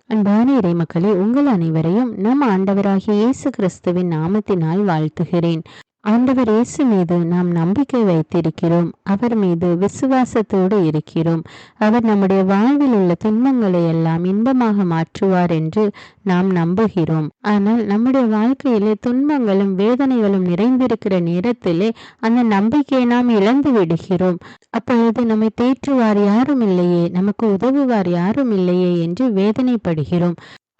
அன்பான இறைமக்களே, உங்கள் அனைவரையும் நம் ஆண்டவராகிய இயேசு கிறிஸ்துவின் நாமத்தினால் வாழ்த்துகிறேன். ஆண்டவர் இயேசு மீது நாம் நம்பிக்கை வைத்திருக்கிறோம். அவர் மீது விசுவாசத்தோடு இருக்கிறோம். அவர் நம்முடைய வாழ்வில் உள்ள துன்பங்களை எல்லாம் இன்பமாக மாற்றுவார் என்று நாம் நம்புகிறோம். ஆனால் நம்முடைய வாழ்க்கையிலே துன்பங்களும் வேதனைகளும் நிறைந்திருக்கிற நேரத்திலே அந்த நம்பிக்கையை நாம் இழந்து விடுகிறோம். அப்பொழுது நம்மை தேற்றுவார் யாரும் இல்லையே, நமக்கு உதவுவார் யாரும் இல்லையே என்று வேதனைப்படுகிறோம்.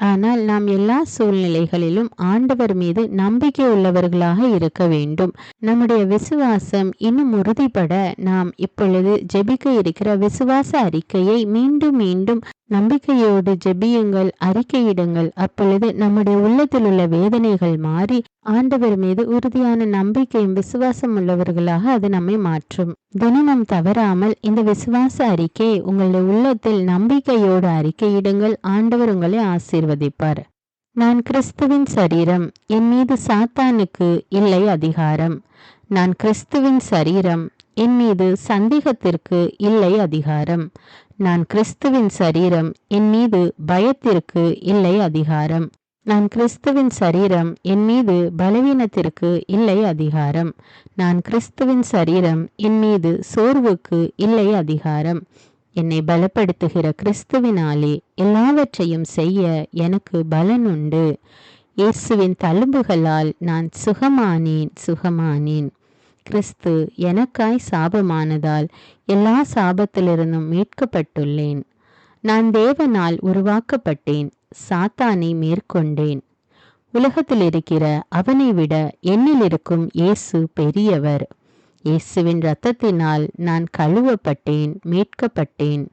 ஆனால் நாம் எல்லா சூழ்நிலைகளிலும் ஆண்டவர் மீது நம்பிக்கை உள்ளவர்களாக இருக்க வேண்டும். நம்முடைய விசுவாசம் இன்னும் உறுதிப்பட நாம் இப்பொழுது ஜெபிக்க இருக்கிற விசுவாச அறிக்கையை மீண்டும் மீண்டும் நம்பிக்கையோடு ஜெபியுங்கள், அறிக்கையிடுங்கள். அப்பொழுது நம்முடைய உள்ளத்தில் உள்ள வேதனைகள் மாறி ஆண்டவர் மீது உறுதியான நம்பிக்கையும் விசுவாசம் உள்ளவர்களாக அது நம்மை மாற்றும். தினமும் தவறாமல் இந்த விசுவாச அறிக்கையை உங்களுடைய உள்ளத்தில் நம்பிக்கையோடு அறிக்கையிடுங்கள். ஆண்டவர் உங்களை ஆசீர்வதிப்பார். நான் கிறிஸ்துவின் சரீரம், என் மீது சாத்தானுக்கு இல்லை அதிகாரம். நான் கிறிஸ்துவின் சரீரம், என் மீது சந்தேகத்திற்கு இல்லை அதிகாரம். நான் கிறிஸ்துவின் சரீரம், என் மீது பயத்திற்கு இல்லை அதிகாரம். நான் கிறிஸ்துவின் சரீரம், என் மீது பலவீனத்திற்கு இல்லை அதிகாரம். நான் கிறிஸ்துவின் சரீரம், என் மீது சோர்வுக்கு இல்லை அதிகாரம். என்னை பலப்படுத்துகிற கிறிஸ்துவினாலே எல்லாவற்றையும் செய்ய எனக்கு பலன் உண்டு. இயேசுவின் தழும்புகளால் நான் சுகமானேன். கிறிஸ்து எனக்காய் சாபமானதால் எல்லா சாபத்திலிருந்தும் மீட்கப்பட்டுள்ளேன். நான் தேவனால் உருவாக்கப்பட்டேன், சாத்தானை மேற்கொண்டேன். உலகத்தில் இருக்கிற அவனை விட என்னில் இருக்கும் இயேசு பெரியவர். இயேசுவின் இரத்தத்தினால் நான் கழுவப்பட்டேன், மீட்கப்பட்டேன்.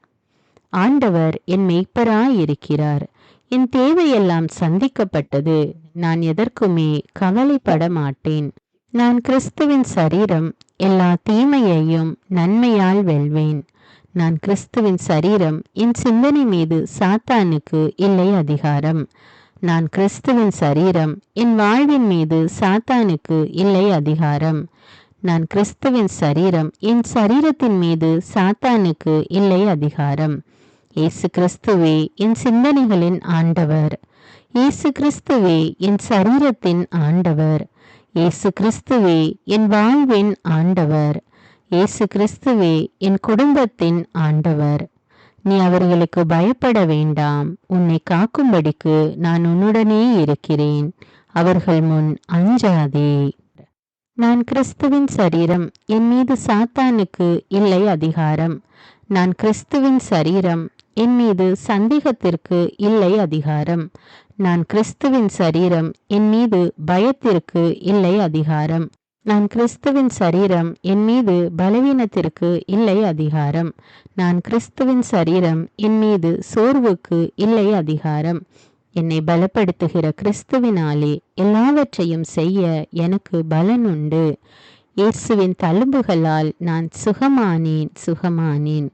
ஆண்டவர் என் மெய்ப்பராயிருக்கிறார். என் தேவையெல்லாம் சந்திக்கப்பட்டது. நான் எதற்குமே கவலைப்பட மாட்டேன். நான் கிறிஸ்துவின் சரீரம், எல்லா தீமையையும் நன்மையால் வெல்வேன். நான் கிறிஸ்துவின் சரீரம், என் சிந்தனை மீது சாத்தானுக்கு இல்லை அதிகாரம். நான் கிறிஸ்துவின் சரீரம், என் வாழ்வின் மீது சாத்தானுக்கு இல்லை அதிகாரம். நான் கிறிஸ்துவின் சரீரம், என் சரீரத்தின் மீது சாத்தானுக்கு இல்லை அதிகாரம். இயேசு கிறிஸ்துவே என் சிந்தனைகளின் ஆண்டவர். இயேசு கிறிஸ்துவே என் சரீரத்தின் ஆண்டவர். இயேசு கிறிஸ்துவே என் வாழ்வின் ஆண்டவர். இயேசு கிறிஸ்துவே என் குடும்பத்தின் ஆண்டவர். நீ அவர்களுக்கு பயப்பட வேண்டாம். உன்னை காக்கும்படிக்கு நான் உன்னுடனே இருக்கிறேன். அவர்கள் முன் அஞ்சாதே. நான் கிறிஸ்துவின் சரீரம், என் மீது சாத்தானுக்கு இல்லை அதிகாரம். நான் கிறிஸ்துவின் சரீரம், என் மீது சந்தேகத்திற்கு இல்லை அதிகாரம். நான் கிறிஸ்துவின் சரீரம், என் மீது பயத்திற்கு இல்லை அதிகாரம். நான் கிறிஸ்துவின் சரீரம், என் மீது பலவீனத்திற்கு இல்லை அதிகாரம். நான் கிறிஸ்துவின் சரீரம், என் மீது சோர்வுக்கு இல்லை அதிகாரம். என்னை பலப்படுத்துகிற கிறிஸ்துவினாலே எல்லாவற்றையும் செய்ய எனக்கு பலன் உண்டு. இயேசுவின் தழும்புகளால் நான் சுகமானேன்.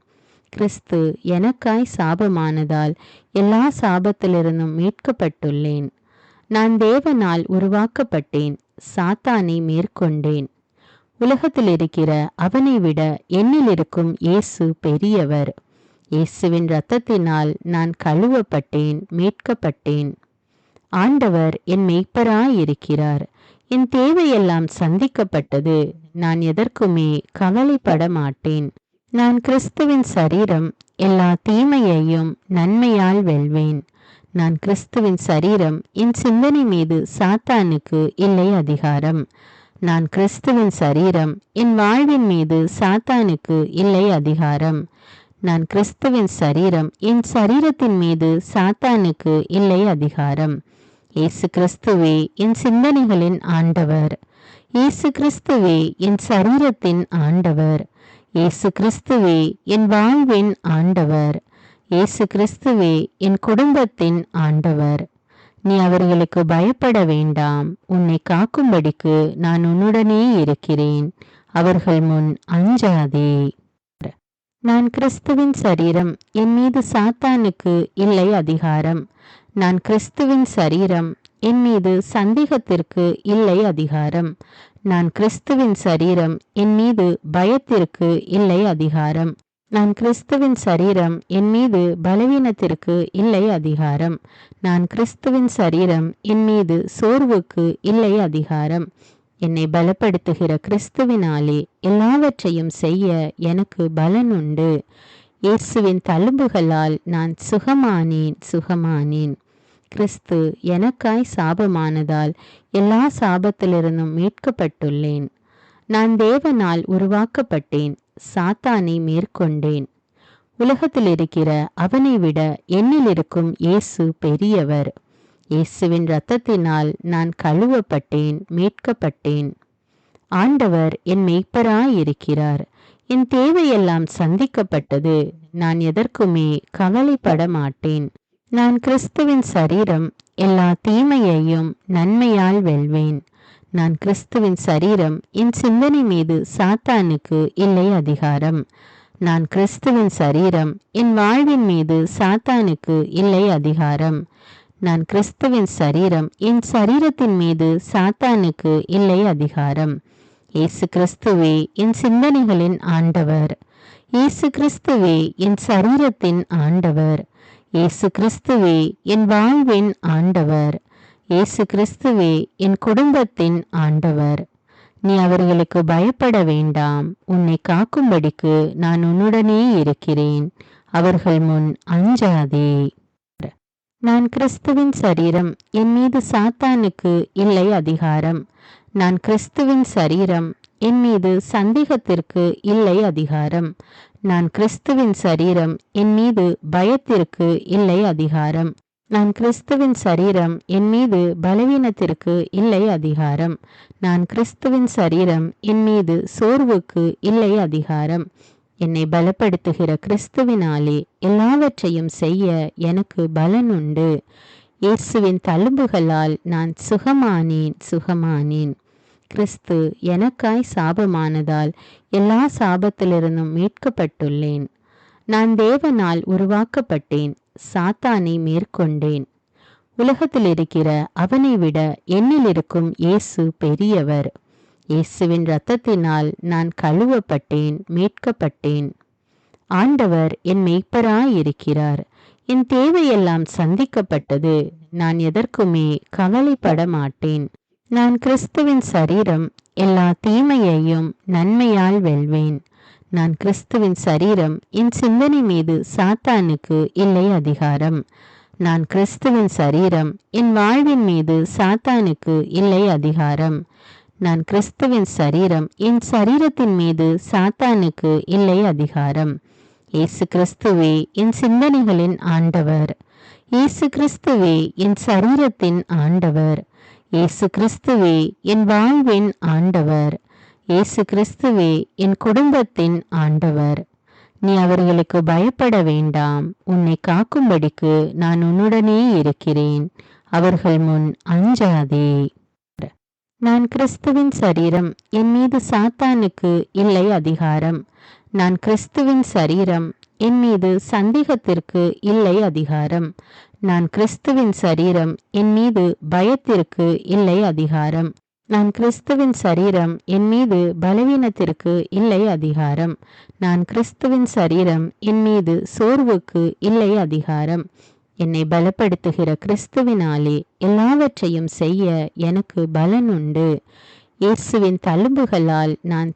கிறிஸ்து எனக்காய் சாபமானதால் எல்லா சாபத்திலிருந்தும் மீட்கப்பட்டுள்ளேன். நான் தேவனால் உருவாக்கப்பட்டேன், சாத்தானை மேற்கொண்டேன். உலகத்தில் இருக்கிற அவனை விட என்னில் இருக்கும் இயேசு பெரியவர். இயேசுவின் இரத்தத்தினால் நான் கழுவப்பட்டேன், மீட்கப்பட்டேன். ஆண்டவர் என் மெய்ப்பராயிருக்கிறார். என் தேவையெல்லாம் சந்திக்கப்பட்டது. நான் எதற்குமே கவலைப்பட மாட்டேன். நான் கிறிஸ்துவின் சரீரம், எல்லா தீமையையும் நன்மையால் வெல்வேன். நான் கிறிஸ்துவின் சரீரம், என் சிந்தனை மீது சாத்தானுக்கு இல்லை அதிகாரம். நான் கிறிஸ்துவின் சரீரம், என் வாழ்வின் மீது சாத்தானுக்கு இல்லை அதிகாரம். நான் கிறிஸ்துவின் சரீரம், என் சரீரத்தின் மீது சாத்தானுக்கு இல்லை அதிகாரம். இயேசு கிறிஸ்துவே என் சிந்தனைகளின் ஆண்டவர். இயேசு கிறிஸ்துவே என் சரீரத்தின் ஆண்டவர். இயேசு கிறிஸ்துவே என் வாழ்வின் ஆண்டவர். இயேசு கிறிஸ்துவே என் குடும்பத்தின் ஆண்டவர். நீ அவர்களுக்கு பயப்பட வேண்டாம். உன்னை காக்கும்படிக்கு நான் உன்னுடனே இருக்கிறேன். அவர்கள் முன் அஞ்சாதே. நான் கிறிஸ்துவின் சரீரம், என் மீது சாத்தானுக்கு இல்லை அதிகாரம். நான் கிறிஸ்துவின் சரீரம், என் மீது சந்தேகத்திற்கு இல்லை அதிகாரம். நான் கிறிஸ்துவின் சரீரம், என் மீது பயத்திற்கு இல்லை அதிகாரம். நான் கிறிஸ்துவின் சரீரம், என் மீது பலவீனத்திற்கு இல்லை அதிகாரம். நான் கிறிஸ்துவின் சரீரம், என் மீது சோர்வுக்கு இல்லை அதிகாரம். என்னை பலப்படுத்துகிற கிறிஸ்துவினாலே எல்லாவற்றையும் செய்ய எனக்கு பலன் உண்டு. இயேசுவின் தழும்புகளால் நான் சுகமானேன். கிறிஸ்து எனக்காய் சாபமானதால் எல்லா சாபத்திலிருந்தும் மீட்கப்பட்டுள்ளேன். நான் தேவனால் உருவாக்கப்பட்டேன், சாத்தானை மேற்கொண்டேன். உலகத்தில் இருக்கிற அவனை விட என்னில் இருக்கும் இயேசு பெரியவர். இயேசுவின் இரத்தத்தினால் நான் கழுவப்பட்டேன், மீட்கப்பட்டேன். ஆண்டவர் என் மெய்ப்பராயிருக்கிறார். என் தேவையெல்லாம் சந்திக்கப்பட்டது. நான் எதற்குமே கவலைப்பட மாட்டேன். நான் கிறிஸ்துவின் சரீரம், எல்லா தீமையையும் நன்மையால் வெல்வேன். நான் கிறிஸ்துவின் சரீரம், என் சிந்தனை மீது சாத்தானுக்கு இல்லை அதிகாரம். நான் கிறிஸ்துவின் சரீரம், என் வாழ்வின் மீது சாத்தானுக்கு இல்லை அதிகாரம். நான் கிறிஸ்துவின் சரீரம், என் சரீரத்தின் மீது சாத்தானுக்கு இல்லை அதிகாரம். இயேசு கிறிஸ்துவே என் சிந்தனைகளின் ஆண்டவர். இயேசு கிறிஸ்துவே என் சரீரத்தின் ஆண்டவர். இயேசு கிறிஸ்துவே என் வாழ்வின் ஆண்டவர். இயேசு கிறிஸ்துவே என் குடும்பத்தின் ஆண்டவர். நீ அவர்களுக்கு பயப்பட வேண்டாம். உன்னை காக்கும்படிக்கு நான் உன்னுடனே இருக்கிறேன். அவர்கள் முன் அஞ்சாதே. நான் கிறிஸ்துவின் சரீரம், என் மீது சாத்தானுக்கு இல்லை அதிகாரம். நான் கிறிஸ்துவின் சரீரம், என் மீது சந்தேகத்திற்கு இல்லை அதிகாரம். நான் கிறிஸ்துவின் சரீரம், என் மீது பயத்திற்கு இல்லை அதிகாரம். நான் கிறிஸ்துவின் சரீரம், என் மீது பலவீனத்திற்கு இல்லை அதிகாரம். நான் கிறிஸ்துவின் சரீரம், என் மீது சோர்வுக்கு இல்லை அதிகாரம். என்னை பலப்படுத்துகிற கிறிஸ்துவினாலே எல்லாவற்றையும் செய்ய எனக்கு பலன் உண்டு. இயேசுவின் தழும்புகளால் நான் சுகமானேன். கிறிஸ்து எனக்காய் சாபமானதால் எல்லா சாபத்திலிருந்தும் மீட்கப்பட்டுள்ளேன். நான் தேவனால் உருவாக்கப்பட்டேன், சாத்தானை மேற்கொண்டேன். உலகத்தில் இருக்கிற அவனை விட என்னில் இருக்கும் இயேசு பெரியவர். இயேசுவின் இரத்தத்தினால் நான் கழுவப்பட்டேன், மீட்கப்பட்டேன். ஆண்டவர் என் மெய்ப்பராயிருக்கிறார். என் தேவையெல்லாம் சந்திக்கப்பட்டது. நான் எதற்குமே கவலைப்பட மாட்டேன். நான் கிறிஸ்துவின் சரீரம், எல்லா தீமையையும் நன்மையால் வெல்வேன். நான் கிறிஸ்துவின் சரீரம், என் சிந்தனை மீது சாத்தானுக்கு இல்லை அதிகாரம். நான் கிறிஸ்துவின் சரீரம், என் வாழ்வின் மீது சாத்தானுக்கு இல்லை அதிகாரம். நான் கிறிஸ்துவின் சரீரம், என் சரீரத்தின் மீது சாத்தானுக்கு இல்லை அதிகாரம். இயேசு கிறிஸ்துவே என் சிந்தனைகளின் ஆண்டவர். இயேசு கிறிஸ்துவே என் சரீரத்தின் ஆண்டவர். இயேசு கிறிஸ்துவே என் வாழ்வின் ஆண்டவர். இயேசு கிறிஸ்துவே என் குடும்பத்தின் ஆண்டவர். நீ அவர்களுக்கு பயப்பட வேண்டாம். உன்னை காக்கும்படிக்கு நான் உன்னுடனே இருக்கிறேன். அவர்கள் முன் அஞ்சாதே. நான் கிறிஸ்துவின் சரீரம், என் மீது சாத்தானுக்கு இல்லை அதிகாரம். நான் கிறிஸ்துவின் சரீரம், என் மீது சந்தேகத்திற்கு இல்லை அதிகாரம். நான் கிறிஸ்துவின் சரீரம், என் மீது பயத்திற்கு இல்லை அதிகாரம். நான் கிறிஸ்துவின் சரீரம், என் மீது பலவீனத்திற்கு இல்லை அதிகாரம். நான் கிறிஸ்துவின் சரீரம், என் மீது சோர்வுக்கு இல்லை அதிகாரம். என்னை பலப்படுத்துகிற கிறிஸ்துவினாலே எல்லாவற்றையும் செய்ய எனக்கு பலன் உண்டு. இயேசுவின் தழும்புகளால் நான்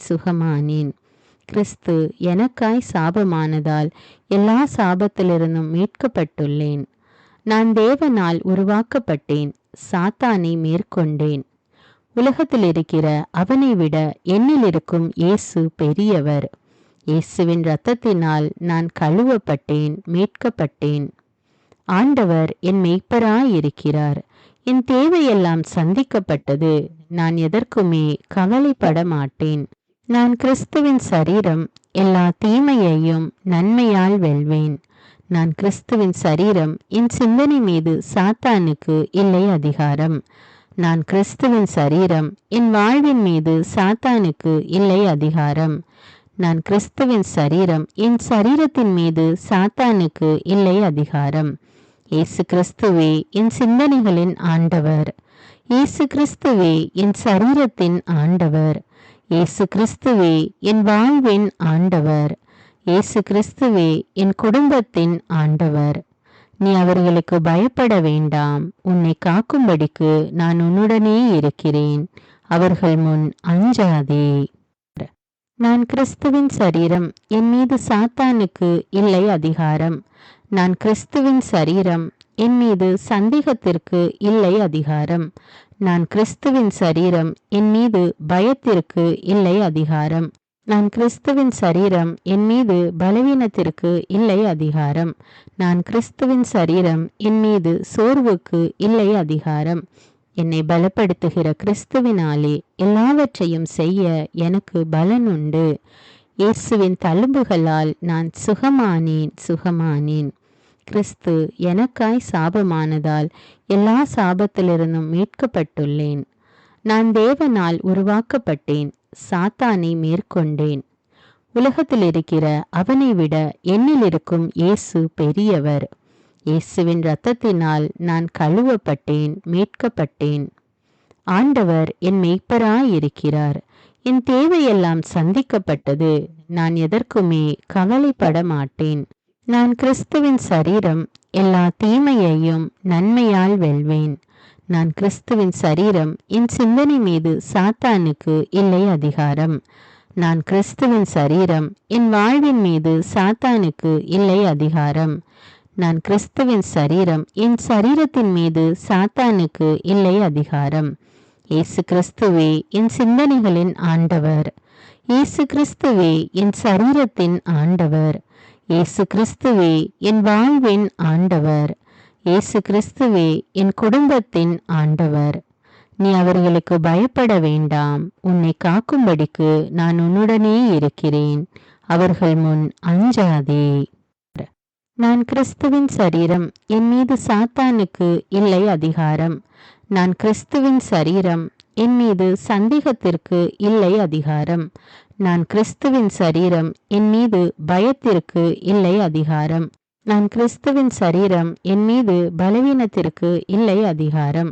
சுகமானேன். கிறிஸ்து எனக்காய் சாபமானதால் எல்லா சாபத்திலிருந்தும் மீட்கப்பட்டுள்ளேன். நான் தேவனால் உருவாக்கப்பட்டேன், சாத்தானை மேற்கொண்டேன். உலகத்தில் இருக்கிற அவனை விட என்னில் இருக்கும் இயேசு பெரியவர். இயேசுவின் இரத்தத்தினால் நான் கழுவப்பட்டேன், மீட்கப்பட்டேன். ஆண்டவர் என் மெய்ப்பராயிருக்கிறார். என் தேவையெல்லாம் சந்திக்கப்பட்டது. நான் எதற்குமே கவலைப்பட மாட்டேன். நான் கிறிஸ்துவின் சரீரம், எல்லா தீமையையும் நன்மையால் வெல்வேன். நான் கிறிஸ்துவின் சரீரம், என் சிந்தனை மீது சாத்தானுக்கு இல்லை அதிகாரம். நான் கிறிஸ்துவின் சரீரம், என் வாழ்வின் மீது சாத்தானுக்கு இல்லை அதிகாரம். நான் கிறிஸ்துவின் சரீரம், என் சரீரத்தின் மீது சாத்தானுக்கு இல்லை அதிகாரம். இயேசு கிறிஸ்துவே என் சிந்தனைகளின் ஆண்டவர். இயேசு கிறிஸ்துவே என் சரீரத்தின் ஆண்டவர். இயேசு கிறிஸ்துவே என் வாழ்வின் ஆண்டவர். இயேசு கிறிஸ்துவே என் குடும்பத்தின் ஆண்டவர். நீ அவர்களுக்கு பயப்பட வேண்டாம். உன்னை காக்கும்படிக்கு நான் உன்னுடனே இருக்கிறேன். அவர்கள் முன் அஞ்சாதே. நான் கிறிஸ்துவின் சரீரம். என் மீது சாத்தானுக்கு இல்லை அதிகாரம். நான் கிறிஸ்துவின் சரீரம். என் மீது சந்தேகத்திற்கு இல்லை அதிகாரம். நான் கிறிஸ்துவின் சரீரம். என் மீது பயத்திற்கு இல்லை அதிகாரம். நான் கிறிஸ்துவின் சரீரம். என் மீது பலவீனத்திற்கு இல்லை அதிகாரம். நான் கிறிஸ்துவின் சரீரம். என் மீது சோர்வுக்கு இல்லை அதிகாரம். என்னை பலப்படுத்துகிற கிறிஸ்துவினாலே எல்லாவற்றையும் செய்ய எனக்கு பலன் உண்டு. இயேசுவின் தழும்புகளால் நான் சுகமானேன். கிறிஸ்து எனக்காய் சாபமானதால் எல்லா சாபத்திலிருந்தும் மீட்கப்பட்டுள்ளேன். நான் தேவனால் உருவாக்கப்பட்டேன். சாத்தானை மேற்கொண்டேன். உலகத்தில் இருக்கிற அவனை விட என்னில் இருக்கும் இயேசு பெரியவர். இயேசுவின் இரத்தத்தினால் நான் கழுவப்பட்டேன், மீட்கப்பட்டேன். ஆண்டவர் என் மேய்ப்பராயிருக்கிறார். என் தேவையெல்லாம் சந்திக்கப்பட்டது. நான் எதற்குமே கவலைப்பட மாட்டேன். நான் கிறிஸ்துவின் சரீரம். எல்லா தீமையையும் நன்மையால் வெல்வேன். நான் கிறிஸ்துவின் சரீரம். என் சிந்தனை மீது சாத்தானுக்கு இல்லை அதிகாரம். நான் கிறிஸ்துவின் சரீரம். என் வாழ்வின் மீது சாத்தானுக்கு இல்லை அதிகாரம். நான் கிறிஸ்துவின் சரீரம். என் சரீரத்தின் மீது சாத்தானுக்கு இல்லை அதிகாரம். இயேசு கிறிஸ்துவே என் சிந்தனைகளின் ஆண்டவர். இயேசு கிறிஸ்துவே என் சரீரத்தின் ஆண்டவர். இயேசு கிறிஸ்துவே என் வாழ்வின் ஆண்டவர். இயேசு கிறிஸ்துவே என் குடும்பத்தின் ஆண்டவர். நீ அவர்களுக்கு பயப்பட வேண்டாம். உன்னை காக்கும்படிக்கு நான் உன்னுடனே இருக்கிறேன். அவர்கள் முன் அஞ்சாதே. நான் கிறிஸ்துவின் சரீரம். என் மீது சாத்தானுக்கு இல்லை அதிகாரம். நான் கிறிஸ்துவின் சரீரம். என் மீது சந்தேகத்திற்கு இல்லை அதிகாரம். நான் கிறிஸ்துவின் சரீரம். என் மீது பயத்திற்கு இல்லை அதிகாரம். நான் கிறிஸ்துவின் சரீரம். என் மீது பலவீனத்திற்கு இல்லை அதிகாரம்.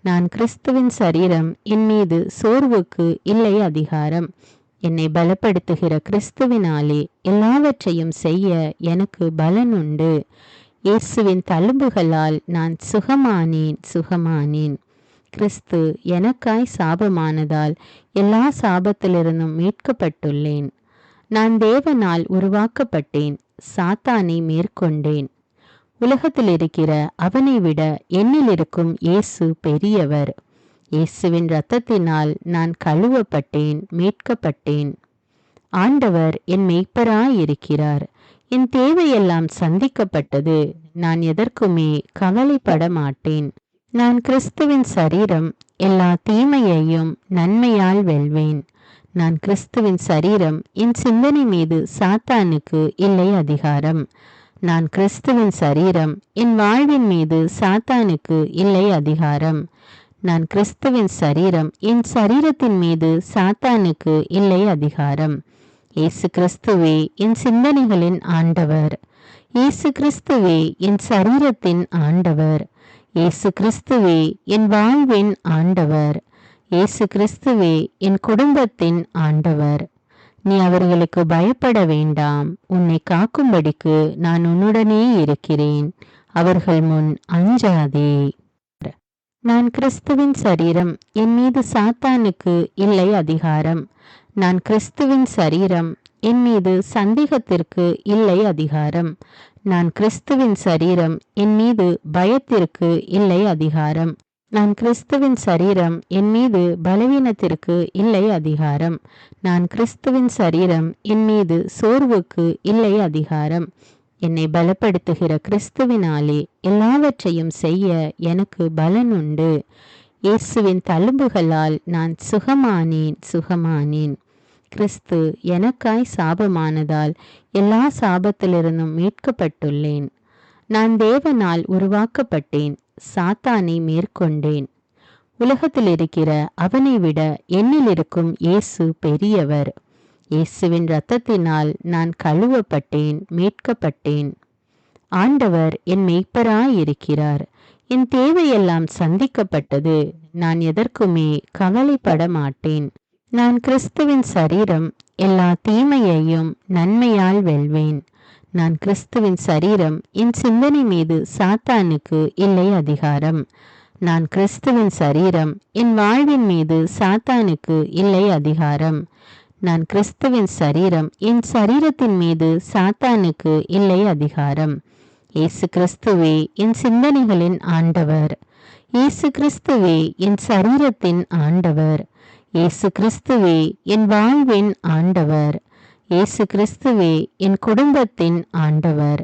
நான் கிறிஸ்துவின் சரீரம். என் மீது சோர்வுக்கு இல்லை அதிகாரம். என்னை பலப்படுத்துகிற கிறிஸ்துவினாலே எல்லாவற்றையும் செய்ய எனக்கு பலன் உண்டு. இயேசுவின் தழும்புகளால் நான் சுகமானேன். கிறிஸ்து எனக்காய் சாபமானதால் எல்லா சாபத்திலிருந்தும் மீட்கப்பட்டுள்ளேன். நான் தேவனால் உருவாக்கப்பட்டேன். சாத்தானை மேற்கொண்டேன். உலகத்தில் இருக்கிற அவனை விட என்னில் இருக்கும் இயேசு பெரியவர். இயேசுவின் இரத்தத்தினால் நான் கழுவப்பட்டேன், மீட்கப்பட்டேன். ஆண்டவர் என் மேய்ப்பராயிருக்கிறார். என் தேவையெல்லாம் சந்திக்கப்பட்டது. நான் எதற்குமே கவலைப்பட மாட்டேன். நான் கிறிஸ்துவின் சரீரம். எல்லா தீமையையும் நன்மையால் வெல்வேன். நான் கிறிஸ்துவின் சரீரம். என் சிந்தனை மீது சாத்தானுக்கு இல்லை அதிகாரம். நான் கிறிஸ்துவின் சரீரம். என் வாழ்வின் மீது சாத்தானுக்கு இல்லை அதிகாரம். நான் கிறிஸ்துவின் சரீரம். என் சரீரத்தின் மீது சாத்தானுக்கு இல்லை அதிகாரம். இயேசு கிறிஸ்துவே என் சிந்தனைகளின் ஆண்டவர். இயேசு கிறிஸ்துவே என் சரீரத்தின் ஆண்டவர். இயேசு கிறிஸ்துவே என் வாழ்வின் ஆண்டவர். இயேசு கிறிஸ்துவே என் குடும்பத்தின் ஆண்டவர். நீ அவர்களுக்கு பயப்பட வேண்டாம். உன்னை காக்கும்படிக்கு நான் உன்னுடனே இருக்கிறேன். அவர்கள் முன் அஞ்சாதே. நான் கிறிஸ்துவின் சரீரம். என் மீது சாத்தானுக்கு இல்லை அதிகாரம். நான் கிறிஸ்துவின் சரீரம். என் மீது சந்தேகத்திற்கு இல்லை அதிகாரம். நான் கிறிஸ்துவின் சரீரம். என் மீது பயத்திற்கு இல்லை அதிகாரம். நான் கிறிஸ்துவின் சரீரம். என் மீது பலவீனத்திற்கு இல்லை அதிகாரம். நான் கிறிஸ்துவின் சரீரம். என் மீது சோர்வுக்கு இல்லை அதிகாரம். என்னை பலப்படுத்துகிற கிறிஸ்துவினாலே எல்லாவற்றையும் செய்ய எனக்கு பலன் உண்டு. இயேசுவின் தழும்புகளால் நான் சுகமானேன். கிறிஸ்து எனக்காய் சாபமானதால் எல்லா சாபத்திலிருந்தும் மீட்கப்பட்டுள்ளேன். நான் தேவனால் உருவாக்கப்பட்டேன். சாத்தானை மேற்கொண்டேன். உலகத்தில் இருக்கிற அவனை விட என்னில் இருக்கும் இயேசு பெரியவர். இயேசுவின் இரத்தத்தினால் நான் கழுவப்பட்டேன், மீட்கப்பட்டேன். ஆண்டவர் என் மேய்ப்பராயிருக்கிறார். என் தேவையெல்லாம் சந்திக்கப்பட்டது. நான் எதற்குமே கவலைப்பட மாட்டேன். நான் கிறிஸ்துவின் சரீரம். எல்லா தீமையையும் நன்மையால் வெல்வேன். நான் கிறிஸ்துவின் சரீரம். என் சிந்தனை மீது சாத்தானுக்கு இல்லை அதிகாரம். நான் கிறிஸ்துவின் சரீரம். என் வாழ்வின் மீது சாத்தானுக்கு இல்லை அதிகாரம். நான் கிறிஸ்துவின் சரீரம். என் சரீரத்தின் மீது சாத்தானுக்கு இல்லை அதிகாரம். இயேசு கிறிஸ்துவே என் சிந்தனைகளின் ஆண்டவர். இயேசு கிறிஸ்துவே என் சரீரத்தின் ஆண்டவர். இயேசு கிறிஸ்துவே என் வாழ்வின் ஆண்டவர். இயேசு கிறிஸ்துவே என் குடும்பத்தின் ஆண்டவர்.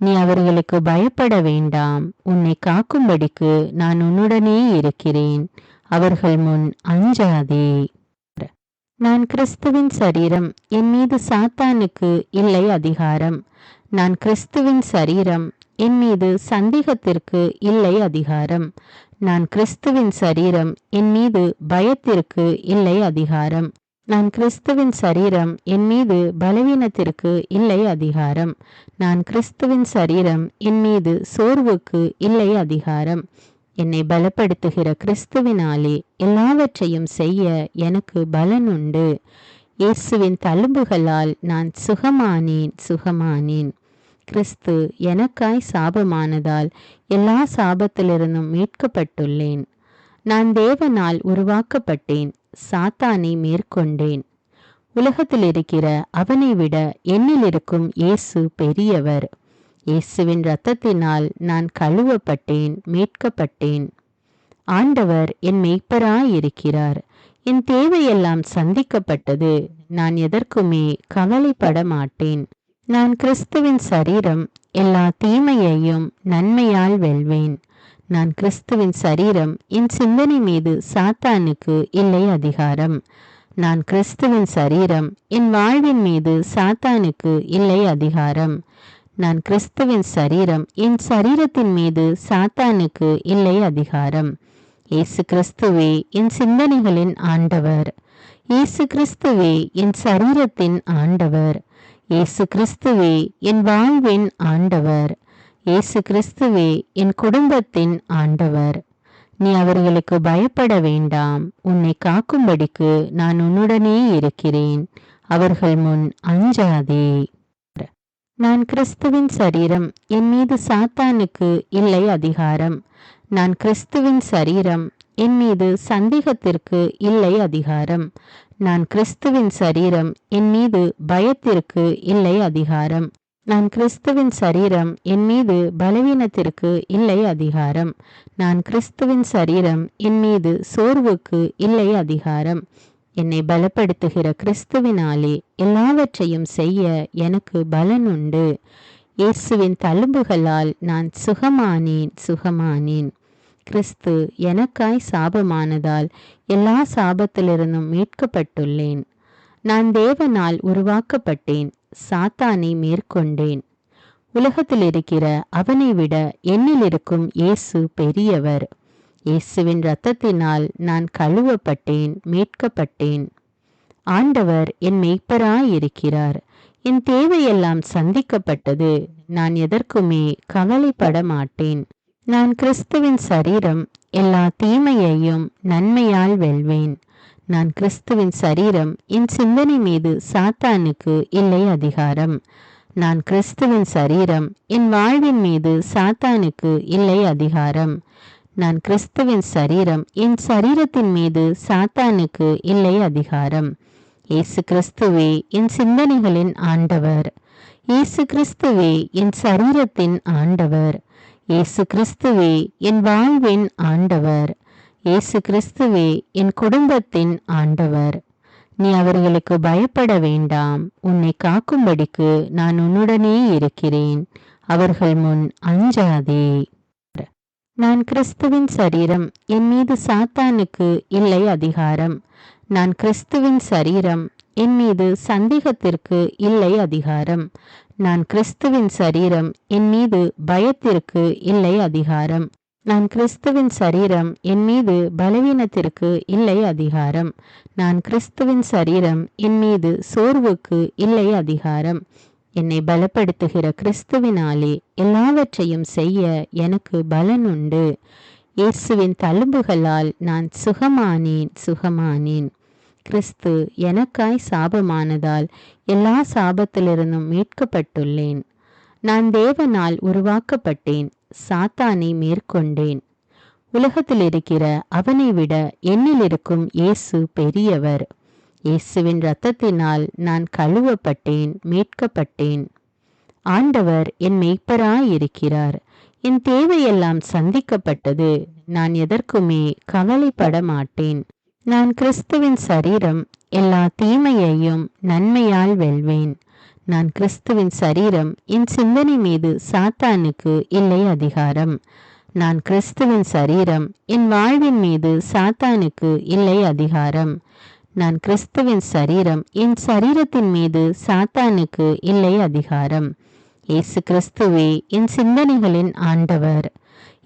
நீ அவர்களுக்கு பயப்பட வேண்டாம். உன்னை காக்கும்படிக்கு நான் உன்னுடனே இருக்கிறேன். அவர்கள் முன் அஞ்சாதே. நான் கிறிஸ்துவின் சரீரம். என் மீது சாத்தானுக்கு இல்லை அதிகாரம். நான் கிறிஸ்துவின் சரீரம். என் மீது சந்தேகத்திற்கு இல்லை அதிகாரம். நான் கிறிஸ்துவின் சரீரம். என் மீது பயத்திற்கு இல்லை அதிகாரம். நான் கிறிஸ்துவின் சரீரம். என் மீது பலவீனத்திற்கு இல்லை அதிகாரம். நான் கிறிஸ்துவின் சரீரம். என் மீது சோர்வுக்கு இல்லை அதிகாரம். என்னை பலப்படுத்துகிற கிறிஸ்துவினாலே எல்லாவற்றையும் செய்ய எனக்கு பலன் உண்டு. இயேசுவின் தழும்புகளால் நான் சுகமானேன். கிறிஸ்து எனக்காய் சாபமானதால் எல்லா சாபத்திலிருந்தும் மீட்கப்பட்டுள்ளேன். நான் தேவனால் உருவாக்கப்பட்டேன். சாத்தானை மேற்கொண்டேன். உலகத்தில் இருக்கிற அவனை விட என்னில் இருக்கும் இயேசு பெரியவர். இயேசுவின் இரத்தத்தினால் நான் கழுவப்பட்டேன், மீட்கப்பட்டேன். ஆண்டவர் என் மெய்ப்பராயிருக்கிறார். என் தேவையெல்லாம் சந்திக்கப்பட்டது. நான் எதற்குமே கவலைப்பட மாட்டேன். நான் கிறிஸ்துவின் சரீரம். எல்லா தீமையையும் நன்மையால் வெல்வேன். நான் கிறிஸ்துவின் சரீரம். என் சிந்தனை மீது சாத்தானுக்கு இல்லை அதிகாரம். நான் கிறிஸ்துவின் சரீரம். என் வாழ்வின் மீது சாத்தானுக்கு இல்லை அதிகாரம். நான் கிறிஸ்துவின் சரீரம். என் சரீரத்தின் மீது சாத்தானுக்கு இல்லை அதிகாரம். இயேசு கிறிஸ்துவே என் சிந்தனைகளின் ஆண்டவர். இயேசு கிறிஸ்துவே என் சரீரத்தின் ஆண்டவர். இயேசு கிறிஸ்துவே என் வாழ்வின் ஆண்டவர். இயேசு கிறிஸ்துவே என் குடும்பத்தின் ஆண்டவர். நீ அவர்களுக்கு பயப்பட வேண்டாம். உன்னை காக்கும்படிக்கு நான் உன்னுடனே இருக்கிறேன். அவர்கள் முன் அஞ்சாதே. நான் கிறிஸ்துவின் சரீரம். என் மீது சாத்தானுக்கு இல்லை அதிகாரம். நான் கிறிஸ்துவின் சரீரம். என் மீது சந்தேகத்திற்கு இல்லை அதிகாரம். நான் கிறிஸ்துவின் சரீரம். என் மீது பயத்திற்கு இல்லை அதிகாரம். நான் கிறிஸ்துவின் சரீரம். என் மீது பலவீனத்திற்கு இல்லை அதிகாரம். நான் கிறிஸ்துவின் சரீரம். என் மீது சோர்வுக்கு இல்லை அதிகாரம். என்னை பலப்படுத்துகிற கிறிஸ்துவினாலே எல்லாவற்றையும் செய்ய எனக்கு பலன் உண்டு. இயேசுவின் தழும்புகளால் நான் சுகமானேன். கிறிஸ்து எனக்காய் சாபமானதால் எல்லா சாபத்திலிருந்தும் மீட்கப்பட்டுள்ளேன். நான் தேவனால் உருவாக்கப்பட்டேன். சாத்தானை மேற்கொண்டேன். உலகத்தில் இருக்கிற அவனை விட என்னில் இருக்கும் இயேசு பெரியவர். இயேசுவின் இரத்தத்தினால் நான் கழுவப்பட்டேன், மீட்கப்பட்டேன். ஆண்டவர் என் மெய்ப்பராயிருக்கிறார். என் தேவையெல்லாம் சந்திக்கப்பட்டது. நான் எதற்குமே கவலைப்பட மாட்டேன். நான் கிறிஸ்துவின் சரீரம். எல்லா தீமையையும் நன்மையால் வெல்வேன். நான் கிறிஸ்துவின் சரீரம். என் சிந்தனை மீது சாத்தானுக்கு இல்லை அதிகாரம். நான் கிறிஸ்துவின் சரீரம். என் வாழ்வின் மீது சாத்தானுக்கு இல்லை அதிகாரம். நான் கிறிஸ்துவின் சரீரம். என் சரீரத்தின் மீது சாத்தானுக்கு இல்லை அதிகாரம். இயேசு கிறிஸ்துவே என் சிந்தனைகளின் ஆண்டவர். இயேசு கிறிஸ்துவே என் சரீரத்தின் ஆண்டவர். இயேசு கிறிஸ்துவே என் வாழ்வின் ஆண்டவர். இயேசு கிறிஸ்துவே என் குடும்பத்தின் ஆண்டவர். நீ அவர்களுக்கு பயப்பட வேண்டாம். உன்னை காக்கும்படிக்கு நான் உன்னுடனே இருக்கிறேன். அவர்கள் முன் அஞ்சாதே. நான் கிறிஸ்துவின் சரீரம். என் மீது சாத்தானுக்கு இல்லை அதிகாரம். நான் கிறிஸ்துவின் சரீரம். என் மீது சந்தேகத்திற்கு இல்லை அதிகாரம். நான் கிறிஸ்துவின் சரீரம். என் மீது பயத்திற்கு இல்லை அதிகாரம். நான் கிறிஸ்துவின் சரீரம். என் மீது பலவீனத்திற்கு இல்லை அதிகாரம். நான் கிறிஸ்துவின் சரீரம். என் மீது சோர்வுக்கு இல்லை அதிகாரம். என்னை பலப்படுத்துகிற கிறிஸ்துவினாலே எல்லாவற்றையும் செய்ய எனக்கு பலன் உண்டு. இயேசுவின் தழும்புகளால் நான் சுகமானேன். கிறிஸ்து எனக்காய் சாபமானதால் எல்லா சாபத்திலிருந்தும் மீட்கப்பட்டுள்ளேன். நான் தேவனால் உருவாக்கப்பட்டேன், சாத்தானை மேற்கொண்டேன். உலகத்தில் இருக்கிற அவனை விட என்னில் இருக்கும் இயேசு பெரியவர். இயேசுவின் இரத்தத்தினால் நான் கழுவப்பட்டேன், மீட்கப்பட்டேன். ஆண்டவர் என் மெய்ப்பராயிருக்கிறார். என் தேவையெல்லாம் சந்திக்கப்பட்டது. நான் எதற்குமே கவலைப்பட மாட்டேன். நான் கிறிஸ்துவின் சரீரம், எல்லா தீமையையும் நன்மையால் வெல்வேன். நான் கிறிஸ்துவின் சரீரம், என் சிந்தனை மீது சாத்தானுக்கு இல்லை அதிகாரம். நான் கிறிஸ்துவின் சரீரம், என் வாழ்வின் மீது சாத்தானுக்கு இல்லை அதிகாரம். நான் கிறிஸ்துவின் சரீரம், என் சரீரத்தின் மீது சாத்தானுக்கு இல்லை அதிகாரம். இயேசு கிறிஸ்துவே என் சிந்தனைகளின் ஆண்டவர்.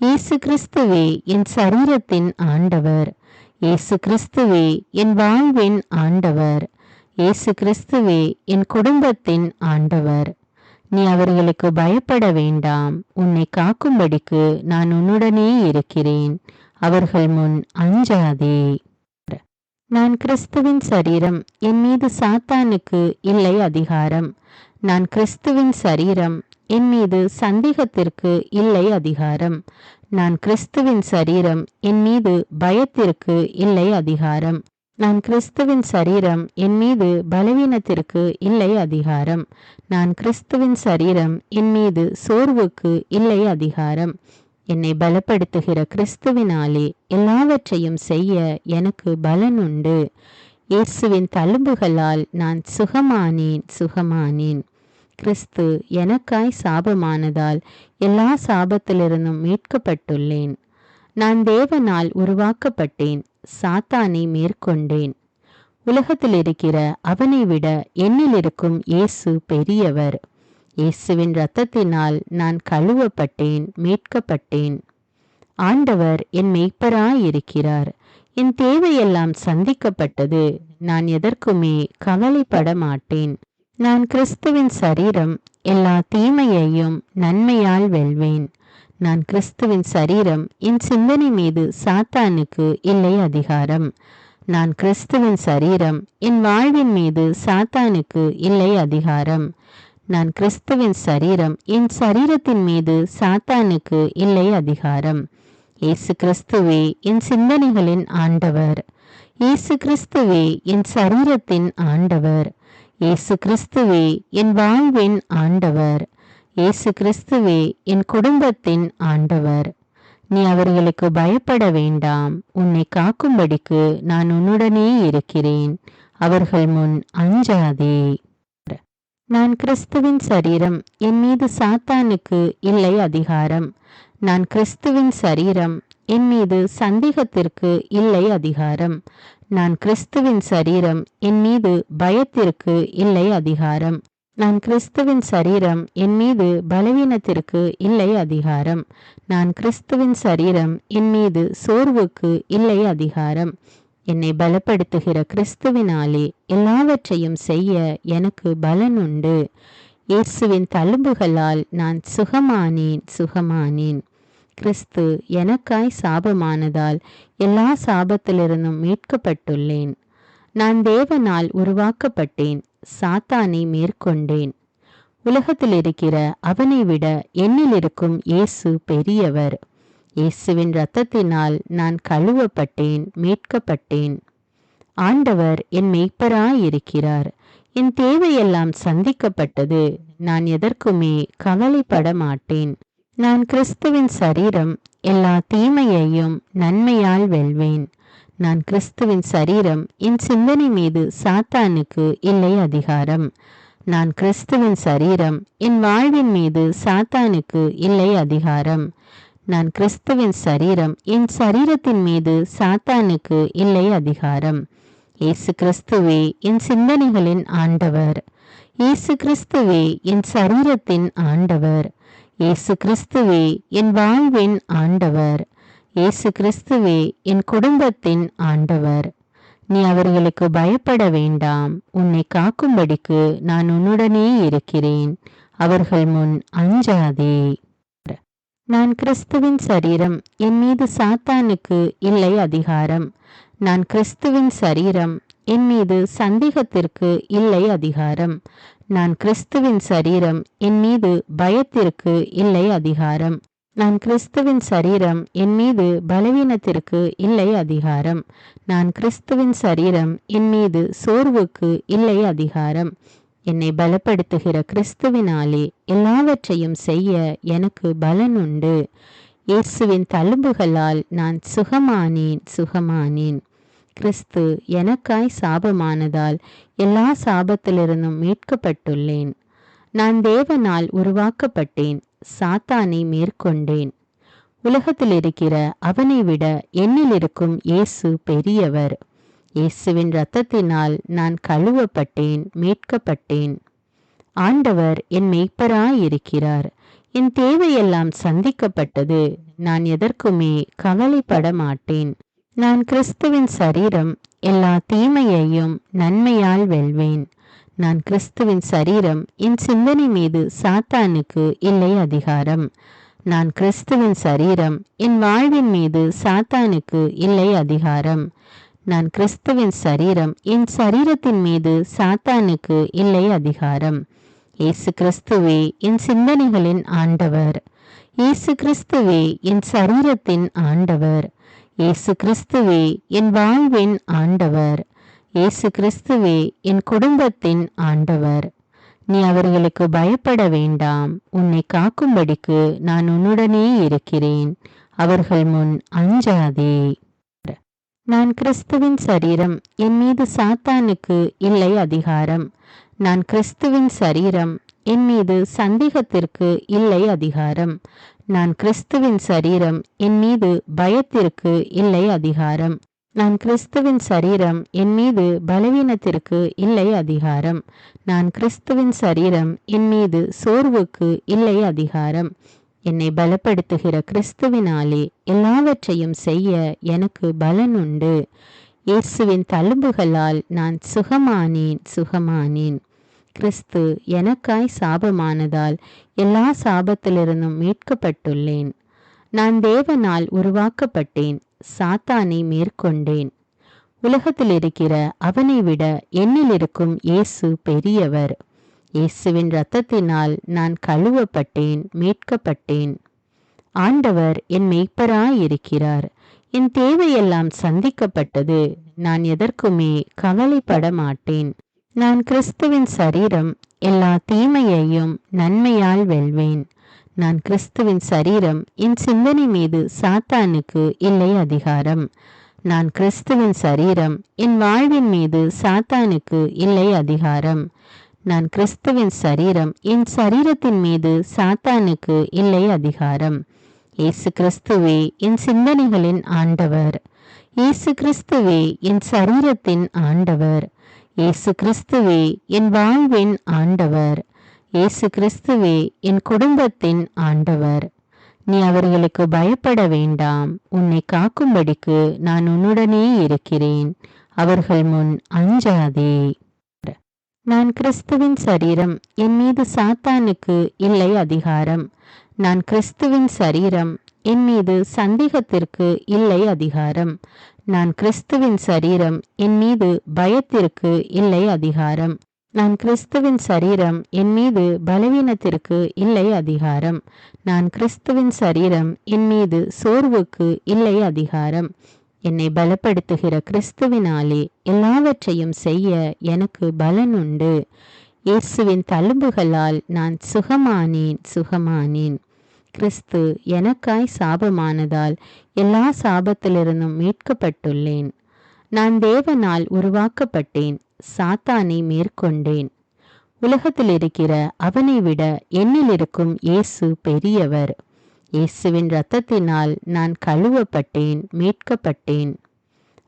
இயேசு கிறிஸ்துவே என் சரீரத்தின் ஆண்டவர். இயேசு கிறிஸ்துவே என் வாழ்வின் ஆண்டவர். இயேசு கிறிஸ்துவே என் குடும்பத்தின் ஆண்டவர். நீ அவர்களுக்கு பயப்பட வேண்டாம். உன்னை காக்கும்படிக்கு நான் உன்னுடனே இருக்கிறேன். அவர்கள் முன் அஞ்சாதே. நான் கிறிஸ்துவின் சரீரம், என் மீது சாத்தானுக்கு இல்லை அதிகாரம். நான் கிறிஸ்துவின் சரீரம், என் மீது சந்தேகத்திற்கு இல்லை அதிகாரம். நான் கிறிஸ்துவின் சரீரம், என் மீது பயத்திற்கு இல்லை அதிகாரம். நான் கிறிஸ்துவின் சரீரம், என் மீது பலவீனத்திற்கு இல்லை அதிகாரம். நான் கிறிஸ்துவின் சரீரம், என் மீது சோர்வுக்கு இல்லை அதிகாரம். என்னை பலப்படுத்துகிற கிறிஸ்துவினாலே எல்லாவற்றையும் செய்ய எனக்கு பலன் உண்டு. இயேசுவின் தழும்புகளால் நான் சுகமானேன். கிறிஸ்து எனக்காய் சாபமானதால் எல்லா சாபத்திலிருந்தும் மீட்கப்பட்டுள்ளேன். நான் தேவனால் உருவாக்கப்பட்டேன், சாத்தானை மேற்கொண்டேன். உலகத்தில் இருக்கிற அவனை விட என்னில் இருக்கும் இயேசு பெரியவர். இயேசுவின் இரத்தத்தினால் நான் கழுவப்பட்டேன், மீட்கப்பட்டேன். ஆண்டவர் என் மெய்ப்பராயிருக்கிறார். என் தேவையெல்லாம் சந்திக்கப்பட்டது. நான் எதற்குமே கவலைப்பட மாட்டேன். நான் கிறிஸ்துவின் சரீரம், எல்லா தீமையையும் நன்மையால் வெல்வேன். நான் கிறிஸ்துவின் சரீரம், என் சிந்தனை மீது சாத்தானுக்கு இல்லை அதிகாரம். நான் கிறிஸ்துவின் சரீரம், என் வாழ்வின் மீது சாத்தானுக்கு இல்லை அதிகாரம். நான் கிறிஸ்துவின் சரீரம், என் சரீரத்தின் மீது சாத்தானுக்கு இல்லை அதிகாரம். இயேசு கிறிஸ்துவே என் சிந்தனைகளின் ஆண்டவர். இயேசு கிறிஸ்துவே என் சரீரத்தின் ஆண்டவர். இயேசு கிறிஸ்துவே என் வாழ்வின் ஆண்டவர். இயேசு கிறிஸ்துவே என் குடும்பத்தின் ஆண்டவர். நீ அவர்களுக்கு பயப்பட வேண்டாம். உன்னை காக்கும்படிக்கு நான் உன்னுடனே இருக்கிறேன். அவர்கள் முன் அஞ்சாதே. நான் கிறிஸ்துவின் சரீரம், என் மீது சாத்தானுக்கு இல்லை அதிகாரம். நான் கிறிஸ்துவின் சரீரம், என் மீது சந்தேகத்திற்கு இல்லை அதிகாரம். நான் கிறிஸ்துவின் சரீரம், என் மீது பயத்திற்கு இல்லை அதிகாரம். நான் கிறிஸ்துவின் சரீரம், என் மீது பலவீனத்திற்கு இல்லை அதிகாரம். நான் கிறிஸ்துவின் சரீரம், என் மீது சோர்வுக்கு இல்லை அதிகாரம். என்னை பலப்படுத்துகிற கிறிஸ்துவினாலே எல்லாவற்றையும் செய்ய எனக்கு பலன் உண்டு. இயேசுவின் தழும்புகளால் நான் சுகமானேன். கிறிஸ்து எனக்காய் சாபமானதால் எல்லா சாபத்திலிருந்தும் மீட்கப்பட்டுள்ளேன். நான் தேவனால் உருவாக்கப்பட்டேன், சாத்தானை மேற்கொண்டேன். உலகத்தில் இருக்கிற அவனை விட என்னில் இருக்கும் இயேசு பெரியவர். இயேசுவின் இரத்தத்தினால் நான் கழுவப்பட்டேன், மீட்கப்பட்டேன். ஆண்டவர் என் மெய்ப்பராயிருக்கிறார். என் தேவையெல்லாம் சந்திக்கப்பட்டது. நான் எதற்குமே கவலைப்பட மாட்டேன். நான் கிறிஸ்துவின் சரீரம், எல்லா தீமையையும் நன்மையால் வெல்வேன். நான் கிறிஸ்துவின் சரீரம், என் சிந்தனை மீது சாத்தானுக்கு இல்லை அதிகாரம். நான் கிறிஸ்துவின் சரீரம், என் வாழ்வின் மீது சாத்தானுக்கு இல்லை அதிகாரம். நான் கிறிஸ்துவின் சரீரம், என் சரீரத்தின் மீது சாத்தானுக்கு இல்லை அதிகாரம். இயேசு கிறிஸ்துவே என் சிந்தனைகளின் ஆண்டவர். இயேசு கிறிஸ்துவே என் சரீரத்தின் ஆண்டவர். இயேசு கிறிஸ்துவே என் வாழ்வின் ஆண்டவர். இயேசு கிறிஸ்துவே என் குடும்பத்தின் ஆண்டவர். நீ அவர்களுக்கு பயப்பட வேண்டாம். உன்னை காக்கும்படிக்கு நான் உன்னுடனே இருக்கிறேன். அவர்கள் முன் அஞ்சாதே. நான் கிறிஸ்துவின் சரீரம், என் மீது சாத்தானுக்கு இல்லை அதிகாரம். நான் கிறிஸ்துவின் சரீரம், என் மீது சந்தேகத்திற்கு இல்லை அதிகாரம். நான் கிறிஸ்துவின் சரீரம், என் மீது பயத்திற்கு இல்லை அதிகாரம். நான் கிறிஸ்துவின் சரீரம், என் மீது பலவீனத்திற்கு இல்லை அதிகாரம். நான் கிறிஸ்துவின் சரீரம், என் மீது சோர்வுக்கு இல்லை அதிகாரம். என்னை பலப்படுத்துகிற கிறிஸ்துவினாலே எல்லாவற்றையும் செய்ய எனக்கு பலன் உண்டு. இயேசுவின் தழும்புகளால் நான் சுகமானேன். கிறிஸ்து எனக்காய் சாபமானதால் எல்லா சாபத்திலிருந்தும் மீட்கப்பட்டுள்ளேன். நான் தேவனால் உருவாக்கப்பட்டேன், சாத்தானை மேற்கொண்டேன். உலகத்தில் இருக்கிற அவனை விட என்னில் இருக்கும் இயேசு பெரியவர். இயேசுவின் இரத்தத்தினால் நான் கழுவப்பட்டேன், மீட்கப்பட்டேன். ஆண்டவர் என் மேய்ப்பராயிருக்கிறார். என் தேவையெல்லாம் சந்திக்கப்பட்டது. நான் எதற்குமே கவலைப்பட மாட்டேன். நான் கிறிஸ்துவின் சரீரம், எல்லா தீமையையும் நன்மையால் வெல்வேன். நான் கிறிஸ்துவின் சரீரம், என் சிந்தனை மீது சாத்தானுக்கு இல்லை அதிகாரம். நான் கிறிஸ்துவின் சரீரம், என் வாழ்வின் மீது சாத்தானுக்கு இல்லை அதிகாரம். நான் கிறிஸ்துவின் சரீரம், என் சரீரத்தின் மீது சாத்தானுக்கு இல்லை அதிகாரம். இயேசு கிறிஸ்துவே என் சிந்தனைகளின் ஆண்டவர். இயேசு கிறிஸ்துவே என் சரீரத்தின் ஆண்டவர். இயேசு கிறிஸ்துவே என் வாழ்வின் ஆண்டவர். இயேசு கிறிஸ்துவே என் குடும்பத்தின் ஆண்டவர். நீ அவர்களுக்கு பயப்பட வேண்டாம். உன்னை காக்கும்படிக்கு நான் உன்னுடனே இருக்கிறேன். அவர்கள் முன் அஞ்சாதே. நான் கிறிஸ்துவின் சரீரம், என் மீது சாத்தானுக்கு இல்லை அதிகாரம். நான் கிறிஸ்துவின் சரீரம், என் மீது சந்தேகத்திற்கு இல்லை அதிகாரம். நான் கிறிஸ்துவின் சரீரம், என் மீது பயத்திற்கு இல்லை அதிகாரம். நான் கிறிஸ்துவின் சரீரம், என் மீது பலவீனத்திற்கு இல்லை அதிகாரம். நான் கிறிஸ்துவின் சரீரம், என் மீது சோர்வுக்கு இல்லை அதிகாரம். என்னை பலப்படுத்துகிற கிறிஸ்துவினாலே எல்லாவற்றையும் செய்ய எனக்கு பலன் உண்டு. இயேசுவின் தழும்புகளால் நான் சுகமானேன். கிறிஸ்து எனக்காய் சாபமானதால் எல்லா சாபத்திலிருந்தும் மீட்கப்பட்டுள்ளேன். நான் தேவனால் உருவாக்கப்பட்டேன், சாத்தானை மேற்கொண்டேன். உலகத்தில் இருக்கிற அவனை விட என்னில் இருக்கும் இயேசு பெரியவர். இயேசுவின் இரத்தத்தினால் நான் கழுவப்பட்டேன், மீட்கப்பட்டேன். ஆண்டவர் என் மேய்ப்பராயிருக்கிறார். என் தேவையெல்லாம் சந்திக்கப்பட்டது. நான் எதற்குமே கவலைப்பட மாட்டேன். நான் கிறிஸ்துவின் சரீரம், எல்லா தீமையையும் நன்மையால் வெல்வேன். நான் கிறிஸ்துவின் சரீரம், என் சிந்தனை மீது சாத்தானுக்கு இல்லை அதிகாரம். நான் கிறிஸ்துவின் சரீரம், என் வாழ்வின் மீது சாத்தானுக்கு இல்லை அதிகாரம். நான் கிறிஸ்துவின் சரீரம், என் சரீரத்தின் மீது சாத்தானுக்கு இல்லை அதிகாரம். இயேசு கிறிஸ்துவே என் சிந்தனைகளின் ஆண்டவர். இயேசு கிறிஸ்துவே என் சரீரத்தின் ஆண்டவர். இயேசு கிறிஸ்துவே என் வாழ்வின் ஆண்டவர். இயேசு கிறிஸ்துவே என் குடும்பத்தின் ஆண்டவர். நீ அவர்களுக்கு பயப்பட வேண்டாம். உன்னை காக்கும்படிக்கு நான் உன்னுடனே இருக்கிறேன். அவர்கள் முன் அஞ்சாதே. நான் கிறிஸ்துவின் சரீரம், என் மீது சாத்தானுக்கு இல்லை அதிகாரம். நான் கிறிஸ்துவின் சரீரம், என் மீது சந்தேகத்திற்கு இல்லை அதிகாரம். நான் கிறிஸ்துவின் சரீரம், என் மீது பயத்திற்கு இல்லை அதிகாரம். நான் கிறிஸ்துவின் சரீரம், என் மீது பலவீனத்திற்கு இல்லை அதிகாரம். நான் கிறிஸ்துவின் சரீரம், என் மீது சோர்வுக்கு இல்லை அதிகாரம். என்னை பலப்படுத்துகிற கிறிஸ்துவினாலே எல்லாவற்றையும் செய்ய எனக்கு பலன் உண்டு. இயேசுவின் தழும்புகளால் நான் சுகமானேன். கிறிஸ்து எனக்காய் சாபமானதால் எல்லா சாபத்திலிருந்தும் மீட்கப்பட்டுள்ளேன். நான் தேவனால் உருவாக்கப்பட்டேன், சாத்தானை மேற்கொண்டேன். உலகத்தில் இருக்கிற அவனை விட என்னில் இருக்கும் இயேசு பெரியவர். இயேசுவின் இரத்தத்தினால் நான் கழுவப்பட்டேன், மீட்கப்பட்டேன்.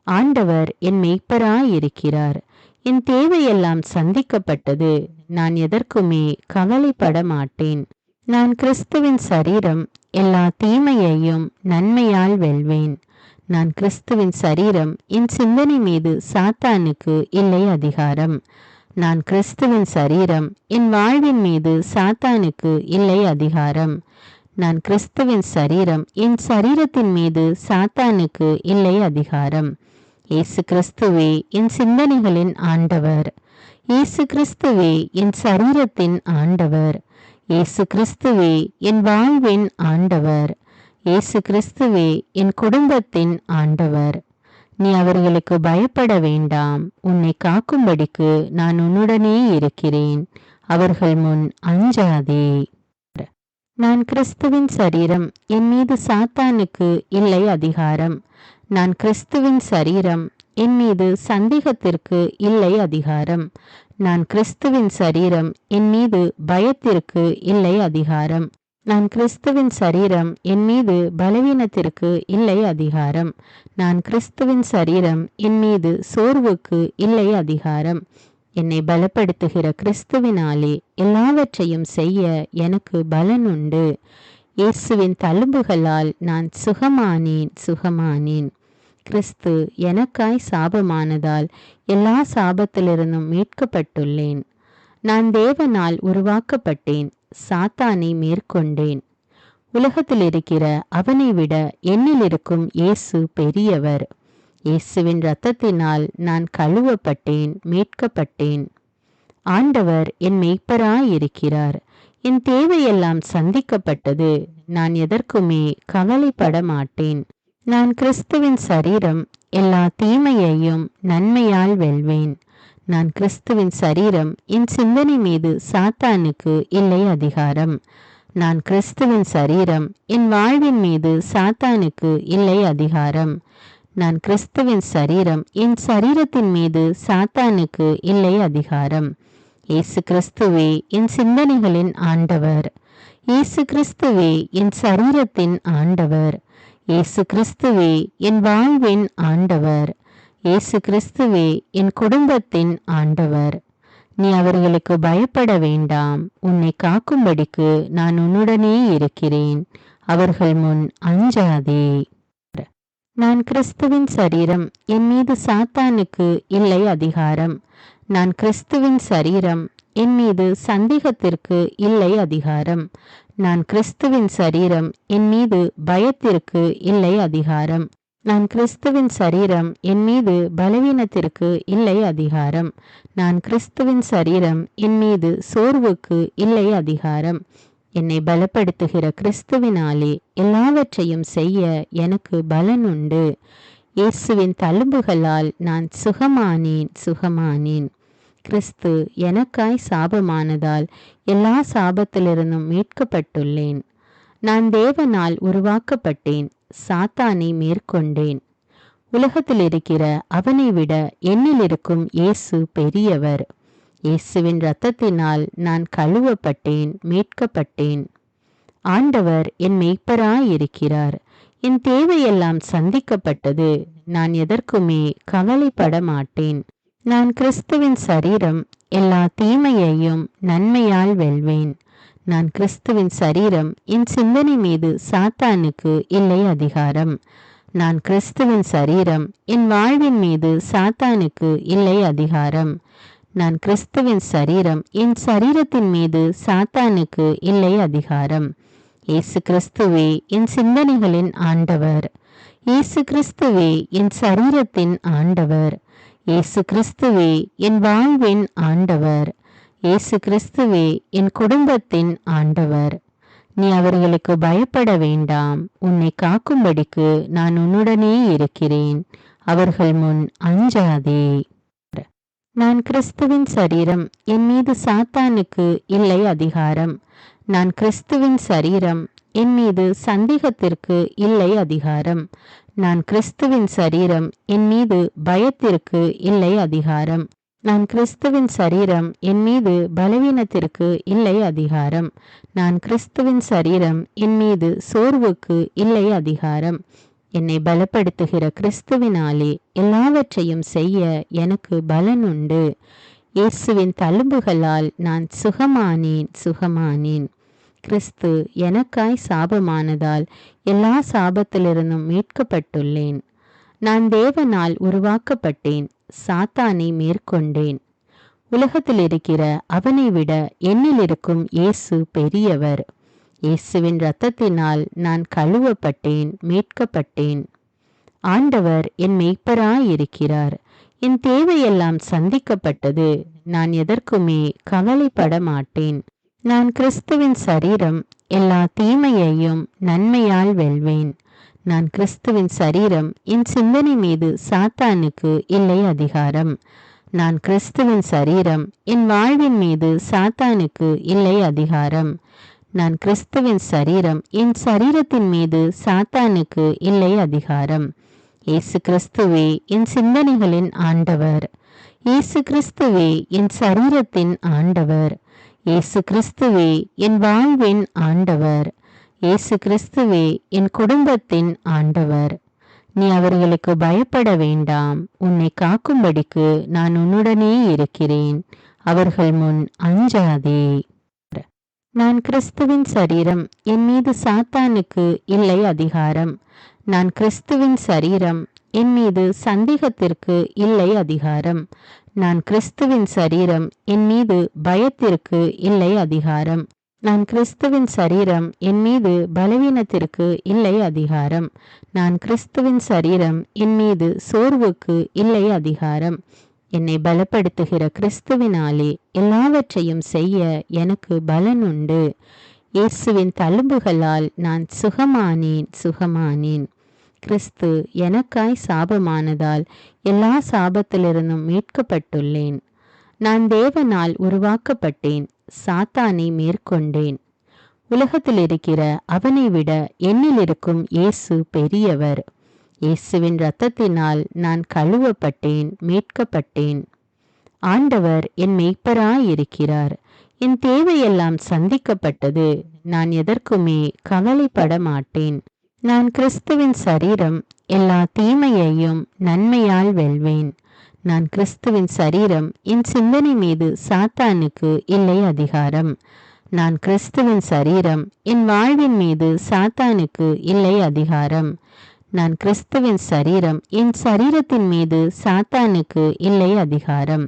ஆண்டவர் என் மேய்ப்பராயிருக்கிறார். என் தேவையெல்லாம் சந்திக்கப்பட்டது. நான் எதற்குமே கவலைப்பட மாட்டேன். நான் கிறிஸ்துவின் சரீரம், எல்லா தீமையையும் நன்மையால் வெல்வேன். நான் கிறிஸ்துவின் சரீரம், என் சிந்தனை மீது சாத்தானுக்கு இல்லை அதிகாரம். நான் கிறிஸ்துவின் சரீரம், என் வாழ்வின் மீது சாத்தானுக்கு இல்லை அதிகாரம். நான் கிறிஸ்துவின் சரீரம், என் சரீரத்தின் மீது சாத்தானுக்கு இல்லை அதிகாரம். இயேசு கிறிஸ்துவே என் சிந்தனைகளின் ஆண்டவர். இயேசு கிறிஸ்துவே என் சரீரத்தின் ஆண்டவர். இயேசு கிறிஸ்துவே என் வாழ்வின் ஆண்டவர். இயேசு கிறிஸ்துவே என் குடும்பத்தின் ஆண்டவர். நீ அவர்களுக்கு பயப்பட வேண்டாம். உன்னை காக்கும்படிக்கு நான் உன்னுடனே இருக்கிறேன். அவர்கள் முன் அஞ்சாதே. நான் கிறிஸ்துவின் சரீரம். என் மீது சாத்தானுக்கு இல்லை அதிகாரம். நான் கிறிஸ்துவின் சரீரம். என் மீது சந்தேகத்திற்கு இல்லை அதிகாரம். நான் கிறிஸ்துவின் சரீரம். என் மீது பயத்திற்கு இல்லை அதிகாரம். நான் கிறிஸ்துவின் சரீரம். என் மீது பலவீனத்திற்கு இல்லை அதிகாரம். நான் கிறிஸ்துவின் சரீரம். என் மீது சோர்வுக்கு இல்லை அதிகாரம். என்னை பலப்படுத்துகிற கிறிஸ்துவினாலே எல்லாவற்றையும் செய்ய எனக்கு பலன் உண்டு. இயேசுவின் தழும்புகளால் நான் சுகமானேன். கிறிஸ்து எனக்காய் சாபமானதால் எல்லா சாபத்திலிருந்தும் மீட்கப்பட்டுள்ளேன். நான் தேவனால் உருவாக்கப்பட்டேன். சாத்தானை மேற்கொண்டேன். உலகத்தில் இருக்கிற அவனை விட என்னில் இருக்கும் இயேசு பெரியவர். இயேசுவின் இரத்தத்தினால் நான் கழுவப்பட்டேன், மீட்கப்பட்டேன். ஆண்டவர் என் மெய்ப்பராயிருக்கிறார். என் தேவையெல்லாம் சந்திக்கப்பட்டது. நான் எதற்குமே கவலைப்பட மாட்டேன். நான் கிறிஸ்துவின் சரீரம். எல்லா தீமையையும் நன்மையால் வெல்வேன். நான் கிறிஸ்துவின் சரீரம். என் சிந்தனை மீது சாத்தானுக்கு இல்லை அதிகாரம். நான் கிறிஸ்துவின் சரீரம். என் வாழ்வின் மீது சாத்தானுக்கு இல்லை அதிகாரம். நான் கிறிஸ்துவின் சரீரம். என் சரீரத்தின் மீது சாத்தானுக்கு இல்லை அதிகாரம். இயேசு கிறிஸ்துவே என் சிந்தனைகளின் ஆண்டவர். இயேசு கிறிஸ்துவே என் சரீரத்தின் ஆண்டவர். இயேசு கிறிஸ்துவே என் வாழ்வின் ஆண்டவர். இயேசு கிறிஸ்துவே என் குடும்பத்தின் ஆண்டவர். நீ அவர்களுக்கு பயப்பட வேண்டாம். உன்னை காக்கும்படிக்கு நான் உன்னுடனே இருக்கிறேன். அவர்கள் முன் அஞ்சாதே. நான் கிறிஸ்துவின் சரீரம். என் மீது சாத்தானுக்கு இல்லை அதிகாரம். நான் கிறிஸ்துவின் சரீரம். என் மீது சந்தேகத்திற்கு இல்லை அதிகாரம். நான் கிறிஸ்துவின் சரீரம். என் மீது பயத்திற்கு இல்லை அதிகாரம். நான் கிறிஸ்துவின் சரீரம். என் மீது பலவீனத்திற்கு இல்லை அதிகாரம். நான் கிறிஸ்துவின் சரீரம். என் மீது சோர்வுக்கு இல்லை அதிகாரம். என்னை பலப்படுத்துகிற கிறிஸ்துவினாலே எல்லாவற்றையும் செய்ய எனக்கு பலன் உண்டு. இயேசுவின் தழும்புகளால் நான் சுகமானேன். கிறிஸ்து எனக்காய் சாபமானதால் எல்லா சாபத்திலிருந்தும் மீட்கப்பட்டுள்ளேன். நான் தேவனால் உருவாக்கப்பட்டேன். சாத்தானை மேற்கொண்டேன். உலகத்தில் இருக்கிற அவனை விட என்னில் இருக்கும் இயேசு பெரியவர். இயேசுவின் இரத்தத்தினால் நான் கழுவப்பட்டேன், மீட்கப்பட்டேன். ஆண்டவர் என் மெய்ப்பராயிருக்கிறார். என் தேவையெல்லாம் சந்திக்கப்பட்டது. நான் எதற்குமே கவலைப்பட மாட்டேன். நான் கிறிஸ்துவின் சரீரம். எல்லா தீமையையும் நன்மையால் வெல்வேன். நான் கிறிஸ்துவின் சரீரம். என் சிந்தனை மீது சாத்தானுக்கு இல்லை அதிகாரம். நான் கிறிஸ்துவின் சரீரம். என் வாழ்வின் மீது சாத்தானுக்கு இல்லை அதிகாரம். நான் கிறிஸ்துவின் சரீரம். என் சரீரத்தின் மீது சாத்தானுக்கு இல்லை அதிகாரம். இயேசு கிறிஸ்துவே என் சிந்தனைகளின் ஆண்டவர். இயேசு கிறிஸ்துவே என் சரீரத்தின் ஆண்டவர். இயேசு கிறிஸ்துவே என் வாழ்வின் ஆண்டவர். இயேசு கிறிஸ்துவே என் குடும்பத்தின் ஆண்டவர். நீ அவர்களுக்கு பயப்பட வேண்டாம். உன்னை காக்கும்படிக்கு நான் உன்னுடனே இருக்கிறேன். அவர்கள் முன் அஞ்சாதே. நான் கிறிஸ்துவின் சரீரம். என் மீது சாத்தானுக்கு இல்லை அதிகாரம். நான் கிறிஸ்துவின் சரீரம். என் மீது சந்தேகத்திற்கு இல்லை அதிகாரம். நான் கிறிஸ்துவின் சரீரம். என் மீது பயத்திற்கு இல்லை அதிகாரம். நான் கிறிஸ்துவின் சரீரம். என் மீது பலவீனத்திற்கு இல்லை அதிகாரம். நான் கிறிஸ்துவின் சரீரம். என் மீது சோர்வுக்கு இல்லை அதிகாரம். என்னை பலப்படுத்துகிற கிறிஸ்துவினாலே எல்லாவற்றையும் செய்ய எனக்கு பலன் உண்டு. இயேசுவின் தழும்புகளால் நான் சுகமானேன். கிறிஸ்து எனக்காய் சாபமானதால் எல்லா சாபத்திலிருந்தும் மீட்கப்பட்டுள்ளேன். நான் தேவனால் உருவாக்கப்பட்டேன். சாத்தானை மேற்கொண்டேன். உலகத்தில் இருக்கிற அவனை விட என்னில் இருக்கும் இயேசு பெரியவர். இயேசுவின் இரத்தத்தினால் நான் கழுவப்பட்டேன், மீட்கப்பட்டேன். ஆண்டவர் என் மெய்ப்பராயிருக்கிறார். என் தேவையெல்லாம் சந்திக்கப்பட்டது. நான் எதற்குமே கவலைப்பட மாட்டேன். நான் கிறிஸ்துவின் சரீரம், எல்லா தீமையையும் நன்மையால் வெல்வேன். நான் கிறிஸ்துவின் சரீரம், என் சிந்தனை மீது சாத்தானுக்கு இல்லை அதிகாரம். நான் கிறிஸ்துவின் சரீரம், என் வாழ்வின் மீது சாத்தானுக்கு இல்லை அதிகாரம். நான் கிறிஸ்துவின் சரீரம், என் சரீரத்தின் மீது சாத்தானுக்கு இல்லை அதிகாரம். இயேசு கிறிஸ்துவே என் சிந்தனைகளின் ஆண்டவர். இயேசு கிறிஸ்துவே என் சரீரத்தின் ஆண்டவர். இயேசு கிறிஸ்துவே என் வாழ்வின் ஆண்டவர். இயேசு கிறிஸ்துவே என் குடும்பத்தின் ஆண்டவர். நீ அவர்களுக்கு பயப்பட வேண்டாம். உன்னை காக்கும்படிக்கு நான் உன்னுடனே இருக்கிறேன். அவர்கள் முன் அஞ்சாதே. நான் கிறிஸ்துவின் சரீரம், என் மீது சாத்தானுக்கு இல்லை அதிகாரம். நான் கிறிஸ்துவின் சரீரம், என் மீது சந்தேகத்திற்கு இல்லை அதிகாரம். நான் கிறிஸ்துவின் சரீரம், என் மீது பயத்திற்கு இல்லை அதிகாரம். நான் கிறிஸ்துவின் சரீரம், என் மீது பலவீனத்திற்கு இல்லை அதிகாரம். நான் கிறிஸ்துவின் சரீரம், என் மீது சோர்வுக்கு இல்லை அதிகாரம். என்னை பலப்படுத்துகிற கிறிஸ்துவினாலே எல்லாவற்றையும் செய்ய எனக்கு பலன் உண்டு. இயேசுவின் தழும்புகளால் நான் சுகமானேன். கிறிஸ்து எனக்காய் சாபமானதால் எல்லா சாபத்திலிருந்தும் மீட்கப்பட்டுள்ளேன். நான் தேவனால் உருவாக்கப்பட்டேன். சாத்தானை மேற்கொண்டேன். உலகத்தில் இருக்கிற அவனை விட என்னில் இருக்கும் இயேசு பெரியவர். இயேசுவின் இரத்தத்தினால் நான் கழுவப்பட்டேன், மீட்கப்பட்டேன். ஆண்டவர் என் மெய்ப்பராயிருக்கிறார். என் தேவையெல்லாம் சந்திக்கப்பட்டது. நான் எதற்குமே கவலைப்பட மாட்டேன். நான் கிறிஸ்துவின் சரீரம், எல்லா தீமையையும் நன்மையால் வெல்வேன். நான் கிறிஸ்துவின் சரீரம், என் சிந்தனை மீது சாத்தானுக்கு இல்லை அதிகாரம். நான் கிறிஸ்துவின் சரீரம், என் வாழ்வின் மீது சாத்தானுக்கு இல்லை அதிகாரம். நான் கிறிஸ்துவின் சரீரம், என் சரீரத்தின் மீது சாத்தானுக்கு இல்லை அதிகாரம்.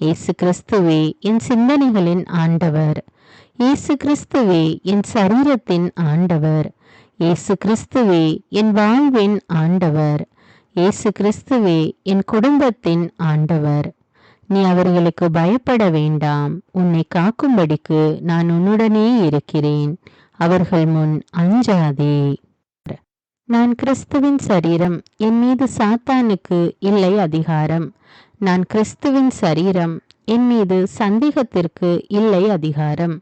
இயேசு கிறிஸ்துவே என் சிந்தனைகளின் ஆண்டவர். இயேசு கிறிஸ்துவே என் சரீரத்தின் ஆண்டவர். இயேசு கிறிஸ்துவே என் வாழ்வின் ஆண்டவர். இயேசு கிறிஸ்துவே என் குடும்பத்தின் ஆண்டவர். நீ அவர்களுக்கு பயப்பட வேண்டாம். உன்னை காக்கும்படிக்கு நான் உன்னுடனே இருக்கிறேன். அவர்கள் முன் அஞ்சாதே. நான் கிறிஸ்துவின் சரீரம், என் மீது சாத்தானுக்கு இல்லை அதிகாரம். நான் கிறிஸ்துவின் சரீரம், என் மீது சந்தேகத்திற்கு இல்லை அதிகாரம்.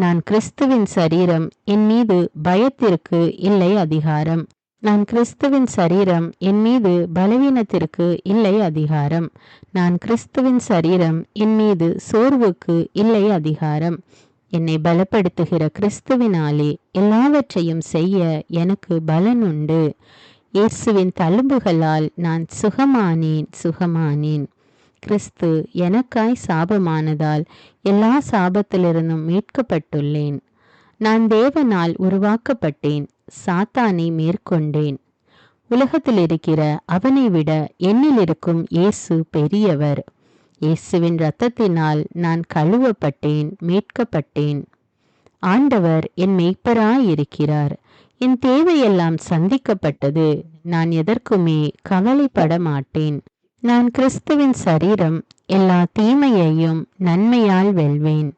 நான் கிறிஸ்துவின் சரீரம், என் மீது பயத்திற்கு இல்லை அதிகாரம். நான் கிறிஸ்துவின் சரீரம், என் மீது பலவீனத்திற்கு இல்லை அதிகாரம். நான் கிறிஸ்துவின் சரீரம், என் மீது சோர்வுக்கு இல்லை அதிகாரம். என்னை பலப்படுத்துகிற கிறிஸ்துவினாலே எல்லாவற்றையும் செய்ய எனக்கு பலன் உண்டு. இயேசுவின் தழும்புகளால் நான் சுகமானேன். கிறிஸ்து எனக்காய் சாபமானதால் எல்லா சாபத்திலிருந்தும் மீட்கப்பட்டுள்ளேன். நான் தேவனால் உருவாக்கப்பட்டேன். சாத்தானை மேற்கொண்டேன். உலகத்தில் இருக்கிற அவனை விட என்னில் இருக்கும் இயேசு பெரியவர். இயேசுவின் இரத்தத்தினால் நான் கழுவப்பட்டேன், மீட்கப்பட்டேன். ஆண்டவர் என் மெய்ப்பராயிருக்கிறார். என் தேவையெல்லாம் சந்திக்கப்பட்டது. நான் எதற்குமே கவலைப்பட மாட்டேன். நான் கிறிஸ்துவின் சரீரம், எல்லா தீமையையும் நன்மையால் வெல்வேன்.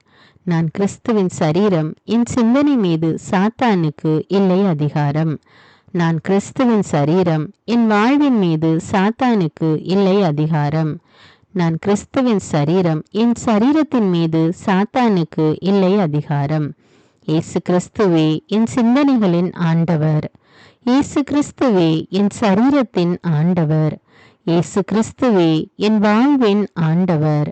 நான் கிறிஸ்துவின் சரீரம், என் சிந்தனை மீது சாத்தானுக்கு இல்லை அதிகாரம். நான் கிறிஸ்துவின் சரீரம், என் வாழ்வின் மீது சாத்தானுக்கு இல்லை அதிகாரம். நான் கிறிஸ்துவின் சரீரம், என் சரீரத்தின் மீது சாத்தானுக்கு இல்லை அதிகாரம். இயேசு கிறிஸ்துவே என் சிந்தனைகளின் ஆண்டவர். இயேசு கிறிஸ்துவே என் சரீரத்தின் ஆண்டவர். இயேசு கிறிஸ்துவே என் வாழ்வின் ஆண்டவர்.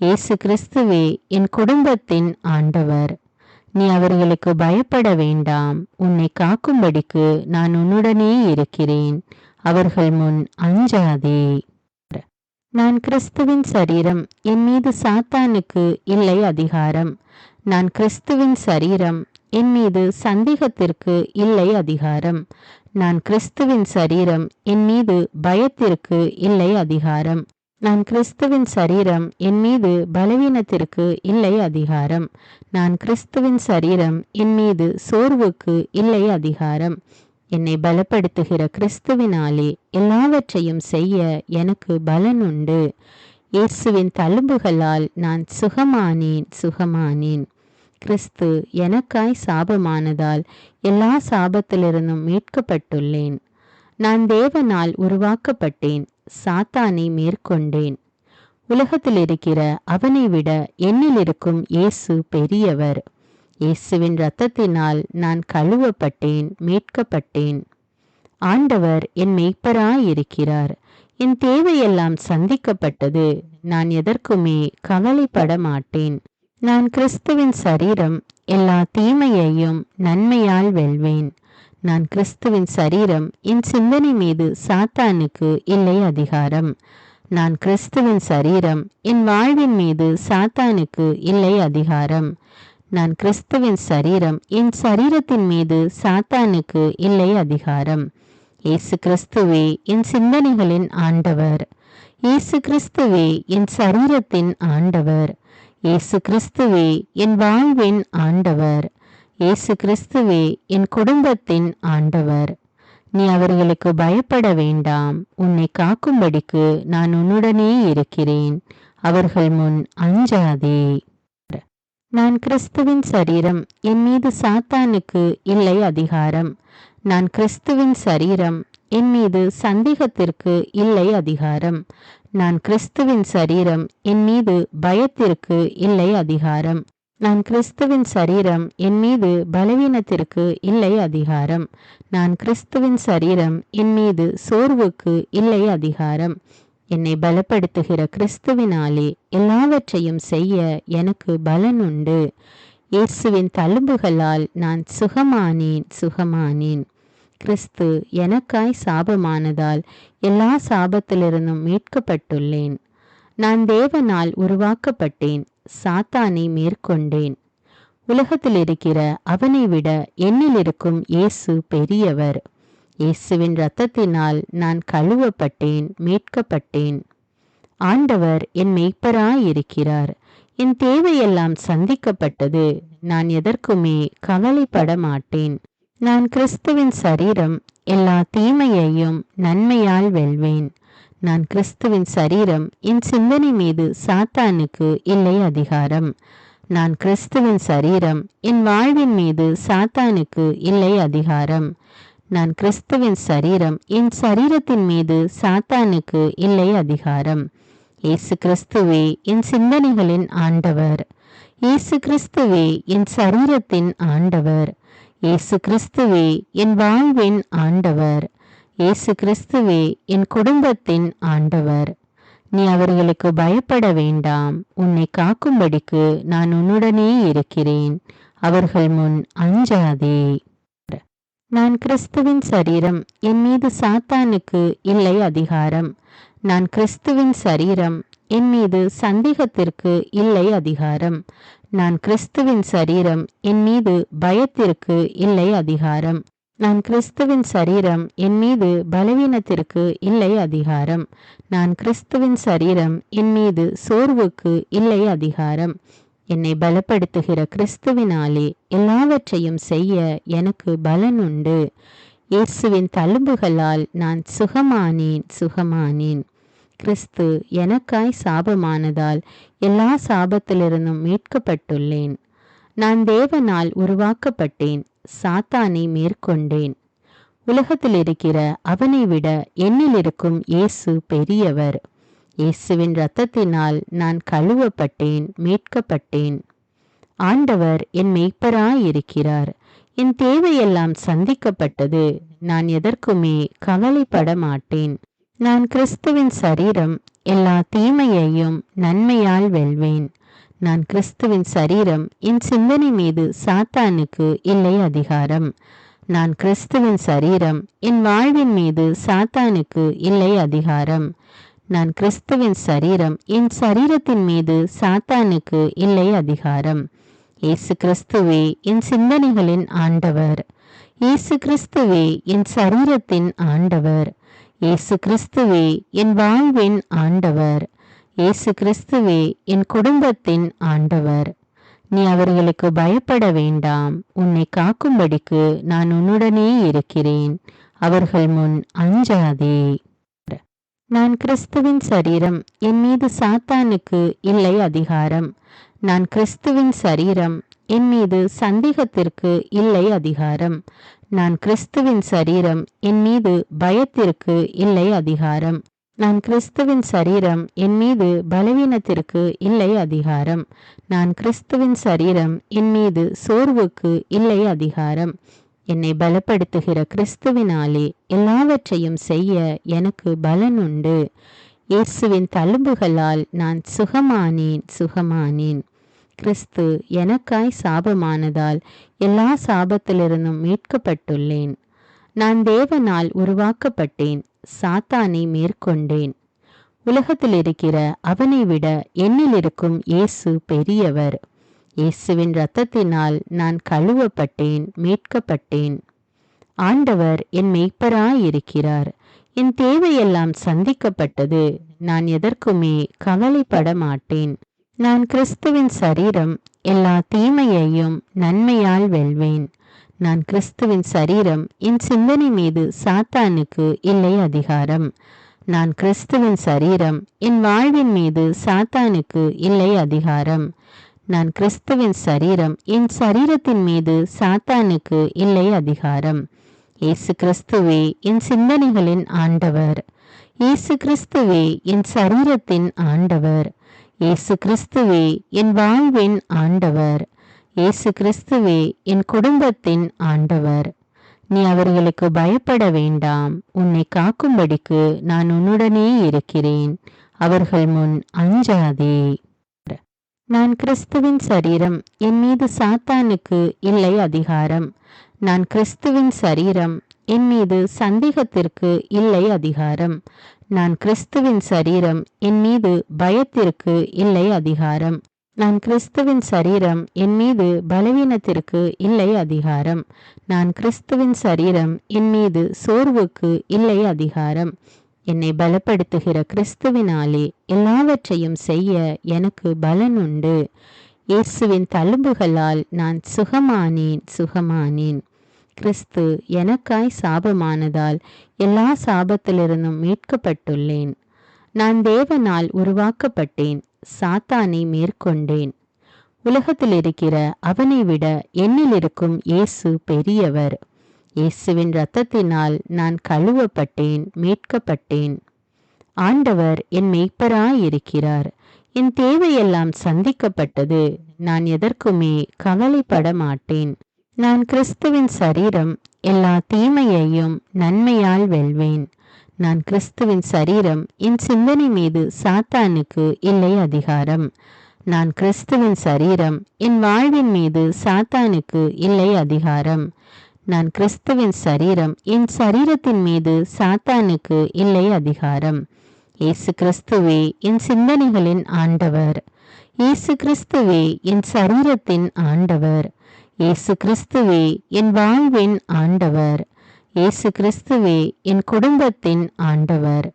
இயேசு கிறிஸ்துவே என் குடும்பத்தின் ஆண்டவர். நீ அவர்களுக்கு பயப்பட வேண்டாம். உன்னை காக்கும்படிக்கு நான் உன்னுடனே இருக்கிறேன். அவர்கள் முன் அஞ்சாதே. நான் கிறிஸ்துவின் சரீரம், என் மீது சாத்தானுக்கு இல்லை அதிகாரம். நான் கிறிஸ்துவின் சரீரம், என் மீது சந்தேகத்திற்கு இல்லை அதிகாரம். நான் கிறிஸ்துவின் சரீரம், என் மீது பயத்திற்கு இல்லை அதிகாரம். நான் கிறிஸ்துவின் சரீரம், என் மீது பலவீனத்திற்கு இல்லை அதிகாரம். நான் கிறிஸ்துவின் சரீரம், என் மீது சோர்வுக்கு இல்லை அதிகாரம். என்னை பலப்படுத்துகிற கிறிஸ்துவினாலே எல்லாவற்றையும் செய்ய எனக்கு பலன் உண்டு. இயேசுவின் தழும்புகளால் நான் சுகமானேன். கிறிஸ்து எனக்காய் சாபமானதால் எல்லா சாபத்திலிருந்தும் மீட்கப்பட்டுள்ளேன். நான் தேவனால் உருவாக்கப்பட்டேன், சாத்தானை மேற்கொண்டேன். உலகத்தில் இருக்கிற அவனை விட என்னில் இருக்கும் இயேசு பெரியவர். இயேசுவின் இரத்தத்தினால் நான் கழுவப்பட்டேன், மீட்கப்பட்டேன். ஆண்டவர் என் மெய்ப்பராயிருக்கிறார். என் தேவையெல்லாம் சந்திக்கப்பட்டது. நான் எதற்குமே கவலைப்பட மாட்டேன். நான் கிறிஸ்துவின் சரீரம், எல்லா தீமையையும் நன்மையால் வெல்வேன். நான் கிறிஸ்துவின் சரீரம், என் சிந்தனை மீது சாத்தானுக்கு இல்லை அதிகாரம். நான் கிறிஸ்துவின் சரீரம், என் வாழ்வின் மீது சாத்தானுக்கு இல்லை அதிகாரம். நான் கிறிஸ்துவின் சரீரம், என் சரீரத்தின் மீது சாத்தானுக்கு இல்லை அதிகாரம். இயேசு கிறிஸ்துவே என் சிந்தனைகளின் ஆண்டவர். இயேசு கிறிஸ்துவே என் சரீரத்தின் ஆண்டவர். இயேசு கிறிஸ்துவே என் வாழ்வின் ஆண்டவர். இயேசு கிறிஸ்துவே என் குடும்பத்தின் ஆண்டவர். நீ அவர்களுக்கு பயப்பட வேண்டாம். உன்னை காக்கும்படிக்கு நான் உன்னுடனே இருக்கிறேன். அவர்கள் முன் அஞ்சாதே. நான் கிறிஸ்துவின் சரீரம், என் மீது சாத்தானுக்கு இல்லை அதிகாரம். நான் கிறிஸ்துவின் சரீரம், என் மீது சந்தேகத்திற்கு இல்லை அதிகாரம். நான் கிறிஸ்துவின் சரீரம், என் மீது பயத்திற்கு இல்லை அதிகாரம். நான் கிறிஸ்துவின் சரீரம், என் மீது பலவீனத்திற்கு இல்லை அதிகாரம். நான் கிறிஸ்துவின் சரீரம், என் மீது சோர்வுக்கு இல்லை அதிகாரம். என்னை பலப்படுத்துகிற கிறிஸ்துவினாலே எல்லாவற்றையும் செய்ய எனக்கு பலன் உண்டு. இயேசுவின் தழும்புகளால் நான் சுகமானேன். கிறிஸ்து எனக்காய் சாபமானதால் எல்லா சாபத்திலிருந்தும் மீட்கப்பட்டுள்ளேன். நான் தேவனால் உருவாக்கப்பட்டேன், சாத்தானை மேற்கொண்டேன். உலகத்தில் இருக்கிற அவனை விட என்னில் இருக்கும் இயேசு பெரியவர். இயேசுவின் இரத்தத்தினால் நான் கழுவப்பட்டேன், மீட்கப்பட்டேன். ஆண்டவர் என் மெய்ப்பராயிருக்கிறார். என் தேவையெல்லாம் சந்திக்கப்பட்டது. நான் எதற்குமே கவலைப்பட மாட்டேன். நான் கிறிஸ்துவின் சரீரம், எல்லா தீமையையும் நன்மையால் வெல்வேன். நான் கிறிஸ்துவின் சரீரம், என் சிந்தனை மீது சாத்தானுக்கு இல்லை அதிகாரம். நான் கிறிஸ்துவின் சரீரம், என் வாழ்வின் மீது சாத்தானுக்கு இல்லை அதிகாரம். நான் கிறிஸ்துவின் சரீரம், என் சரீரத்தின் மீது சாத்தானுக்கு இல்லை அதிகாரம். இயேசு கிறிஸ்துவே என் சிந்தனைகளின் ஆண்டவர். இயேசு கிறிஸ்துவே என் சரீரத்தின் ஆண்டவர். இயேசு கிறிஸ்துவே என் வாழ்வின் ஆண்டவர். இயேசு கிறிஸ்துவே என் குடும்பத்தின் ஆண்டவர். நீ அவர்களுக்கு பயப்பட வேண்டாம். உன்னை காக்கும்படிக்கு நான் உன்னுடனே இருக்கிறேன். அவர்கள் முன் அஞ்சாதே. நான் கிறிஸ்துவின் சரீரம், என் மீது சாத்தானுக்கு இல்லை அதிகாரம். நான் கிறிஸ்துவின் சரீரம், என் மீது சந்தேகத்திற்கு இல்லை அதிகாரம். நான் கிறிஸ்துவின் சரீரம், என் மீது பயத்திற்கு இல்லை அதிகாரம். நான் கிறிஸ்துவின் சரீரம், என் மீது பலவீனத்திற்கு இல்லை அதிகாரம். நான் கிறிஸ்துவின் சரீரம், என் மீது சோர்வுக்கு இல்லை அதிகாரம். என்னை பலப்படுத்துகிற கிறிஸ்துவினாலே எல்லாவற்றையும் செய்ய எனக்கு பலன் உண்டு. இயேசுவின் தழும்புகளால் நான் சுகமானேன். கிறிஸ்து எனக்காய் சாபமானதால் எல்லா சாபத்திலிருந்தும் மீட்கப்பட்டுள்ளேன். நான் தேவனால் உருவாக்கப்பட்டேன், சாத்தானை மேற்கொண்டேன். உலகத்தில் இருக்கிற அவனை விட என்னில் இருக்கும் இயேசு பெரியவர். இயேசுவின் இரத்தத்தினால் நான் கழுவப்பட்டேன், மீட்கப்பட்டேன். ஆண்டவர் என் மெய்ப்பராயிருக்கிறார். என் தேவையெல்லாம் சந்திக்கப்பட்டது. நான் எதற்குமே கவலைப்பட மாட்டேன். நான் கிறிஸ்துவின் சரீரம், எல்லா தீமையையும் நன்மையால் வெல்வேன். நான் கிறிஸ்துவின் சரீரம், என் சிந்தனை மீது சாத்தானுக்கு இல்லை அதிகாரம். நான் கிறிஸ்துவின் சரீரம், என் வாழ்வின் மீது சாத்தானுக்கு இல்லை அதிகாரம். நான் கிறிஸ்துவின் சரீரம், என் சரீரத்தின் மீது சாத்தானுக்கு இல்லை அதிகாரம். இயேசு கிறிஸ்துவே என் சிந்தனைகளின் ஆண்டவர். இயேசு கிறிஸ்துவே என் சரீரத்தின் ஆண்டவர். இயேசு கிறிஸ்துவே என் வாழ்வின் ஆண்டவர். இயேசு கிறிஸ்துவே என் குடும்பத்தின் ஆண்டவர். நீ அவர்களுக்கு பயப்பட வேண்டாம். உன்னை காக்கும்படிக்கு நான் உன்னுடனே இருக்கிறேன். அவர்கள் முன் அஞ்சாதே. நான் கிறிஸ்துவின் சரீரம். என் மீது சாத்தானுக்கு இல்லை அதிகாரம். நான் கிறிஸ்துவின் சரீரம். என் மீது சந்தேகத்திற்கு இல்லை அதிகாரம். நான் கிறிஸ்துவின் சரீரம். என் மீது பயத்திற்கு இல்லை அதிகாரம். நான் கிறிஸ்துவின் சரீரம். என் மீது பலவீனத்திற்கு இல்லை அதிகாரம். நான் கிறிஸ்துவின் சரீரம். என் மீது சோர்வுக்கு இல்லை அதிகாரம். என்னை பலப்படுத்துகிற கிறிஸ்துவினாலே எல்லாவற்றையும் செய்ய எனக்கு பலன் உண்டு. இயேசுவின் தழும்புகளால் நான் சுகமானேன். கிறிஸ்து எனக்காய் சாபமானதால் எல்லா சாபத்திலிருந்தும் மீட்கப்பட்டுள்ளேன். நான் தேவனால் உருவாக்கப்பட்டேன். சாத்தானை மேற்கொண்டேன். உலகத்தில் இருக்கிற அவனை விட என்னில் இருக்கும் இயேசு பெரியவர். இயேசுவின் இரத்தத்தினால் நான் கழுவப்பட்டேன், மீட்கப்பட்டேன். ஆண்டவர் என் மெய்ப்பராயிருக்கிறார். என் தேவையெல்லாம் சந்திக்கப்பட்டது. நான் எதற்குமே கவலைப்பட மாட்டேன். நான் கிறிஸ்துவின் சரீரம். எல்லா தீமையையும் நன்மையால் வெல்வேன். நான் கிறிஸ்துவின் சரீரம். என் சிந்தனை மீது சாத்தானுக்கு இல்லை அதிகாரம். நான் கிறிஸ்துவின் சரீரம். என் வாழ்வின் மீது சாத்தானுக்கு இல்லை அதிகாரம். நான் கிறிஸ்துவின் சரீரம். என் சரீரத்தின் மீது சாத்தானுக்கு இல்லை அதிகாரம். இயேசு கிறிஸ்துவே என் சிந்தனைகளின் ஆண்டவர். இயேசு கிறிஸ்துவே என் சரீரத்தின் ஆண்டவர். இயேசு கிறிஸ்துவே என் வாழ்வின் ஆண்டவர். இயேசு கிறிஸ்துவே என் குடும்பத்தின் ஆண்டவர். நீ அவர்களுக்கு பயப்பட வேண்டாம். உன்னை காக்கும்படிக்கு நான் உன்னுடனே இருக்கிறேன். அவர்கள் முன் அஞ்சாதே. நான் கிறிஸ்துவின் சரீரம். என் மீது சாத்தானுக்கு இல்லை அதிகாரம். நான் கிறிஸ்துவின் சரீரம். என் மீது சந்தேகத்திற்கு இல்லை அதிகாரம். நான் கிறிஸ்துவின் சரீரம். என் மீது பயத்திற்கு இல்லை அதிகாரம். நான் கிறிஸ்துவின் சரீரம். என் மீது பலவீனத்திற்கு இல்லை அதிகாரம். நான் கிறிஸ்துவின் சரீரம். என் மீது சோர்வுக்கு இல்லை அதிகாரம். என்னை பலப்படுத்துகிற கிறிஸ்துவினாலே எல்லாவற்றையும் செய்ய எனக்கு பலன் உண்டு. இயேசுவின் தழும்புகளால் நான் சுகமானேன். கிறிஸ்து எனக்காய் சாபமானதால் எல்லா சாபத்திலிருந்தும் மீட்கப்பட்டுள்ளேன். நான் தேவனால் உருவாக்கப்பட்டேன். சாத்தானை மேற்கொண்டேன். உலகத்தில் இருக்கிற அவனை விட என்னில் இருக்கும் இயேசு பெரியவர். இயேசுவின் இரத்தத்தினால் நான் கழுவப்பட்டேன், மீட்கப்பட்டேன். ஆண்டவர் என் மெய்ப்பராயிருக்கிறார். என் தேவையெல்லாம் சந்திக்கப்பட்டது. நான் எதற்குமே கவலைப்பட மாட்டேன். நான் கிறிஸ்துவின் சரீரம். எல்லா தீமையையும் நன்மையால் வெல்வேன். நான் கிறிஸ்துவின் சரீரம். என் சிந்தனை மீது சாத்தானுக்கு இல்லை அதிகாரம். நான் கிறிஸ்துவின் சரீரம். என் வாழ்வின் மீது சாத்தானுக்கு இல்லை அதிகாரம். நான் கிறிஸ்துவின் சரீரம். என் சரீரத்தின் மீது சாத்தானுக்கு இல்லை அதிகாரம். இயேசு கிறிஸ்துவே என் சிந்தனைகளின் ஆண்டவர். இயேசு கிறிஸ்துவே என் சரீரத்தின் ஆண்டவர். இயேசு கிறிஸ்துவே என் வாழ்வின் ஆண்டவர். இயேசு கிறிஸ்துவே என் குடும்பத்தின் ஆண்டவர்.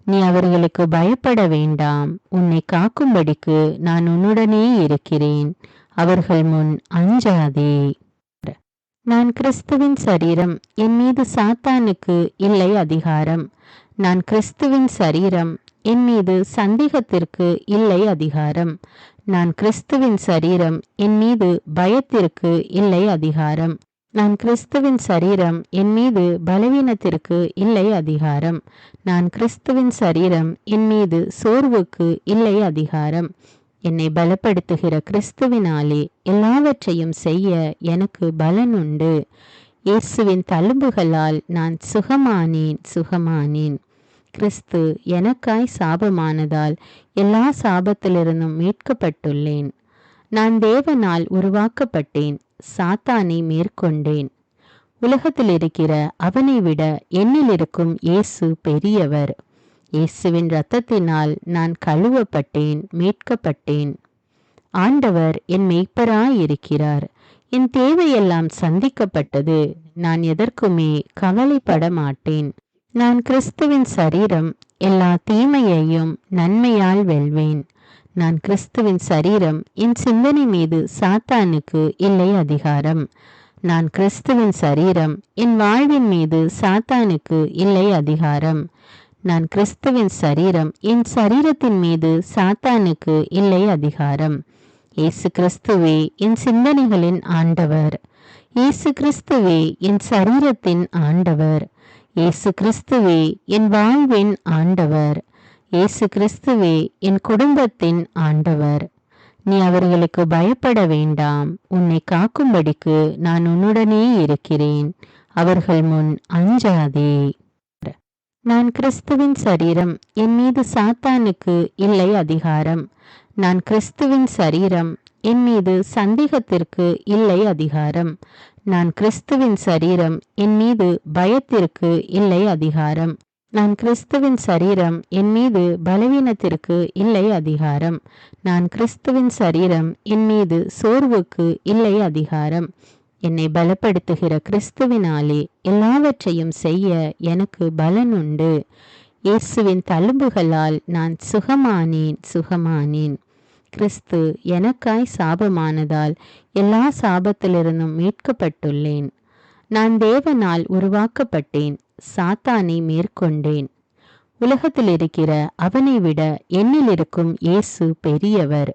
நீ அவர்களுக்கு பயப்பட வேண்டாம். உன்னை காக்கும்படிக்கு நான் உன்னுடனே இருக்கிறேன். அவர்கள் முன் அஞ்சாதே. நான் கிறிஸ்துவின் சரீரம். என் மீது சாத்தானுக்கு இல்லை அதிகாரம். நான் கிறிஸ்துவின் சரீரம். என் மீது சந்தேகத்திற்கு இல்லை அதிகாரம். நான் கிறிஸ்துவின் சரீரம். என் மீது பயத்திற்கு இல்லை அதிகாரம். நான் கிறிஸ்துவின் சரீரம். என் மீது பலவீனத்திற்கு இல்லை அதிகாரம். நான் கிறிஸ்துவின் சரீரம். என் மீது சோர்வுக்கு இல்லை அதிகாரம். என்னை பலப்படுத்துகிற கிறிஸ்துவினாலே எல்லாவற்றையும் செய்ய எனக்கு பலன் உண்டு. இயேசுவின் தழும்புகளால் நான் சுகமானேன். கிறிஸ்து எனக்காய் சாபமானதால் எல்லா சாபத்திலிருந்தும் மீட்கப்பட்டுள்ளேன். நான் தேவனால் உருவாக்கப்பட்டேன். சாத்தானை மேற்கொண்டேன். உலகத்தில் இருக்கிற அவனை விட என்னில் இருக்கும் இயேசு பெரியவர். இயேசுவின் இரத்தத்தினால் நான் கழுவப்பட்டேன், மீட்கப்பட்டேன். ஆண்டவர் என் மெய்ப்பராயிருக்கிறார். என் தேவையெல்லாம் சந்திக்கப்பட்டது. நான் எதற்குமே கவலைப்பட மாட்டேன். நான் கிறிஸ்துவின் சரீரம். எல்லா தீமையையும் நன்மையால் வெல்வேன். நான் கிறிஸ்துவின் சரீரம். என் சிந்தனை மீது சாத்தானுக்கு இல்லை அதிகாரம். நான் கிறிஸ்துவின் சரீரம். என் வாழ்வின் மீது சாத்தானுக்கு இல்லை அதிகாரம். நான் கிறிஸ்துவின் சரீரம். என் சரீரத்தின் மீது சாத்தானுக்கு இல்லை அதிகாரம். இயேசு கிறிஸ்துவே என் சிந்தனைகளின் ஆண்டவர். இயேசு கிறிஸ்துவே என் சரீரத்தின் ஆண்டவர். இயேசு கிறிஸ்துவே என் வாழ்வின் ஆண்டவர். இயேசு கிறிஸ்துவே என் குடும்பத்தின் ஆண்டவர். நீ அவர்களுக்கு பயப்பட வேண்டாம். உன்னை காக்கும்படிக்கு நான் உன்னுடனே இருக்கிறேன். அவர்கள் முன் அஞ்சாதே. நான் கிறிஸ்துவின் சரீரம். என் மீது சாத்தானுக்கு இல்லை அதிகாரம். நான் கிறிஸ்துவின் சரீரம். என் மீது சந்தேகத்திற்கு இல்லை அதிகாரம். நான் கிறிஸ்துவின் சரீரம். என் மீது பயத்திற்கு இல்லை அதிகாரம். நான் கிறிஸ்துவின் சரீரம். என் மீது பலவீனத்திற்கு இல்லை அதிகாரம். நான் கிறிஸ்துவின் சரீரம். என் மீது சோர்வுக்கு இல்லை அதிகாரம். என்னை பலப்படுத்துகிற கிறிஸ்துவினாலே எல்லாவற்றையும் செய்ய எனக்கு பலன் உண்டு. இயேசுவின் தழும்புகளால் நான் சுகமானேன். கிறிஸ்து எனக்காய் சாபமானதால் எல்லா சாபத்திலிருந்தும் மீட்கப்பட்டுள்ளேன். நான் தேவனால் உருவாக்கப்பட்டேன். சாத்தானை மேற்கொண்டேன். உலகத்தில் இருக்கிற அவனை விட என்னில் இருக்கும் இயேசு பெரியவர்.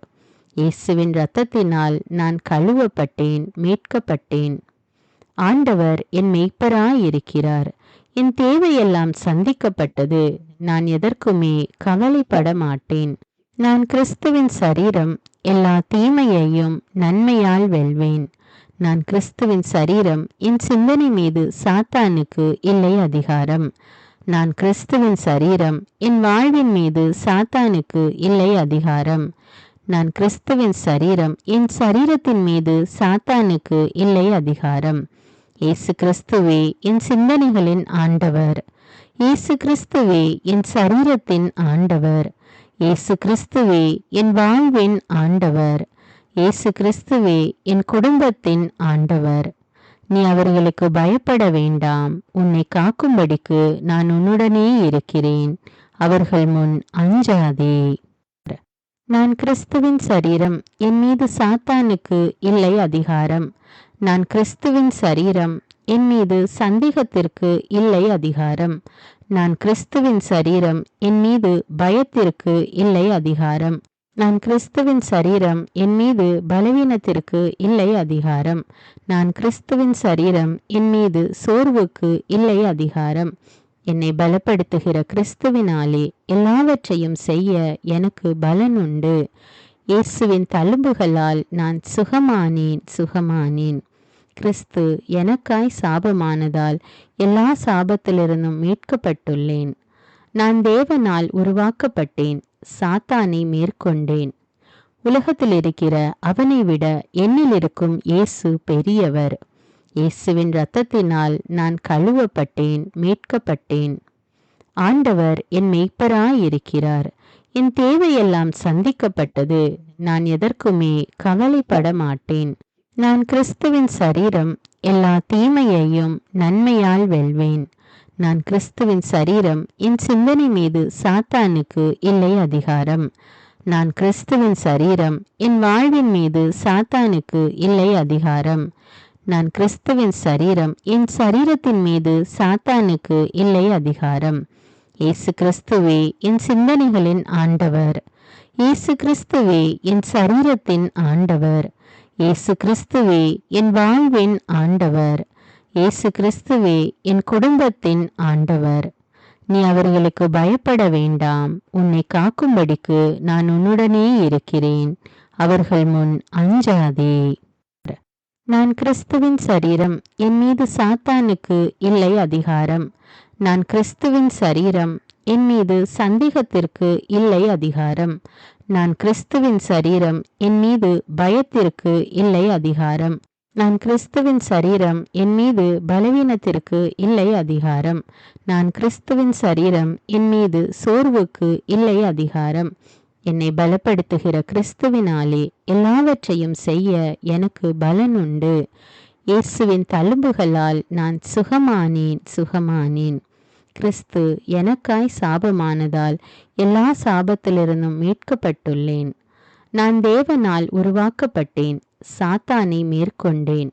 இயேசுவின் இரத்தத்தினால் நான் கழுவப்பட்டேன், மீட்கப்பட்டேன். ஆண்டவர் என் மெய்ப்பராயிருக்கிறார். என் தேவையெல்லாம் சந்திக்கப்பட்டது. நான் எதற்குமே கவலைப்பட மாட்டேன். நான் கிறிஸ்துவின் சரீரம். எல்லா தீமையையும் நன்மையால் வெல்வேன். நான் கிறிஸ்துவின் சரீரம். என் சிந்தனை மீது சாத்தானுக்கு இல்லை அதிகாரம். நான் கிறிஸ்துவின் சரீரம். என் வாழ்வின் மீது சாத்தானுக்கு இல்லை அதிகாரம். நான் கிறிஸ்துவின் சரீரம். என் சரீரத்தின் மீது சாத்தானுக்கு இல்லை அதிகாரம். இயேசு கிறிஸ்துவே என் சிந்தனைகளின் ஆண்டவர். இயேசு கிறிஸ்துவே என் சரீரத்தின் ஆண்டவர். இயேசு கிறிஸ்துவே என் வாழ்வின் ஆண்டவர். இயேசு கிறிஸ்துவே என் குடும்பத்தின் ஆண்டவர். நீ அவர்களுக்கு பயப்பட வேண்டாம். உன்னை காக்கும்படிக்கு நான் உன்னுடனே இருக்கிறேன். அவர்கள் முன் அஞ்சாதே. நான் கிறிஸ்துவின் சரீரம். என் மீது சாத்தானுக்கு இல்லை அதிகாரம். நான் கிறிஸ்துவின் சரீரம். என் மீது சந்தேகத்திற்கு இல்லை அதிகாரம். நான் கிறிஸ்துவின் சரீரம். என் மீது பயத்திற்கு இல்லை அதிகாரம். நான் கிறிஸ்துவின் சரீரம். என் மீது பலவீனத்திற்கு இல்லை அதிகாரம். நான் கிறிஸ்துவின் சரீரம். என் மீது சோர்வுக்கு இல்லை அதிகாரம். என்னை பலப்படுத்துகிற கிறிஸ்துவினாலே எல்லாவற்றையும் செய்ய எனக்கு பலன் உண்டு. இயேசுவின் தழும்புகளால் நான் சுகமானேன். கிறிஸ்து எனக்காய் சாபமானதால் எல்லா சாபத்திலிருந்தும் மீட்கப்பட்டுள்ளேன். நான் தேவனால் உருவாக்கப்பட்டேன். சாத்தானை மேற்கொண்டேன். உலகத்தில் இருக்கிற அவனை விட என்னில் இருக்கும் இயேசு பெரியவர். இயேசுவின் இரத்தத்தினால் நான் கழுவப்பட்டேன், மீட்கப்பட்டேன். ஆண்டவர் என் மெய்ப்பராயிருக்கிறார். என் தேவையெல்லாம் சந்திக்கப்பட்டது. நான் எதற்குமே கவலைப்பட மாட்டேன். நான் கிறிஸ்துவின் சரீரம். எல்லா தீமையையும் நன்மையால் வெல்வேன். நான் கிறிஸ்துவின் சரீரம். என் சிந்தனை மீது சாத்தானுக்கு இல்லை அதிகாரம். நான் கிறிஸ்துவின் சரீரம். என் வாழ்வின் மீது சாத்தானுக்கு இல்லை அதிகாரம். நான் கிறிஸ்துவின் சரீரம். என் சரீரத்தின் மீது சாத்தானுக்கு இல்லை அதிகாரம். இயேசு கிறிஸ்துவே என் சிந்தனைகளின் ஆண்டவர். இயேசு கிறிஸ்துவே என் சரீரத்தின் ஆண்டவர். இயேசு கிறிஸ்துவே என் வாழ்வின் ஆண்டவர். இயேசு கிறிஸ்துவே என் குடும்பத்தின் ஆண்டவர். நீ அவர்களுக்கு பயப்பட வேண்டாம். உன்னை காக்கும்படிக்கு நான் உன்னுடனே இருக்கிறேன். அவர்கள் முன் அஞ்சாதே. நான் கிறிஸ்துவின் சரீரம். என் மீது சாத்தானுக்கு இல்லை அதிகாரம். நான் கிறிஸ்துவின் சரீரம். என் மீது சந்தேகத்திற்கு இல்லை அதிகாரம். நான் கிறிஸ்துவின் சரீரம். என் மீது பயத்திற்கு இல்லை அதிகாரம். நான் கிறிஸ்துவின் சரீரம். என் மீது பலவீனத்திற்கு இல்லை அதிகாரம். நான் கிறிஸ்துவின் சரீரம். என் மீது சோர்வுக்கு இல்லை அதிகாரம். என்னை பலப்படுத்துகிற கிறிஸ்துவினாலே எல்லாவற்றையும் செய்ய எனக்கு பலன் உண்டு. இயேசுவின் தழும்புகளால் நான் சுகமானேன். கிறிஸ்து எனக்காய் சாபமானதால் எல்லா சாபத்திலிருந்தும் மீட்கப்பட்டுள்ளேன். நான் தேவனால் உருவாக்கப்பட்டேன், சாத்தானை மேற்கொண்டேன்.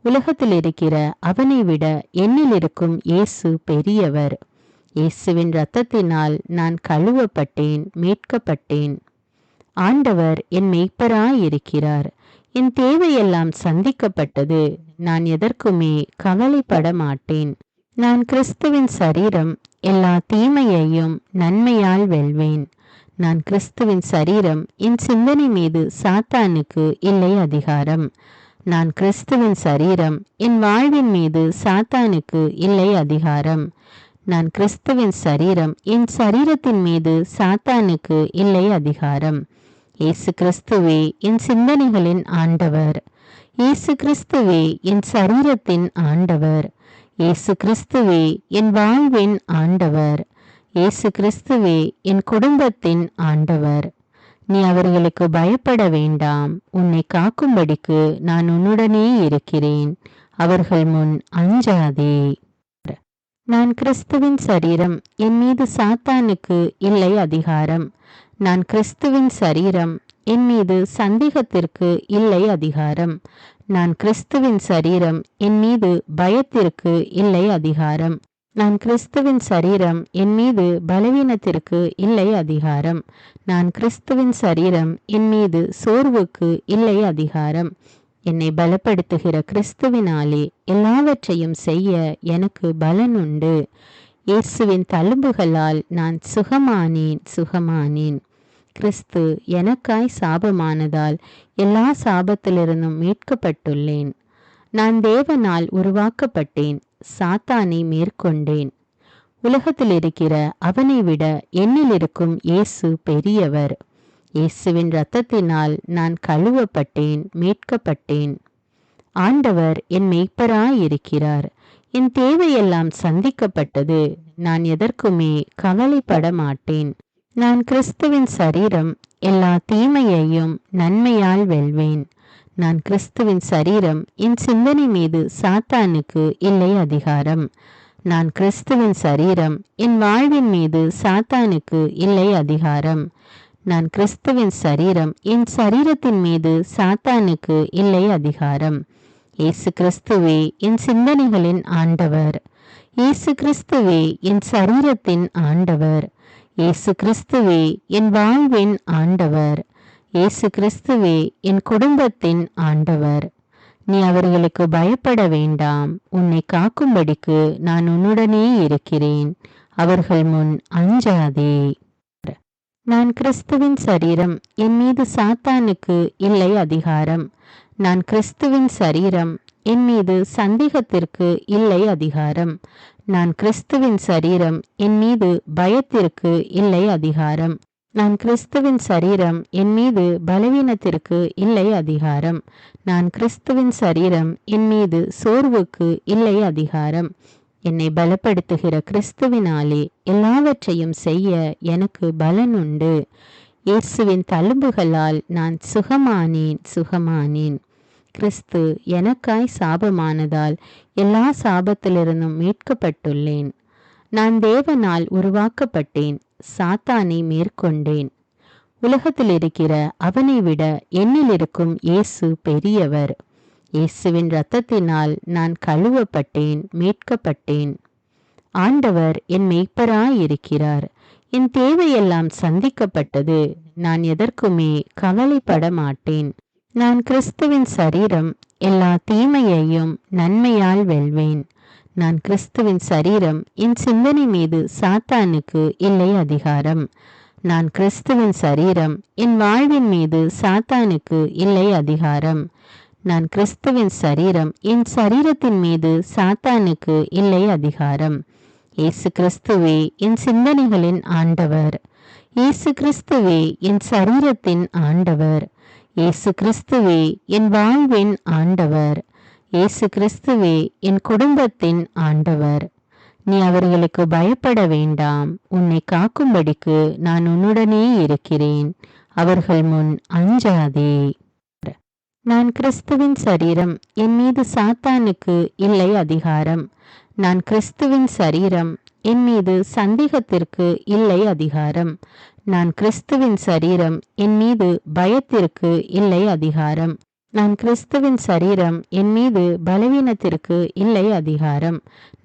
உலகத்தில் இருக்கிற அவனை விட என்னில் இருக்கும் இயேசு பெரியவர். இயேசுவின் இரத்தத்தினால் நான் கழுவப்பட்டேன், மீட்கப்பட்டேன். ஆண்டவர் என் மெய்ப்பராயிருக்கிறார். என் தேவையெல்லாம் சந்திக்கப்பட்டது. நான் எதற்குமே கவலைப்பட மாட்டேன். நான் கிறிஸ்துவின் சரீரம், எல்லா தீமையையும் நன்மையால் வெல்வேன். நான் கிறிஸ்துவின் சரீரம், என் சிந்தனை மீது சாத்தானுக்கு இல்லை அதிகாரம். நான் கிறிஸ்துவின் சரீரம், என் வாழ்வின் மீது சாத்தானுக்கு இல்லை அதிகாரம். நான் கிறிஸ்துவின் சரீரம், என் சரீரத்தின் மீது சாத்தானுக்கு இல்லை அதிகாரம். இயேசு கிறிஸ்துவே என் சிந்தனைகளின் ஆண்டவர். இயேசு கிறிஸ்துவே என் சரீரத்தின் ஆண்டவர். இயேசு கிறிஸ்துவே என் வாழ்வின் ஆண்டவர். இயேசு கிறிஸ்துவே என் குடும்பத்தின் ஆண்டவர். நீ அவர்களுக்கு பயப்பட வேண்டாம். உன்னை காக்கும்படிக்கு நான் உன்னுடனே இருக்கிறேன். அவர்கள் முன் அஞ்சாதே. நான் கிறிஸ்துவின் சரீரம், என் மீது சாத்தானுக்கு இல்லை அதிகாரம். நான் கிறிஸ்துவின் சரீரம், என் மீது சந்தேகத்திற்கு இல்லை அதிகாரம். நான் கிறிஸ்துவின் சரீரம், என் மீது பயத்திற்கு இல்லை அதிகாரம். நான் கிறிஸ்துவின் சரீரம், என் மீது பலவீனத்திற்கு இல்லை அதிகாரம். நான் கிறிஸ்துவின் சரீரம், என் மீது சோர்வுக்கு இல்லை அதிகாரம். என்னை பலப்படுத்துகிற கிறிஸ்துவினாலே எல்லாவற்றையும் செய்ய எனக்கு பலன் உண்டு. இயேசுவின் தழும்புகளால் நான் சுகமானேன். கிறிஸ்து எனக்காய் சாபமானதால் எல்லா சாபத்திலிருந்தும் மீட்கப்பட்டுள்ளேன். நான் தேவனால் உருவாக்கப்பட்டேன், சாத்தானை மேற்கொண்டேன். உலகத்தில் இருக்கிற அவனை விட என்னில் இருக்கும் இயேசு பெரியவர். இயேசுவின் இரத்தத்தினால் நான் கழுவப்பட்டேன், மீட்கப்பட்டேன். ஆண்டவர் என் மெய்ப்பராயிருக்கிறார். என் தேவையெல்லாம் சந்திக்கப்பட்டது. நான் எதற்குமே கவலைப்பட மாட்டேன். நான் கிறிஸ்துவின் சரீரம், எல்லா தீமையையும் நன்மையால் வெல்வேன். நான் கிறிஸ்துவின் சரீரம், என் சிந்தனை மீது சாத்தானுக்கு இல்லை அதிகாரம். நான் கிறிஸ்துவின் சரீரம், என் வாழ்வின் மீது சாத்தானுக்கு இல்லை அதிகாரம். நான் கிறிஸ்துவின் சரீரம், என் சரீரத்தின் மீது சாத்தானுக்கு இல்லை அதிகாரம். இயேசு கிறிஸ்துவே என் சிந்தனைகளின் ஆண்டவர். இயேசு கிறிஸ்துவே என் சரீரத்தின் ஆண்டவர். இயேசு கிறிஸ்துவே என் வாழ்வின் ஆண்டவர். இயேசு கிறிஸ்துவே என் குடும்பத்தின் ஆண்டவர். நீ அவர்களுக்கு பயப்பட வேண்டாம். உன்னை காக்கும்படிக்கு நான் உன்னுடனே இருக்கிறேன். அவர்கள் முன் அஞ்சாதே. நான் கிறிஸ்துவின் சரீரம், என் மீது சாத்தானுக்கு இல்லை அதிகாரம். நான் கிறிஸ்துவின் சரீரம், என் மீது சந்தேகத்திற்கு இல்லை அதிகாரம். நான் கிறிஸ்துவின் சரீரம், என் மீது பயத்திற்கு இல்லை அதிகாரம். நான் கிறிஸ்துவின் சரீரம், என் மீது பலவீனத்திற்கு இல்லை அதிகாரம். நான் கிறிஸ்துவின் சரீரம், என் மீது சோர்வுக்கு இல்லை அதிகாரம். என்னை பலப்படுத்துகிற கிறிஸ்துவினாலே எல்லாவற்றையும் செய்ய எனக்கு பலன் உண்டு. இயேசுவின் தழும்புகளால் நான் சுகமானேன். கிறிஸ்து எனக்காய் சாபமானதால் எல்லா சாபத்திலிருந்தும் மீட்கப்பட்டுள்ளேன். நான் தேவனால் உருவாக்கப்பட்டேன், சாத்தானை மேற்கொண்டேன். உலகத்தில் இருக்கிற அவனை விட என்னில் இருக்கும் இயேசு பெரியவர். இயேசுவின் இரத்தத்தினால் நான் கழுவப்பட்டேன், மீட்கப்பட்டேன். ஆண்டவர் என் மெய்ப்பராயிருக்கிறார். என் தேவையெல்லாம் சந்திக்கப்பட்டது. நான் எதற்குமே கவலைப்பட மாட்டேன். நான் கிறிஸ்துவின் சரீரம், எல்லா தீமையையும் நன்மையால் வெல்வேன். நான் கிறிஸ்துவின் சரீரம், என் சிந்தனை மீது சாத்தானுக்கு இல்லை அதிகாரம். நான் கிறிஸ்துவின் சரீரம், என் வாழ்வின் மீது சாத்தானுக்கு இல்லை அதிகாரம். நான் கிறிஸ்துவின் சரீரம், என் சரீரத்தின் மீது சாத்தானுக்கு இல்லை அதிகாரம். இயேசு கிறிஸ்துவே என் சிந்தனைகளின் ஆண்டவர். இயேசு கிறிஸ்துவே என் சரீரத்தின் ஆண்டவர். இயேசு கிறிஸ்துவே என் வாழ்வின் ஆண்டவர். இயேசு கிறிஸ்துவே என் குடும்பத்தின் ஆண்டவர். நீ அவர்களுக்கு பயப்பட வேண்டாம். உன்னை காக்கும்படிக்கு நான் உன்னுடனே இருக்கிறேன். அவர்கள் முன் அஞ்சாதே. நான் கிறிஸ்துவின் சரீரம், என் மீது சாத்தானுக்கு இல்லை அதிகாரம். நான் கிறிஸ்துவின் சரீரம், என் மீது சந்தேகத்திற்கு இல்லை அதிகாரம். நான் கிறிஸ்துவின் சரீரம், என் மீது பயத்திற்கு இல்லை அதிகாரம். நான் கிறிஸ்துவின் சரீரம், என் மீது பலவீனத்திற்கு இல்லை அதிகாரம்.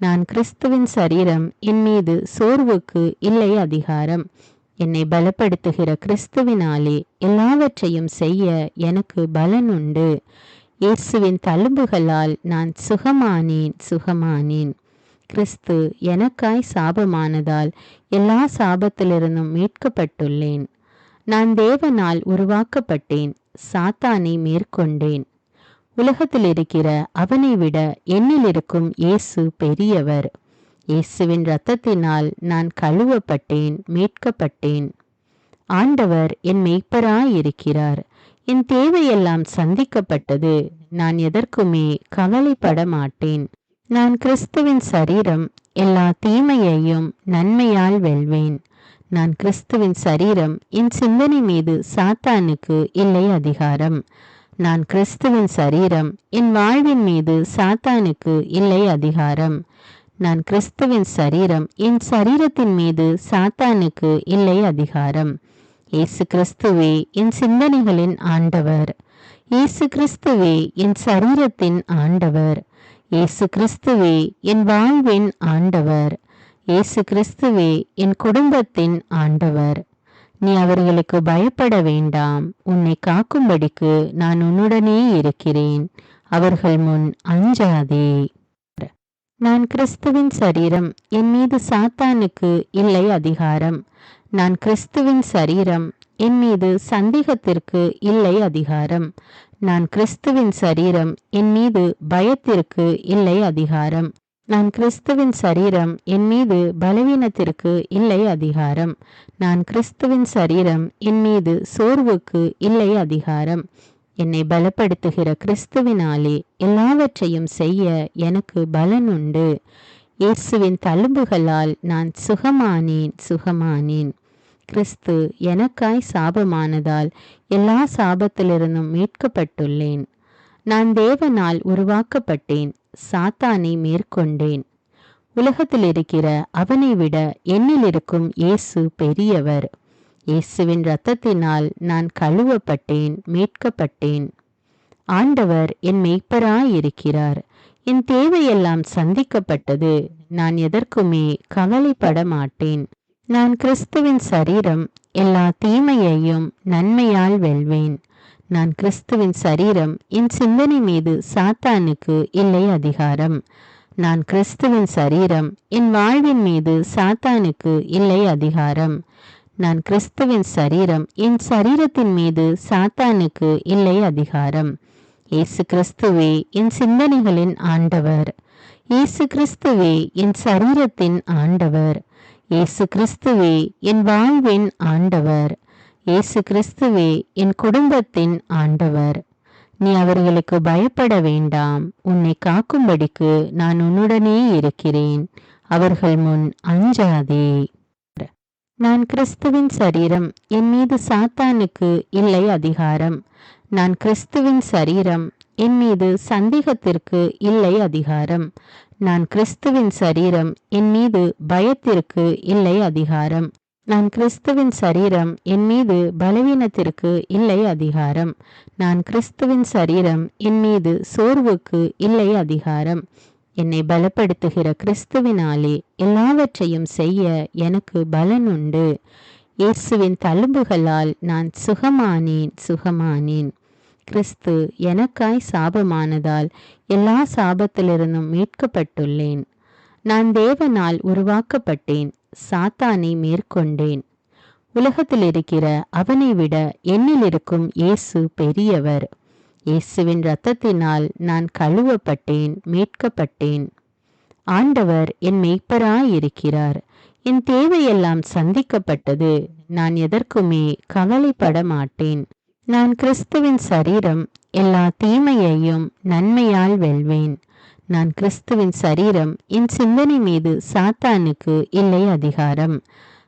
நான் கிறிஸ்துவின் சரீரம், என் மீது சோர்வுக்கு இல்லை அதிகாரம். என்னை பலப்படுத்துகிற கிறிஸ்துவினாலே எல்லாவற்றையும் செய்ய எனக்கு பலன் உண்டு. இயேசுவின் தழும்புகளால் நான் சுகமானேன். கிறிஸ்து எனக்காய் சாபமானதால் எல்லா சாபத்திலிருந்தும் மீட்கப்பட்டுள்ளேன். நான் தேவனால் உருவாக்கப்பட்டேன், சாத்தானை மேற்கொண்டேன். உலகத்தில் இருக்கிற அவனை விட என்னில் இருக்கும் இயேசு பெரியவர். இயேசுவின் இரத்தத்தினால் நான் கழுவப்பட்டேன், மீட்கப்பட்டேன். ஆண்டவர் என் மெய்ப்பராயிருக்கிறார். என் தேவையெல்லாம் சந்திக்கப்பட்டது. நான் எதற்குமே கவலைப்பட மாட்டேன். நான் கிறிஸ்துவின் சரீரம், எல்லா தீமையையும் நன்மையால் வெல்வேன். நான் கிறிஸ்துவின் சரீரம், என் சிந்தனை மீது சாத்தானுக்கு இல்லை அதிகாரம். நான் கிறிஸ்துவின் சரீரம், என் வாழ்வின் மீது சாத்தானுக்கு இல்லை அதிகாரம். நான் கிறிஸ்துவின் சரீரம், என் சரீரத்தின் மீது சாத்தானுக்கு இல்லை அதிகாரம். இயேசு கிறிஸ்துவே என் சிந்தனைகளின் ஆண்டவர். இயேசு கிறிஸ்துவே என் சரீரத்தின் ஆண்டவர். இயேசு கிறிஸ்துவே என் வாழ்வின் ஆண்டவர். இயேசு கிறிஸ்துவே என் குடும்பத்தின் ஆண்டவர். நீ அவர்களுக்கு பயப்பட வேண்டாம். உன்னை காக்கும்படிக்கு நான் உன்னுடனே இருக்கிறேன். அவர்கள் முன் அஞ்சாதே. நான் கிறிஸ்துவின் சரீரம், என் மீது சாத்தானுக்கு இல்லை அதிகாரம். நான் கிறிஸ்துவின் சரீரம், என் மீது சந்தேகத்திற்கு இல்லை அதிகாரம். நான் கிறிஸ்துவின் சரீரம், என் மீது பயத்திற்கு இல்லை அதிகாரம். நான் கிறிஸ்துவின் சரீரம், என் மீது பலவீனத்திற்கு இல்லை அதிகாரம். நான் கிறிஸ்துவின் சரீரம், என் மீது சோர்வுக்கு இல்லை அதிகாரம். என்னை பலப்படுத்துகிற கிறிஸ்துவினாலே எல்லாவற்றையும் செய்ய எனக்கு பலன் உண்டு. இயேசுவின் தழும்புகளால் நான் சுகமானேன். கிறிஸ்து எனக்காய் சாபமானதால் எல்லா சாபத்திலிருந்தும் மீட்கப்பட்டுள்ளேன். நான் தேவனால் உருவாக்கப்பட்டேன், சாத்தானை மேற்கொண்டேன். உலகத்தில் இருக்கிற அவனை விட என்னில் இருக்கும் இயேசு பெரியவர். இயேசுவின் இரத்தத்தினால் நான் கழுவப்பட்டேன், மீட்கப்பட்டேன். ஆண்டவர் என் மெய்ப்பராயிருக்கிறார். என் தேவையெல்லாம் சந்திக்கப்பட்டது. நான் எதற்குமே கவலைப்பட மாட்டேன். நான் கிறிஸ்துவின் சரீரம், எல்லா தீமையையும் நன்மையால் வெல்வேன். நான் கிறிஸ்துவின் சரீரம், என் சிந்தனை மீது சாத்தானுக்கு இல்லை அதிகாரம். நான் கிறிஸ்துவின் சரீரம், என் வாழ்வின் மீது சாத்தானுக்கு இல்லை அதிகாரம். நான் கிறிஸ்துவின் சரீரம், என் சரீரத்தின் மீது சாத்தானுக்கு இல்லை அதிகாரம். இயேசு கிறிஸ்துவே என் சிந்தனைகளின் ஆண்டவர். இயேசு கிறிஸ்துவே என் சரீரத்தின் ஆண்டவர். இயேசு கிறிஸ்துவே என் வாழ்வின் ஆண்டவர். இயேசு கிறிஸ்துவே என் குடும்பத்தின் ஆண்டவர். நீ அவர்களுக்கு பயப்பட வேண்டாம். உன்னை காக்கும்படிக்கு நான் உன்னுடனே இருக்கிறேன். அவர்கள் முன் அஞ்சாதே. நான் கிறிஸ்துவின் சரீரம், என் மீது சாத்தானுக்கு இல்லை அதிகாரம். நான் கிறிஸ்துவின் சரீரம், என் மீது சந்தேகத்திற்கு இல்லை அதிகாரம். நான் கிறிஸ்துவின் சரீரம், என் மீது பயத்திற்கு இல்லை அதிகாரம். நான் கிறிஸ்துவின் சரீரம், என் மீது பலவீனத்திற்கு இல்லை அதிகாரம். நான் கிறிஸ்துவின் சரீரம், என் மீது சோர்வுக்கு இல்லை அதிகாரம். என்னை பலப்படுத்துகிற கிறிஸ்துவினாலே எல்லாவற்றையும் செய்ய எனக்கு பலன் உண்டு. இயேசுவின் தழும்புகளால் நான் சுகமானேன். கிறிஸ்து எனக்காய் சாபமானதால் எல்லா சாபத்திலிருந்தும் மீட்கப்பட்டுள்ளேன். நான் தேவனால் உருவாக்கப்பட்டேன், சாத்தானை மேற்கொண்டேன். உலகத்தில் இருக்கிற அவனை விட என்னில் இருக்கும் இயேசு பெரியவர். இயேசுவின் இரத்தத்தினால் நான் கழுவப்பட்டேன், மீட்கப்பட்டேன். ஆண்டவர் என் மெய்ப்பராயிருக்கிறார். என் தேவையெல்லாம் சந்திக்கப்பட்டது. நான் எதற்குமே கவலைப்பட மாட்டேன். நான் கிறிஸ்துவின் சரீரம், எல்லா தீமையையும் நன்மையால் வெல்வேன். நான் கிறிஸ்துவின் சரீரம், என் சிந்தனை மீது சாத்தானுக்கு இல்லை அதிகாரம்.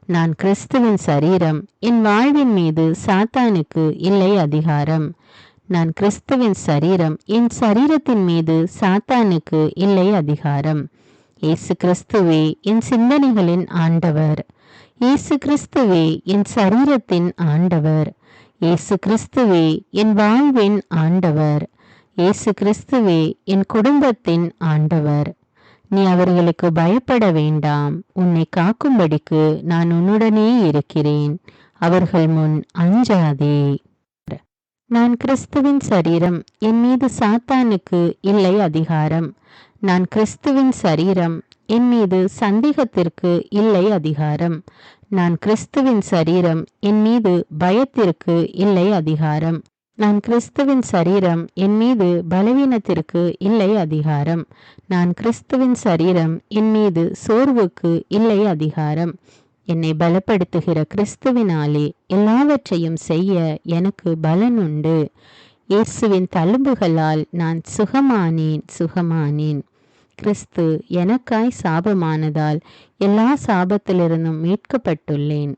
நான் கிறிஸ்துவின் சரீரம், என் வாழ்வின் மீது சாத்தானுக்கு இல்லை அதிகாரம். நான் கிறிஸ்துவின் சரீரம், என் சரீரத்தின் மீது சாத்தானுக்கு இல்லை அதிகாரம். இயேசு கிறிஸ்துவே என் சிந்தனைகளின் ஆண்டவர். இயேசு கிறிஸ்துவே என் சரீரத்தின் ஆண்டவர். இயேசு கிறிஸ்துவே என் வாழ்வின் ஆண்டவர். இயேசு கிறிஸ்துவே என் குடும்பத்தின் ஆண்டவர். நீ அவர்களுக்கு பயப்பட வேண்டாம். உன்னை காக்கும்படிக்கு நான் உன்னுடனே இருக்கிறேன். அவர்கள் முன் அஞ்சாதே. நான் கிறிஸ்துவின் சரீரம். என் மீது சாத்தானுக்கு இல்லை அதிகாரம். நான் கிறிஸ்துவின் சரீரம். என் மீது சந்தேகத்திற்கு இல்லை அதிகாரம். நான் கிறிஸ்துவின் சரீரம். என் மீது பயத்திற்கு இல்லை அதிகாரம். நான் கிறிஸ்துவின் சரீரம். என் மீது பலவீனத்திற்கு இல்லை அதிகாரம். நான் கிறிஸ்துவின் சரீரம். என் மீது சோர்வுக்கு இல்லை அதிகாரம். என்னை பலப்படுத்துகிற கிறிஸ்துவினாலே எல்லாவற்றையும் செய்ய எனக்கு பலன் உண்டு. இயேசுவின் தழும்புகளால் நான் சுகமானேன். கிறிஸ்து எனக்காய் சாபமானதால் எல்லா சாபத்திலிருந்தும் மீட்கப்பட்டுள்ளேன்.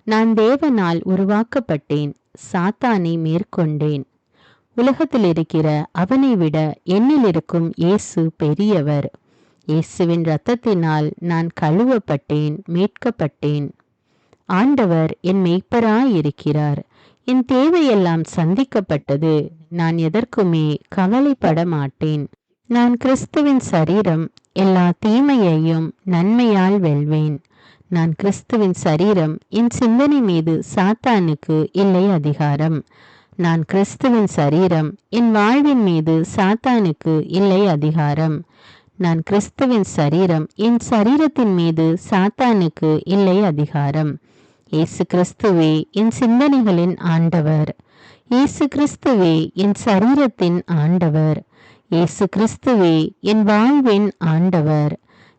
நான் தேவனால் உருவாக்கப்பட்டேன். சாத்தானை மேற்கொண்டேன். உலகத்தில் இருக்கிற அவனை விட என்னில் இருக்கும் இயேசு பெரியவர். இயேசுவின் இரத்தத்தினால் நான் கழுவப்பட்டேன், மீட்கப்பட்டேன். ஆண்டவர் என் மெய்ப்பராயிருக்கிறார். என் தேவையெல்லாம் சந்திக்கப்பட்டது. நான் எதற்குமே கவலைப்பட மாட்டேன். நான் கிறிஸ்துவின் சரீரம். எல்லா தீமையையும் நன்மையால் வெல்வேன். நான் கிறிஸ்துவின் சரீரம். என் சிந்தனை மீது சாத்தானுக்கு இல்லை அதிகாரம். நான் கிறிஸ்துவின் சரீரம். என் வாழ்வின் மீது சாத்தானுக்கு இல்லை அதிகாரம். நான் கிறிஸ்துவின் சரீரம். என் சரீரத்தின் மீது சாத்தானுக்கு இல்லை அதிகாரம். இயேசு கிறிஸ்துவே என் சிந்தனைகளின் ஆண்டவர். இயேசு கிறிஸ்துவே என் சரீரத்தின் ஆண்டவர். இயேசு கிறிஸ்துவே என் வாழ்வின் ஆண்டவர்.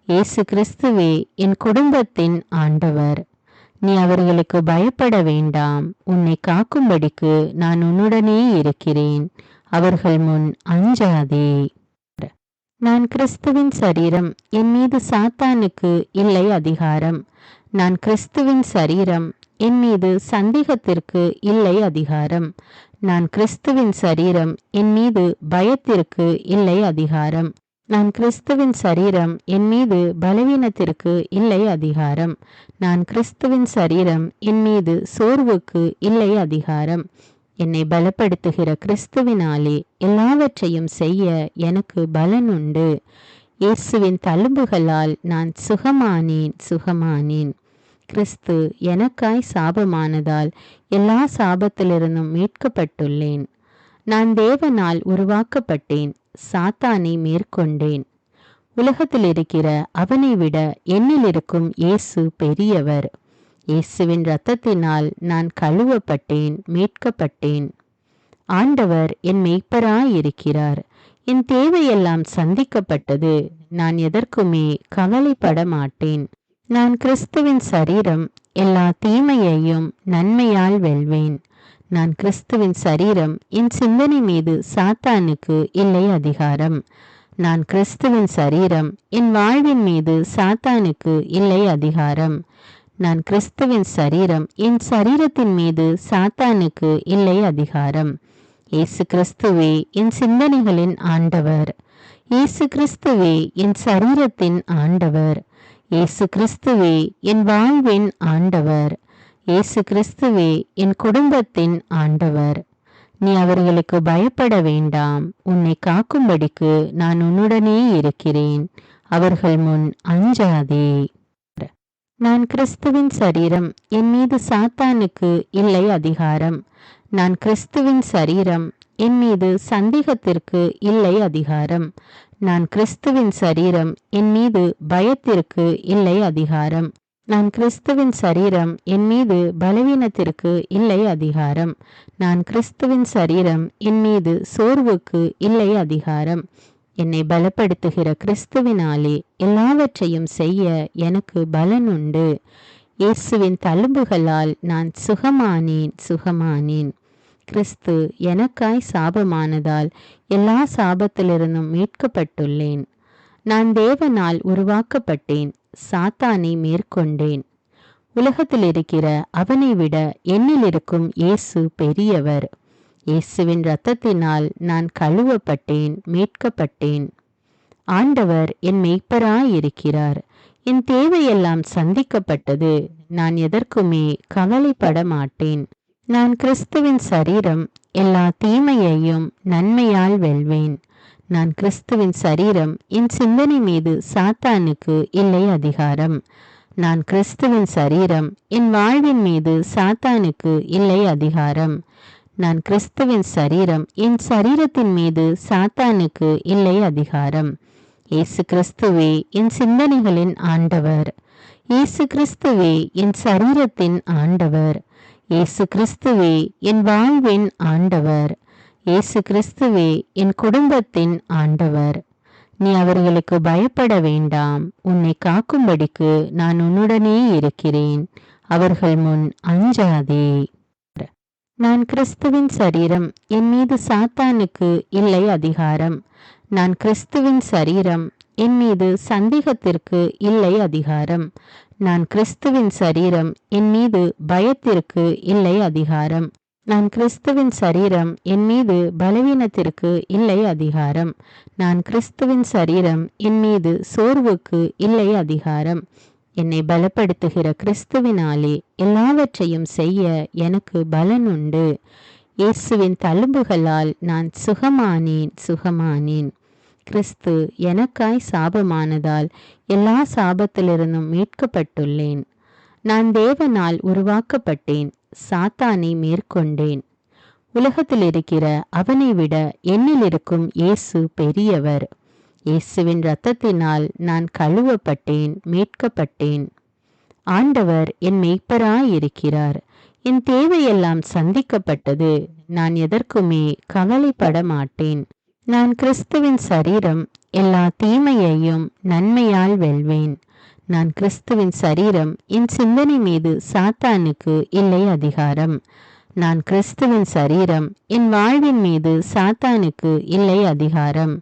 இயேசு கிறிஸ்துவே என் குடும்பத்தின் ஆண்டவர். நீ அவர்களுக்கு பயப்பட வேண்டாம். உன்னை காக்கும்படிக்கு நான் உன்னுடனே இருக்கிறேன். அவர்கள் முன் அஞ்சாதே. நான் கிறிஸ்துவின் சரீரம். என் மீது சாத்தானுக்கு இல்லை அதிகாரம். நான் கிறிஸ்துவின் சரீரம். என் மீது சந்தேகத்திற்கு இல்லை அதிகாரம். நான் கிறிஸ்துவின் சரீரம். என் மீது பயத்திற்கு இல்லை அதிகாரம். நான் கிறிஸ்துவின் சரீரம். என் மீது பலவீனத்திற்கு இல்லை அதிகாரம். நான் கிறிஸ்துவின் சரீரம். என் மீது சோர்வுக்கு இல்லை அதிகாரம். என்னை பலப்படுத்துகிற கிறிஸ்துவினாலே எல்லாவற்றையும் செய்ய எனக்கு பலன் உண்டு. இயேசுவின் தழும்புகளால் நான் சுகமானேன். கிறிஸ்து எனக்காய் சாபமானதால் எல்லா சாபத்திலிருந்தும் மீட்கப்பட்டுள்ளேன். நான் தேவனால் உருவாக்கப்பட்டேன். சாத்தானை மேற்கொண்டேன். உலகத்தில் இருக்கிற அவனை விட என்னில் இருக்கும் இயேசு பெரியவர். இயேசுவின் இரத்தத்தினால் நான் கழுவப்பட்டேன், மீட்கப்பட்டேன். ஆண்டவர் என் மெய்ப்பராயிருக்கிறார். என் தேவையெல்லாம் சந்திக்கப்பட்டது. நான் எதற்குமே கவலைப்பட மாட்டேன். நான் கிறிஸ்துவின் சரீரம். எல்லா தீமையையும் நன்மையால் வெல்வேன். நான் கிறிஸ்துவின் சரீரம். என் சிந்தனை மீது சாத்தானுக்கு இல்லை அதிகாரம். நான் கிறிஸ்துவின் சரீரம். என் வாழ்வின் மீது சாத்தானுக்கு இல்லை அதிகாரம். நான் கிறிஸ்துவின் சரீரம். என் சரீரத்தின் மீது சாத்தானுக்கு இல்லை அதிகாரம். இயேசு கிறிஸ்துவே என் சிந்தனைகளின் ஆண்டவர். இயேசு கிறிஸ்துவே என் சரீரத்தின் ஆண்டவர். இயேசு கிறிஸ்துவே என் வாழ்வின் ஆண்டவர். இயேசு கிறிஸ்துவே என் குடும்பத்தின் ஆண்டவர். நீ அவர்களுக்கு பயப்பட வேண்டாம். உன்னை காக்கும்படிக்கு நான் உன்னுடனே இருக்கிறேன். அவர்கள் முன் அஞ்சாதே. நான் கிறிஸ்துவின் சரீரம். என் மீது சாத்தானுக்கு இல்லை அதிகாரம். நான் கிறிஸ்துவின் சரீரம். என் மீது சந்தேகத்திற்கு இல்லை அதிகாரம். நான் கிறிஸ்துவின் சரீரம். என் மீது பயத்திற்கு இல்லை அதிகாரம். நான் கிறிஸ்துவின் சரீரம். என் மீது பலவீனத்திற்கு இல்லை அதிகாரம். நான் கிறிஸ்துவின் சரீரம். என் மீது சோர்வுக்கு இல்லை அதிகாரம். என்னை பலப்படுத்துகிற கிறிஸ்துவினாலே எல்லாவற்றையும் செய்ய எனக்கு பலன் உண்டு. இயேசுவின் தழும்புகளால் நான் சுகமானேன். கிறிஸ்து எனக்காய் சாபமானதால் எல்லா சாபத்திலிருந்தும் மீட்கப்பட்டுள்ளேன். நான் தேவனால் உருவாக்கப்பட்டேன். சாத்தானை மேற்கொண்டேன். உலகத்தில் இருக்கிற அவனை விட என்னில் இருக்கும் இயேசு பெரியவர். இயேசுவின் இரத்தத்தினால் நான் கழுவப்பட்டேன், மீட்கப்பட்டேன். ஆண்டவர் என் மெய்ப்பராயிருக்கிறார். என் தேவையெல்லாம் சந்திக்கப்பட்டது. நான் எதற்குமே கவலைப்பட மாட்டேன். நான் கிறிஸ்துவின் சரீரம், எல்லா தீமையையும் நன்மையால் வெல்வேன். நான் கிறிஸ்துவின் சரீரம், என் சிந்தனை மீது சாத்தானுக்கு இல்லை அதிகாரம். நான் கிறிஸ்துவின் சரீரம், என் வாழ்வின் மீது சாத்தானுக்கு இல்லை அதிகாரம். நான் கிறிஸ்துவின் சரீரம், என் சரீரத்தின் மீது சாத்தானுக்கு இல்லை அதிகாரம். இயேசு கிறிஸ்துவே என் சிந்தனைகளின் ஆண்டவர். இயேசு கிறிஸ்துவே என் சரீரத்தின் ஆண்டவர். இயேசு கிறிஸ்துவே என் வாழ்வின் ஆண்டவர். இயேசு கிறிஸ்துவே என் குடும்பத்தின் ஆண்டவர். நீ அவர்களுக்கு பயப்பட வேண்டாம். உன்னை காக்கும்படிக்கு நான் உன்னுடனே இருக்கிறேன். அவர்கள் முன் அஞ்சாதே. நான் கிறிஸ்துவின் சரீரம், என் மீது சாத்தானுக்கு இல்லை அதிகாரம். நான் கிறிஸ்துவின் சரீரம், என் மீது சந்தேகத்திற்கு இல்லை அதிகாரம். நான் கிறிஸ்துவின் சரீரம், என் மீது பயத்திற்கு இல்லை அதிகாரம். நான் கிறிஸ்துவின் சரீரம், என் மீது பலவீனத்திற்கு இல்லை அதிகாரம். நான் கிறிஸ்துவின் சரீரம், என் மீது சோர்வுக்கு இல்லை அதிகாரம். என்னை பலப்படுத்துகிற கிறிஸ்துவினாலே எல்லாவற்றையும் செய்ய எனக்கு பலன் உண்டு. இயேசுவின் தழும்புகளால் நான் சுகமானேன். கிறிஸ்து எனக்காய் சாபமானதால் எல்லா சாபத்திலிருந்தும் மீட்கப்பட்டுள்ளேன். நான் தேவனால் உருவாக்கப்பட்டேன். சாத்தானை மேற்கொண்டேன். உலகத்தில் இருக்கிற அவனை விட என்னில் இருக்கும் இயேசு பெரியவர். இயேசுவின் இரத்தத்தினால் நான் கழுவப்பட்டேன், மீட்கப்பட்டேன். ஆண்டவர் என் மேய்ப்பராயிருக்கிறார். என் தேவையெல்லாம் சந்திக்கப்பட்டது. நான் எதற்குமே கவலைப்பட மாட்டேன். நான் கிறிஸ்துவின் சரீரம், எல்லா தீமையையும் நன்மையால் வெல்வேன். நான் கிறிஸ்துவின் சரீரம், என் சிந்தனை மீது சாத்தானுக்கு இல்லை அதிகாரம். நான் கிறிஸ்துவின் சரீரம், என் வாழ்வின் மீது சாத்தானுக்கு இல்லை அதிகாரம்.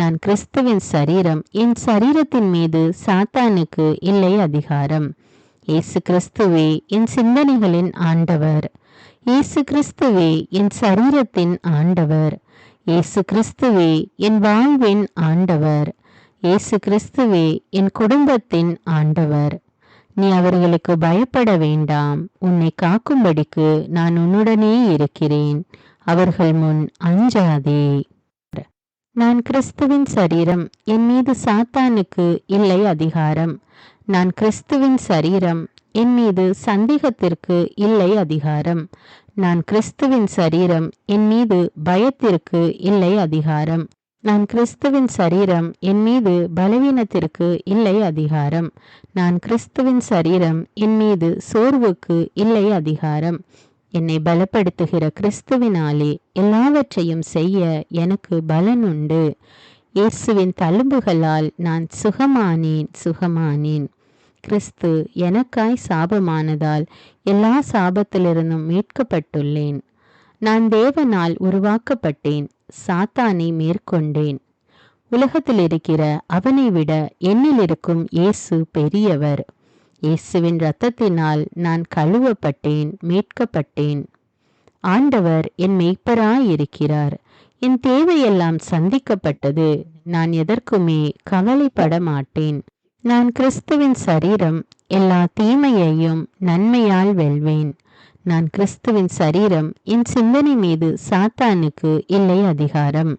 நான் கிறிஸ்துவின் சரீரம், என் சரீரத்தின் மீது சாத்தானுக்கு இல்லை அதிகாரம். இயேசு கிறிஸ்துவே என் சிந்தனைகளின் ஆண்டவர். இயேசு கிறிஸ்துவே என் சரீரத்தின் ஆண்டவர். இயேசு கிறிஸ்துவே என் வாழ்வின் ஆண்டவர். இயேசு கிறிஸ்துவே என் குடும்பத்தின் ஆண்டவர். நீ அவர்களுக்கு பயப்பட வேண்டாம். உன்னை காக்கும்படிக்கு நான் உன்னுடனே இருக்கிறேன். அவர்கள் முன் அஞ்சாதே. நான் கிறிஸ்துவின் சரீரம், என் மீது சாத்தானுக்கு இல்லை அதிகாரம். நான் கிறிஸ்துவின் சரீரம், என் மீது சந்தேகத்திற்கு இல்லை அதிகாரம். நான் கிறிஸ்துவின் சரீரம், என் மீது பயத்திற்கு இல்லை அதிகாரம். நான் கிறிஸ்துவின் சரீரம், என் மீது பலவீனத்திற்கு இல்லை அதிகாரம். நான் கிறிஸ்துவின் சரீரம், என் மீது சோர்வுக்கு இல்லை அதிகாரம். என்னை பலப்படுத்துகிற கிறிஸ்துவினாலே எல்லாவற்றையும் செய்ய எனக்கு பலன் உண்டு. இயேசுவின் தழும்புகளால் நான் சுகமானேன். கிறிஸ்து எனக்காய் சாபமானதால் எல்லா சாபத்திலிருந்தும் மீட்கப்பட்டுள்ளேன். நான் தேவனால் உருவாக்கப்பட்டேன். சாத்தானை மேற்கொண்டேன். உலகத்தில் இருக்கிற அவனை விட என்னில் இருக்கும் இயேசு பெரியவர். இயேசுவின் இரத்தத்தினால் நான் கழுவப்பட்டேன், மீட்கப்பட்டேன். ஆண்டவர் என் மேய்ப்பராயிருக்கிறார். என் தேவையெல்லாம் சந்திக்கப்பட்டது. நான் எதற்குமே கவலைப்பட மாட்டேன். நான் கிறிஸ்துவின் சரீரம், எல்லா தீமையையும் நன்மையால் வெல்வேன். நான் கிறிஸ்துவின் சரீரம், என் சிந்தனை மீது சாத்தானுக்கு இல்லை அதிகாரம்.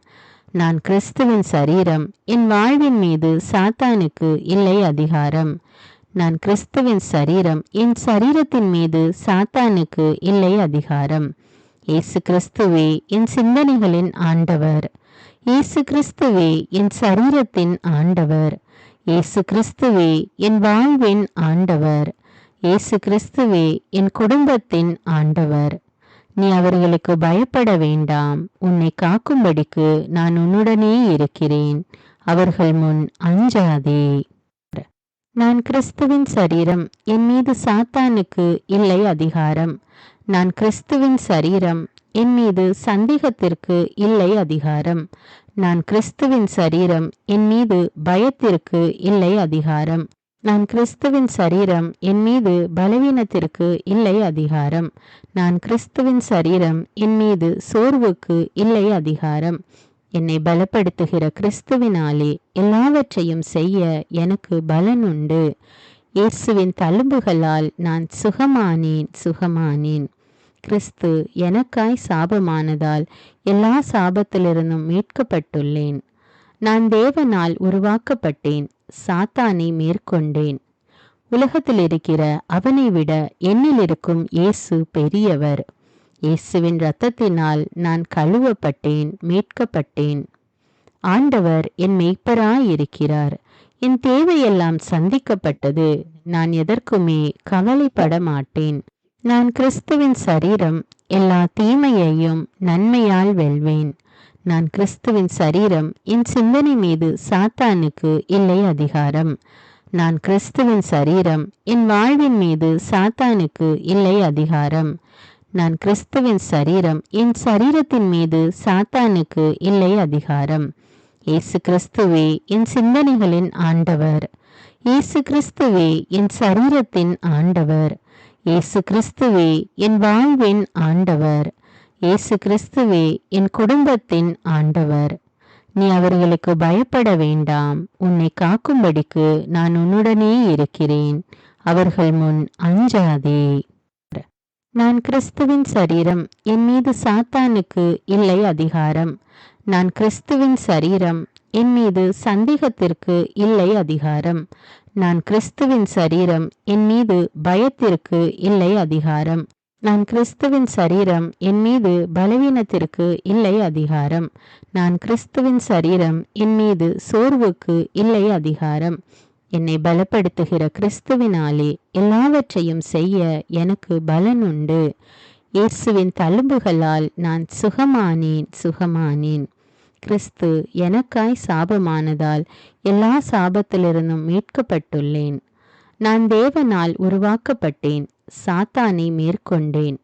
நான் கிறிஸ்துவின் சரீரம், என் வாழ்வின் மீது சாத்தானுக்கு இல்லை அதிகாரம். நான் கிறிஸ்துவின் சரீரம், என் சரீரத்தின் மீது சாத்தானுக்கு இல்லை அதிகாரம். இயேசு கிறிஸ்துவே என் சிந்தனைகளின் ஆண்டவர். இயேசு கிறிஸ்துவே என் சரீரத்தின் ஆண்டவர். இயேசு கிறிஸ்துவே என் வாழ்வின் ஆண்டவர். இயேசு கிறிஸ்துவே என் குடும்பத்தின் ஆண்டவர். நீ அவர்களுக்கு பயப்பட வேண்டாம். உன்னை காக்கும்படிக்கு நான் உன்னுடனே இருக்கிறேன். அவர்கள் முன் அஞ்சாதே. நான் கிறிஸ்துவின் சரீரம், என் மீது சாத்தானுக்கு இல்லை அதிகாரம். நான் கிறிஸ்துவின் சரீரம், என் மீது சந்தேகத்திற்கு இல்லை அதிகாரம். நான் கிறிஸ்துவின் சரீரம், என் மீது பயத்திற்கு இல்லை அதிகாரம். நான் கிறிஸ்துவின் சரீரம், என் மீது பலவீனத்திற்கு இல்லை அதிகாரம். நான் கிறிஸ்துவின் சரீரம், என் மீது சோர்வுக்கு இல்லை அதிகாரம். என்னை பலப்படுத்துகிற கிறிஸ்துவினாலே எல்லாவற்றையும் செய்ய எனக்கு பலன் உண்டு. இயேசுவின் தழும்புகளால் நான் சுகமானேன். கிறிஸ்து எனக்காய் சாபமானதால் எல்லா சாபத்திலிருந்தும் மீட்கப்பட்டுள்ளேன். நான் தேவனால் உருவாக்கப்பட்டேன், சாத்தானை மேற்கொண்டேன். உலகத்தில் இருக்கிற அவனை விட என்னில் இருக்கும் இயேசு பெரியவர். இயேசுவின் இரத்தத்தினால் நான் கழுவப்பட்டேன், மீட்கப்பட்டேன். ஆண்டவர் என் மேய்ப்பராயிருக்கிறார். என் தேவையெல்லாம் சந்திக்கப்பட்டது. நான் எதற்குமே கவலைப்பட மாட்டேன். நான் கிறிஸ்துவின் சரீரம், எல்லா தீமையையும் நன்மையால் வெல்வேன். நான் கிறிஸ்துவின் சரீரம், என் சிந்தனை மீது சாத்தானுக்கு இல்லை அதிகாரம். நான் கிறிஸ்துவின் சரீரம், என் வாழ்வின் மீது சாத்தானுக்கு இல்லை அதிகாரம். நான் கிறிஸ்துவின் சரீரம், என் சரீரத்தின் மீது சாத்தானுக்கு இல்லை அதிகாரம். இயேசு கிறிஸ்துவே என் சிந்தனைகளின் ஆண்டவர். இயேசு கிறிஸ்துவே என் சரீரத்தின் ஆண்டவர். இயேசு கிறிஸ்துவே என் வாழ்வின் ஆண்டவர். இயேசு கிறிஸ்துவே என் குடும்பத்தின் ஆண்டவர். நீ அவர்களுக்கு பயப்பட வேண்டாம். உன்னை காக்கும்படிக்கு நான் உன்னுடனே இருக்கிறேன். அவர்கள் முன் அஞ்சாதே. நான் கிறிஸ்துவின் சரீரம், என் மீது சாத்தானுக்கு இல்லை அதிகாரம். நான் கிறிஸ்துவின் சரீரம், என் மீது சந்தேகத்திற்கு இல்லை அதிகாரம். நான் கிறிஸ்துவின் சரீரம், என் மீது பயத்திற்கு இல்லை அதிகாரம். நான் கிறிஸ்துவின் சரீரம், என் மீது பலவீனத்திற்கு இல்லை அதிகாரம். நான் கிறிஸ்துவின் சரீரம், என் மீது சோர்வுக்கு இல்லை அதிகாரம். என்னை பலப்படுத்துகிற கிறிஸ்துவினாலே எல்லாவற்றையும் செய்ய எனக்கு பலன் உண்டு. இயேசுவின் தழும்புகளால் நான் சுகமானேன். கிறிஸ்து எனக்காய் சாபமானதால் எல்லா சாபத்திலிருந்தும் மீட்கப்பட்டுள்ளேன். நான் தேவனால் உருவாக்கப்பட்டேன், சாத்தானை மேற்கொண்டேன்.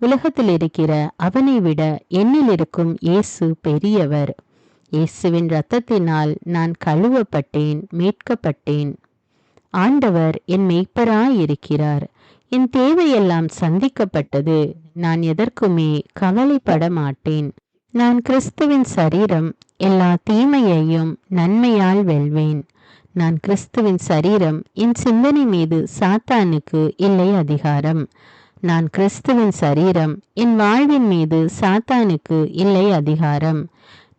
உலகத்தில் இருக்கிற அவனை விட என்னில் இருக்கும் இயேசு பெரியவர். இயேசுவின் இரத்தத்தினால் நான் கழுவப்பட்டேன், மீட்கப்பட்டேன். ஆண்டவர் என் மேய்ப்பராயிருக்கிறார். என் தேவையெல்லாம் சந்திக்கப்பட்டது. நான் எதற்குமே கவலைப்பட மாட்டேன். நான் கிறிஸ்துவின் சரீரம், எல்லா தீமையையும் நன்மையால் வெல்வேன். நான் கிறிஸ்துவின் சரீரம், என் சிந்தனை மீது சாத்தானுக்கு இல்லை அதிகாரம். நான் கிறிஸ்துவின் சரீரம், என் வாழ்வின் மீது சாத்தானுக்கு இல்லை அதிகாரம்.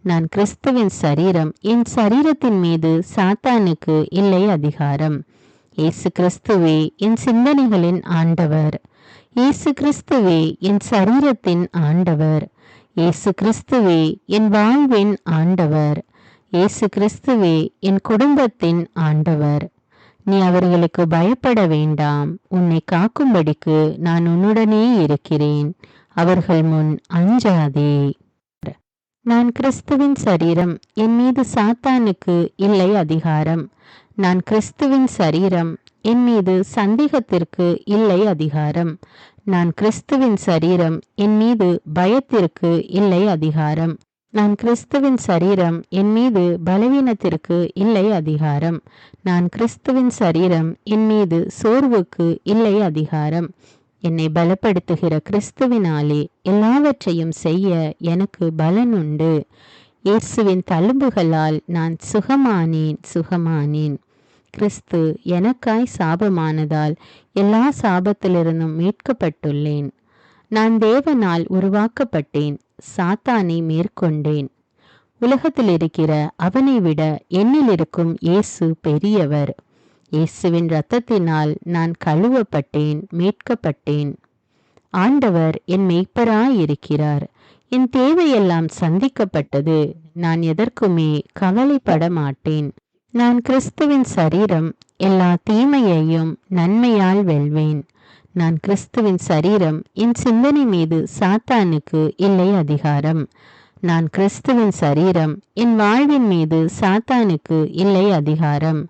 நான் கிறிஸ்துவின் சரீரம், என் சரீரத்தின் மீது சாத்தானுக்கு இல்லை அதிகாரம். இயேசு கிறிஸ்துவே என் சிந்தனைகளின் ஆண்டவர். இயேசு கிறிஸ்துவே என் சரீரத்தின் ஆண்டவர். இயேசு கிறிஸ்துவே என் வாழ்வின் ஆண்டவர். இயேசு கிறிஸ்துவே என் குடும்பத்தின் ஆண்டவர். நீ அவர்களுக்கு பயப்பட வேண்டாம். உன்னை காக்கும்படிக்கு நான் உன்னுடனே இருக்கிறேன். அவர்கள் முன் அஞ்சாதே. நான் கிறிஸ்துவின் சரீரம், என் மீது சாத்தானுக்கு இல்லை அதிகாரம். நான் கிறிஸ்துவின் சரீரம், என் மீது சந்தேகத்திற்கு இல்லை அதிகாரம். நான் கிறிஸ்துவின் சரீரம், என் மீது பயத்திற்கு இல்லை அதிகாரம். நான் கிறிஸ்துவின் சரீரம், என் மீது பலவீனத்திற்கு இல்லை அதிகாரம். நான் கிறிஸ்துவின் சரீரம், என் மீது சோர்வுக்கு இல்லை அதிகாரம். என்னை பலப்படுத்துகிற கிறிஸ்துவினாலே எல்லாவற்றையும் செய்ய எனக்கு பலன் உண்டு. இயேசுவின் தழும்புகளால் நான் சுகமானேன். கிறிஸ்து எனக்காய் சாபமானதால் எல்லா சாபத்திலிருந்தும் மீட்கப்பட்டுள்ளேன். நான் தேவனால் உருவாக்கப்பட்டேன், சாத்தானை மேற்கொண்டேன். உலகத்தில் இருக்கிற அவனை விட என்னில் இருக்கும் இயேசு பெரியவர். இயேசுவின் இரத்தத்தினால் நான் கழுவப்பட்டேன், மீட்கப்பட்டேன். ஆண்டவர் என் மேய்ப்பராயிருக்கிறார். என் தேவையெல்லாம் சந்திக்கப்பட்டது. நான் எதற்குமே கவலைப்பட மாட்டேன். நான் கிறிஸ்துவின் சரீரம், எல்லா தீமையையும் நன்மையால் வெல்வேன். நான் கிறிஸ்துவின் சரீரம், என் சிந்தனை மீது சாத்தானுக்கு இல்லை அதிகாரம். நான் கிறிஸ்துவின் சரீரம், என் வாழ்வின் மீது சாத்தானுக்கு இல்லை அதிகாரம்.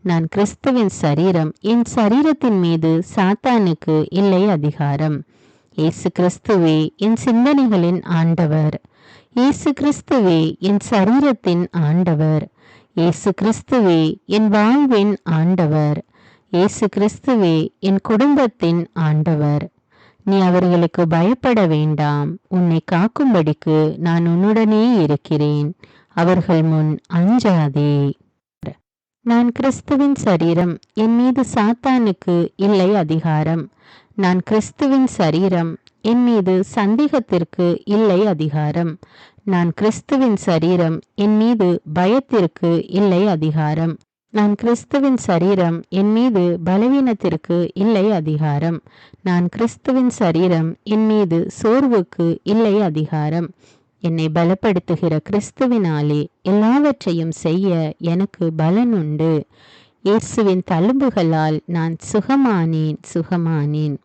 நான் கிறிஸ்துவின் சரீரம், என் சரீரத்தின் மீது சாத்தானுக்கு இல்லை அதிகாரம். இயேசு கிறிஸ்துவே என் சிந்தனைகளின் ஆண்டவர். இயேசு கிறிஸ்துவே என் சரீரத்தின் ஆண்டவர். இயேசு கிறிஸ்துவே என் வாழ்வின் ஆண்டவர். இயேசு கிறிஸ்துவே என் குடும்பத்தின் ஆண்டவர். நீ அவர்களுக்கு பயப்பட வேண்டாம். உன்னை காக்கும்படிக்கு நான் உன்னுடனே இருக்கிறேன். அவர்கள் முன் அஞ்சாதே. நான் கிறிஸ்துவின் சரீரம். என் மீது சாத்தானுக்கு இல்லை அதிகாரம். நான் கிறிஸ்துவின் சரீரம். என் மீது சந்தேகத்திற்கு இல்லை அதிகாரம். நான் கிறிஸ்துவின் சரீரம். என் மீது பயத்திற்கு இல்லை அதிகாரம். நான் கிறிஸ்துவின் சரீரம். என் மீது பலவீனத்திற்கு இல்லை அதிகாரம். நான் கிறிஸ்துவின் சரீரம். என் மீது சோர்வுக்கு இல்லை அதிகாரம். என்னை பலப்படுத்துகிற கிறிஸ்துவினாலே எல்லாவற்றையும் செய்ய எனக்கு பலன் உண்டு. இயேசுவின் தழும்புகளால் நான் சுகமானேன்.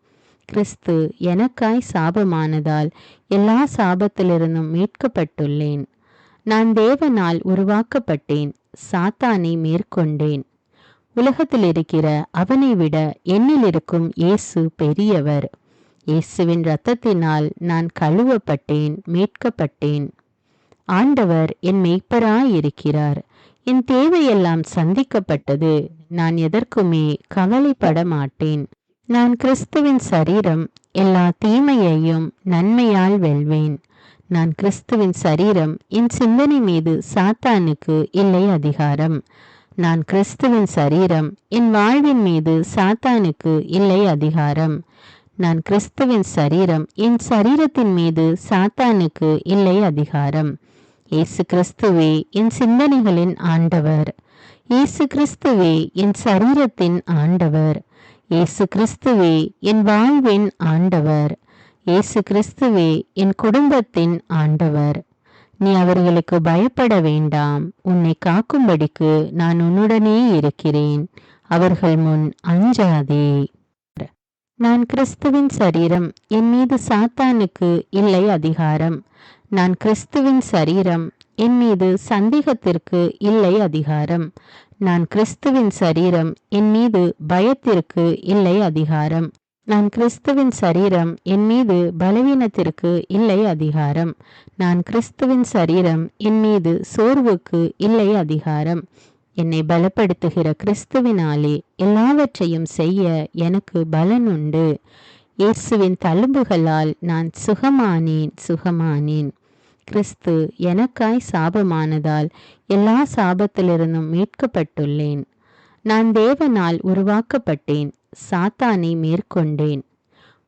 கிறிஸ்து எனக்காய் சாபமானதால் எல்லா சாபத்திலிருந்தும் மீட்கப்பட்டுள்ளேன். நான் தேவனால் உருவாக்கப்பட்டேன். சாத்தானை மேற்கொண்டேன். உலகத்தில் இருக்கிற அவனை விட என்னில் இருக்கும் இயேசு பெரியவர். இயேசுவின் இரத்தத்தினால் நான் கழுவப்பட்டேன், மீட்கப்பட்டேன். ஆண்டவர் என் மெய்ப்பராயிருக்கிறார். என் தேவையெல்லாம் சந்திக்கப்பட்டது. நான் எதற்குமே கவலைப்பட மாட்டேன். நான் கிறிஸ்துவின் சரீரம். எல்லா தீமையையும் நன்மையால் வெல்வேன். நான் கிறிஸ்துவின் சரீரம். என் சிந்தனை மீது சாத்தானுக்கு இல்லை அதிகாரம். நான் கிறிஸ்துவின் சரீரம். என் வாழ்வின் மீது சாத்தானுக்கு இல்லை அதிகாரம். நான் கிறிஸ்துவின் சரீரம். என் சரீரத்தின் மீது சாத்தானுக்கு இல்லை அதிகாரம். இயேசு கிறிஸ்துவே என் சிந்தனைகளின் ஆண்டவர். இயேசு கிறிஸ்துவே என் சரீரத்தின் ஆண்டவர். இயேசு கிறிஸ்துவே என் வாழ்வின் ஆண்டவர். இயேசு கிறிஸ்துவே என் குடும்பத்தின் ஆண்டவர். நீ அவர்களுக்கு பயப்பட வேண்டாம். உன்னை காக்கும்படிக்கு நான் உன்னுடனே இருக்கிறேன். அவர்கள் முன் அஞ்சாதே. நான் கிறிஸ்துவின் சரீரம். என் மீது சாத்தானுக்கு இல்லை அதிகாரம். நான் கிறிஸ்துவின் சரீரம். என் மீது சந்தேகத்திற்கு இல்லை அதிகாரம். நான் கிறிஸ்துவின் சரீரம். என் மீது பயத்திற்கு இல்லை அதிகாரம். நான் கிறிஸ்துவின் சரீரம். என் மீது பலவீனத்திற்கு இல்லை அதிகாரம். நான் கிறிஸ்துவின் சரீரம். என் மீது சோர்வுக்கு இல்லை அதிகாரம். என்னை பலப்படுத்துகிற கிறிஸ்துவினாலே எல்லாவற்றையும் செய்ய எனக்கு பலன் உண்டு. இயேசுவின் தழும்புகளால் நான் சுகமானேன். கிறிஸ்து எனக்காய் சாபமானதால் எல்லா சாபத்திலிருந்தும் மீட்கப்பட்டுள்ளேன். நான் தேவனால் உருவாக்கப்பட்டேன். சாத்தானை மேற்கொண்டேன்.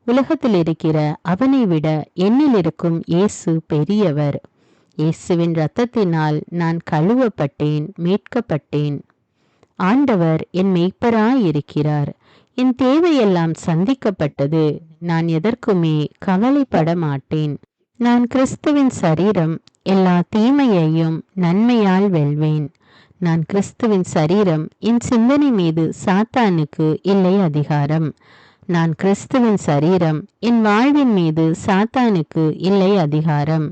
உலகத்தில் இருக்கிற அவனை விட என்னில் இருக்கும் இயேசு பெரியவர். இயேசுவின் இரத்தத்தினால் நான் கழுவப்பட்டேன், மீட்கப்பட்டேன். ஆண்டவர் என் மெய்ப்பராயிருக்கிறார். என் தேவையெல்லாம் சந்திக்கப்பட்டது. நான் எதற்குமே கவலைப்பட மாட்டேன். நான் கிறிஸ்துவின் சரீரம். எல்லா தீமையையும் நன்மையால் வெல்வேன். நான் கிறிஸ்துவின் சரீரம். என் சிந்தனை மீது சாத்தானுக்கு இல்லை அதிகாரம். நான் கிறிஸ்துவின் சரீரம். என் வாழ்வின் மீது சாத்தானுக்கு இல்லை அதிகாரம்.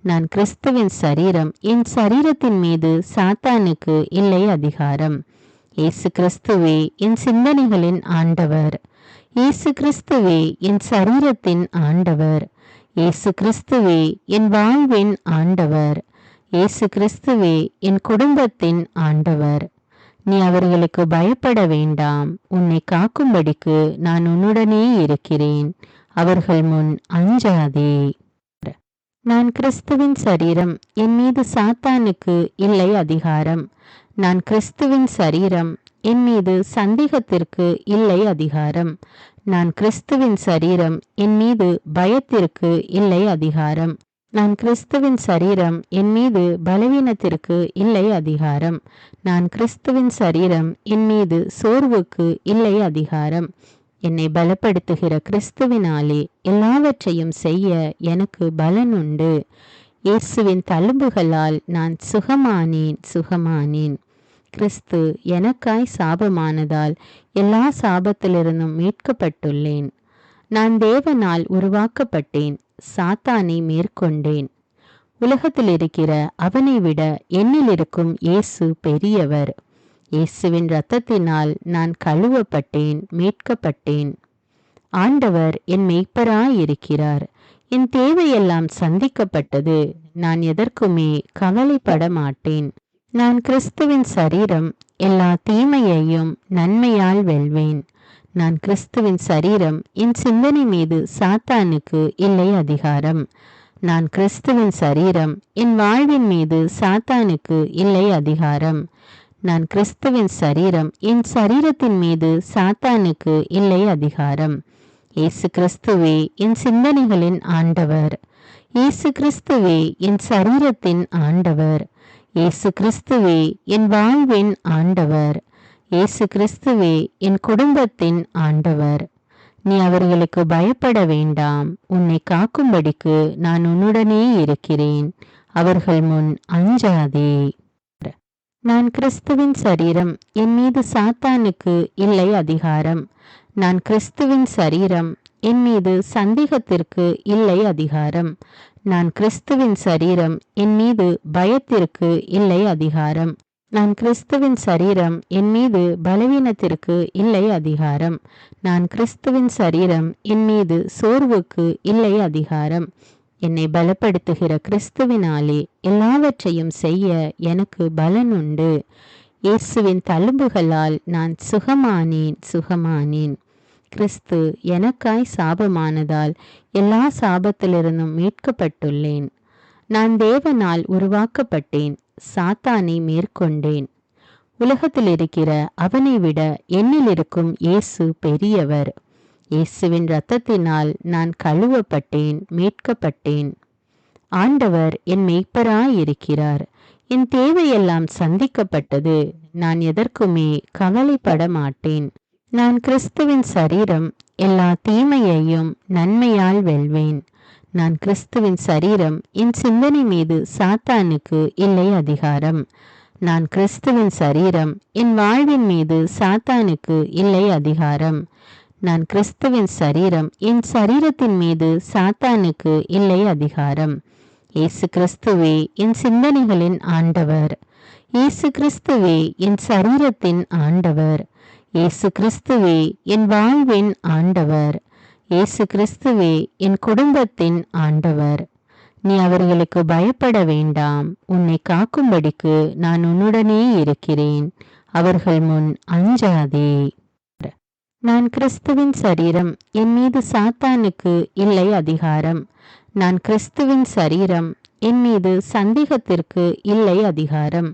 நான் கிறிஸ்துவின் சரீரம். என் சரீரத்தின் மீது சாத்தானுக்கு இல்லை அதிகாரம். இயேசு கிறிஸ்துவே என் சிந்தனைகளின் ஆண்டவர். இயேசு கிறிஸ்துவே என் சரீரத்தின் ஆண்டவர். இயேசு கிறிஸ்துவே என் வாழ்வின் ஆண்டவர். இயேசு கிறிஸ்துவே என் குடும்பத்தின் ஆண்டவர். நீ அவர்களுக்கு பயப்பட வேண்டாம். உன்னை காக்கும்படிக்கு நான் உன்னுடனே இருக்கிறேன். அவர்கள் முன் அஞ்சாதே. நான் கிறிஸ்துவின் சரீரம். என் மீது சாத்தானுக்கு இல்லை அதிகாரம். நான் கிறிஸ்துவின் சரீரம். என் மீது சந்தேகத்திற்கு இல்லை அதிகாரம். நான் கிறிஸ்துவின் சரீரம். என் மீது பயத்திற்கு இல்லை அதிகாரம். நான் கிறிஸ்துவின் சரீரம். என் மீது பலவீனத்திற்கு இல்லை அதிகாரம். நான் கிறிஸ்துவின் சரீரம். என் மீது சோர்வுக்கு இல்லை அதிகாரம். என்னை பலப்படுத்துகிற கிறிஸ்துவினாலே எல்லாவற்றையும் செய்ய எனக்கு பலன் உண்டு. இயேசுவின் தழும்புகளால் நான் சுகமானேன். கிறிஸ்து எனக்காய் சாபமானதால் எல்லா சாபத்திலிருந்தும் மீட்கப்பட்டுள்ளேன். நான் தேவனால் உருவாக்கப்பட்டேன். சாத்தானை மேற்கொண்டேன். உலகத்தில் இருக்கிற அவனை விட என்னில் இருக்கும் இயேசு பெரியவர். இயேசுவின் இரத்தத்தினால் நான் கழுவப்பட்டேன், மீட்கப்பட்டேன். ஆண்டவர் என் மெய்ப்பராயிருக்கிறார். என் தேவையெல்லாம் சந்திக்கப்பட்டது. நான் எதற்குமே கவலைப்பட மாட்டேன். நான் கிறிஸ்துவின் சரீரம். எல்லா தீமையையும் நன்மையால் வெல்வேன். நான் கிறிஸ்துவின் சரீரம். என் சிந்தனை மீது சாத்தானுக்கு இல்லை அதிகாரம். நான் கிறிஸ்துவின் சரீரம். என் வாழ்வின் மீது சாத்தானுக்கு இல்லை அதிகாரம். நான் கிறிஸ்துவின் சரீரம். என் சரீரத்தின் மீது சாத்தானுக்கு இல்லை அதிகாரம். இயேசு கிறிஸ்துவே என் சிந்தனைகளின் ஆண்டவர். இயேசு கிறிஸ்துவே என் சரீரத்தின் ஆண்டவர். இயேசு கிறிஸ்துவே என் வாழ்வின் ஆண்டவர். இயேசு கிறிஸ்துவே என் குடும்பத்தின் ஆண்டவர். நீ அவர்களுக்கு பயப்பட வேண்டாம். உன்னை காக்கும்படிக்கு நான் உன்னுடனே இருக்கிறேன். அவர்கள் முன் அஞ்சாதே. நான் கிறிஸ்துவின் சரீரம். என் மீது சாத்தானுக்கு இல்லை அதிகாரம். நான் கிறிஸ்துவின் சரீரம். என் மீது சந்தேகத்திற்கு இல்லை அதிகாரம். நான் கிறிஸ்துவின் சரீரம். என் மீது பயத்திற்கு இல்லை அதிகாரம். நான் கிறிஸ்துவின் சரீரம். என் மீது பலவீனத்திற்கு இல்லை அதிகாரம். நான் கிறிஸ்துவின் சரீரம். என் மீது சோர்வுக்கு இல்லை அதிகாரம். என்னை பலப்படுத்துகிற கிறிஸ்துவினாலே எல்லாவற்றையும் செய்ய எனக்கு பலன் உண்டு. இயேசுவின் தழும்புகளால் நான் சுகமானேன். கிறிஸ்து எனக்காய் சாபமானதால் எல்லா சாபத்திலிருந்தும் மீட்கப்பட்டுள்ளேன். நான் தேவனால் உருவாக்கப்பட்டேன். சாத்தானை மேற்கொண்டேன். உலகத்தில் இருக்கிற அவனை விட என்னில் இருக்கும் இயேசு பெரியவர். இயேசுவின் இரத்தத்தினால் நான் கழுவப்பட்டேன், மீட்கப்பட்டேன். ஆண்டவர் என் மெய்ப்பராயிருக்கிறார். என் தேவையெல்லாம் சந்திக்கப்பட்டது. நான் எதற்குமே கவலைப்பட மாட்டேன். நான் கிறிஸ்துவின் சரீரம். எல்லா தீமையையும் நன்மையால் வெல்வேன். நான் கிறிஸ்துவின் சரீரம். என் சிந்தனை மீது சாத்தானுக்கு இல்லை அதிகாரம். நான் கிறிஸ்துவின் சரீரம். என் வாழ்வின் மீது சாத்தானுக்கு இல்லை அதிகாரம். நான் கிறிஸ்துவின் சரீரம். என் சரீரத்தின் மீது சாத்தானுக்கு இல்லை அதிகாரம். இயேசு கிறிஸ்துவே என் சிந்தனைகளின் ஆண்டவர். இயேசு கிறிஸ்துவே என் சரீரத்தின் ஆண்டவர். இயேசு கிறிஸ்துவே என் வாழ்வின் ஆண்டவர். இயேசு கிறிஸ்துவே என் குடும்பத்தின் ஆண்டவர். நீ அவர்களுக்கு பயப்பட வேண்டாம். உன்னை காக்கும்படிக்கு நான் உன்னுடனே இருக்கிறேன். அவர்கள் முன் அஞ்சாதே. நான் கிறிஸ்துவின் சரீரம். என் மீது சாத்தானுக்கு இல்லை அதிகாரம். நான் கிறிஸ்துவின் சரீரம். என் மீது சந்தேகத்திற்கு இல்லை அதிகாரம்.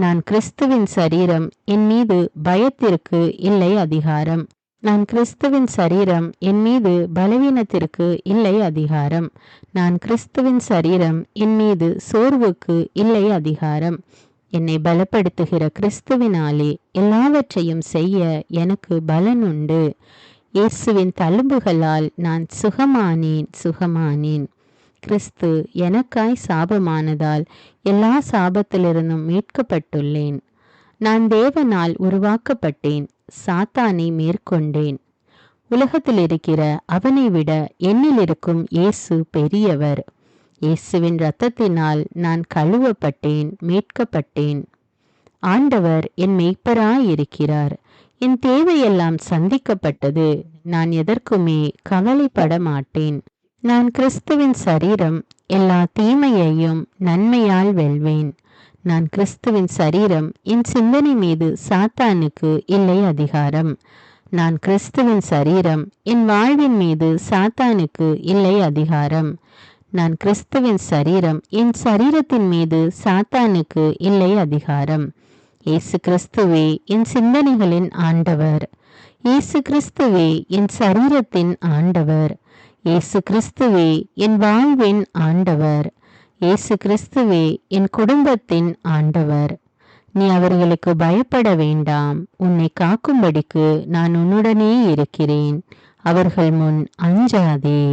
நான் கிறிஸ்துவின் சரீரம். என் மீது பயத்திற்கு இல்லை அதிகாரம். நான் கிறிஸ்துவின் சரீரம். என் மீது பலவீனத்திற்கு இல்லை அதிகாரம். நான் கிறிஸ்துவின் சரீரம். என் மீது சோர்வுக்கு இல்லை அதிகாரம். என்னை பலப்படுத்துகிற கிறிஸ்துவினாலே எல்லாவற்றையும் செய்ய எனக்கு பலன் உண்டு. இயேசுவின் தழும்புகளால் நான் சுகமானேன். கிறிஸ்து எனக்காய் சாபமானதால் எல்லா சாபத்திலிருந்தும் மீட்கப்பட்டுள்ளேன். நான் தேவனால் உருவாக்கப்பட்டேன். சாத்தானை மேற்கொண்டேன். உலகத்தில் இருக்கிற அவனை விட என்னில் இருக்கும் இயேசு பெரியவர். இயேசுவின் இரத்தத்தினால் நான் கழுவப்பட்டேன், மீட்கப்பட்டேன். ஆண்டவர் என் மெய்ப்பராயிருக்கிறார். என் தேவையெல்லாம் சந்திக்கப்பட்டது. நான் எதற்குமே கவலைப்பட மாட்டேன். நான் கிறிஸ்துவின் சரீரம். எல்லா தீமையையும் நன்மையால் வெல்வேன். நான் கிறிஸ்துவின் சரீரம். என் சிந்தனை மீது சாத்தானுக்கு இல்லை அதிகாரம். நான் கிறிஸ்துவின் சரீரம். என் வாழ்வின் மீது சாத்தானுக்கு இல்லை அதிகாரம். நான் கிறிஸ்துவின் சரீரம். என் சரீரத்தின் மீது சாத்தானுக்கு இல்லை அதிகாரம். இயேசு கிறிஸ்துவே என் சிந்தனைகளின் ஆண்டவர். இயேசு கிறிஸ்துவே என் சரீரத்தின் ஆண்டவர். இயேசு கிறிஸ்துவே என் வாழ்வின் ஆண்டவர். இயேசு கிறிஸ்துவே என் குடும்பத்தின் ஆண்டவர். நீ அவர்களுக்கு பயப்பட வேண்டாம். உன்னை காக்கும்படிக்கு நான் உன்னுடனே இருக்கிறேன். அவர்கள் முன் அஞ்சாதே.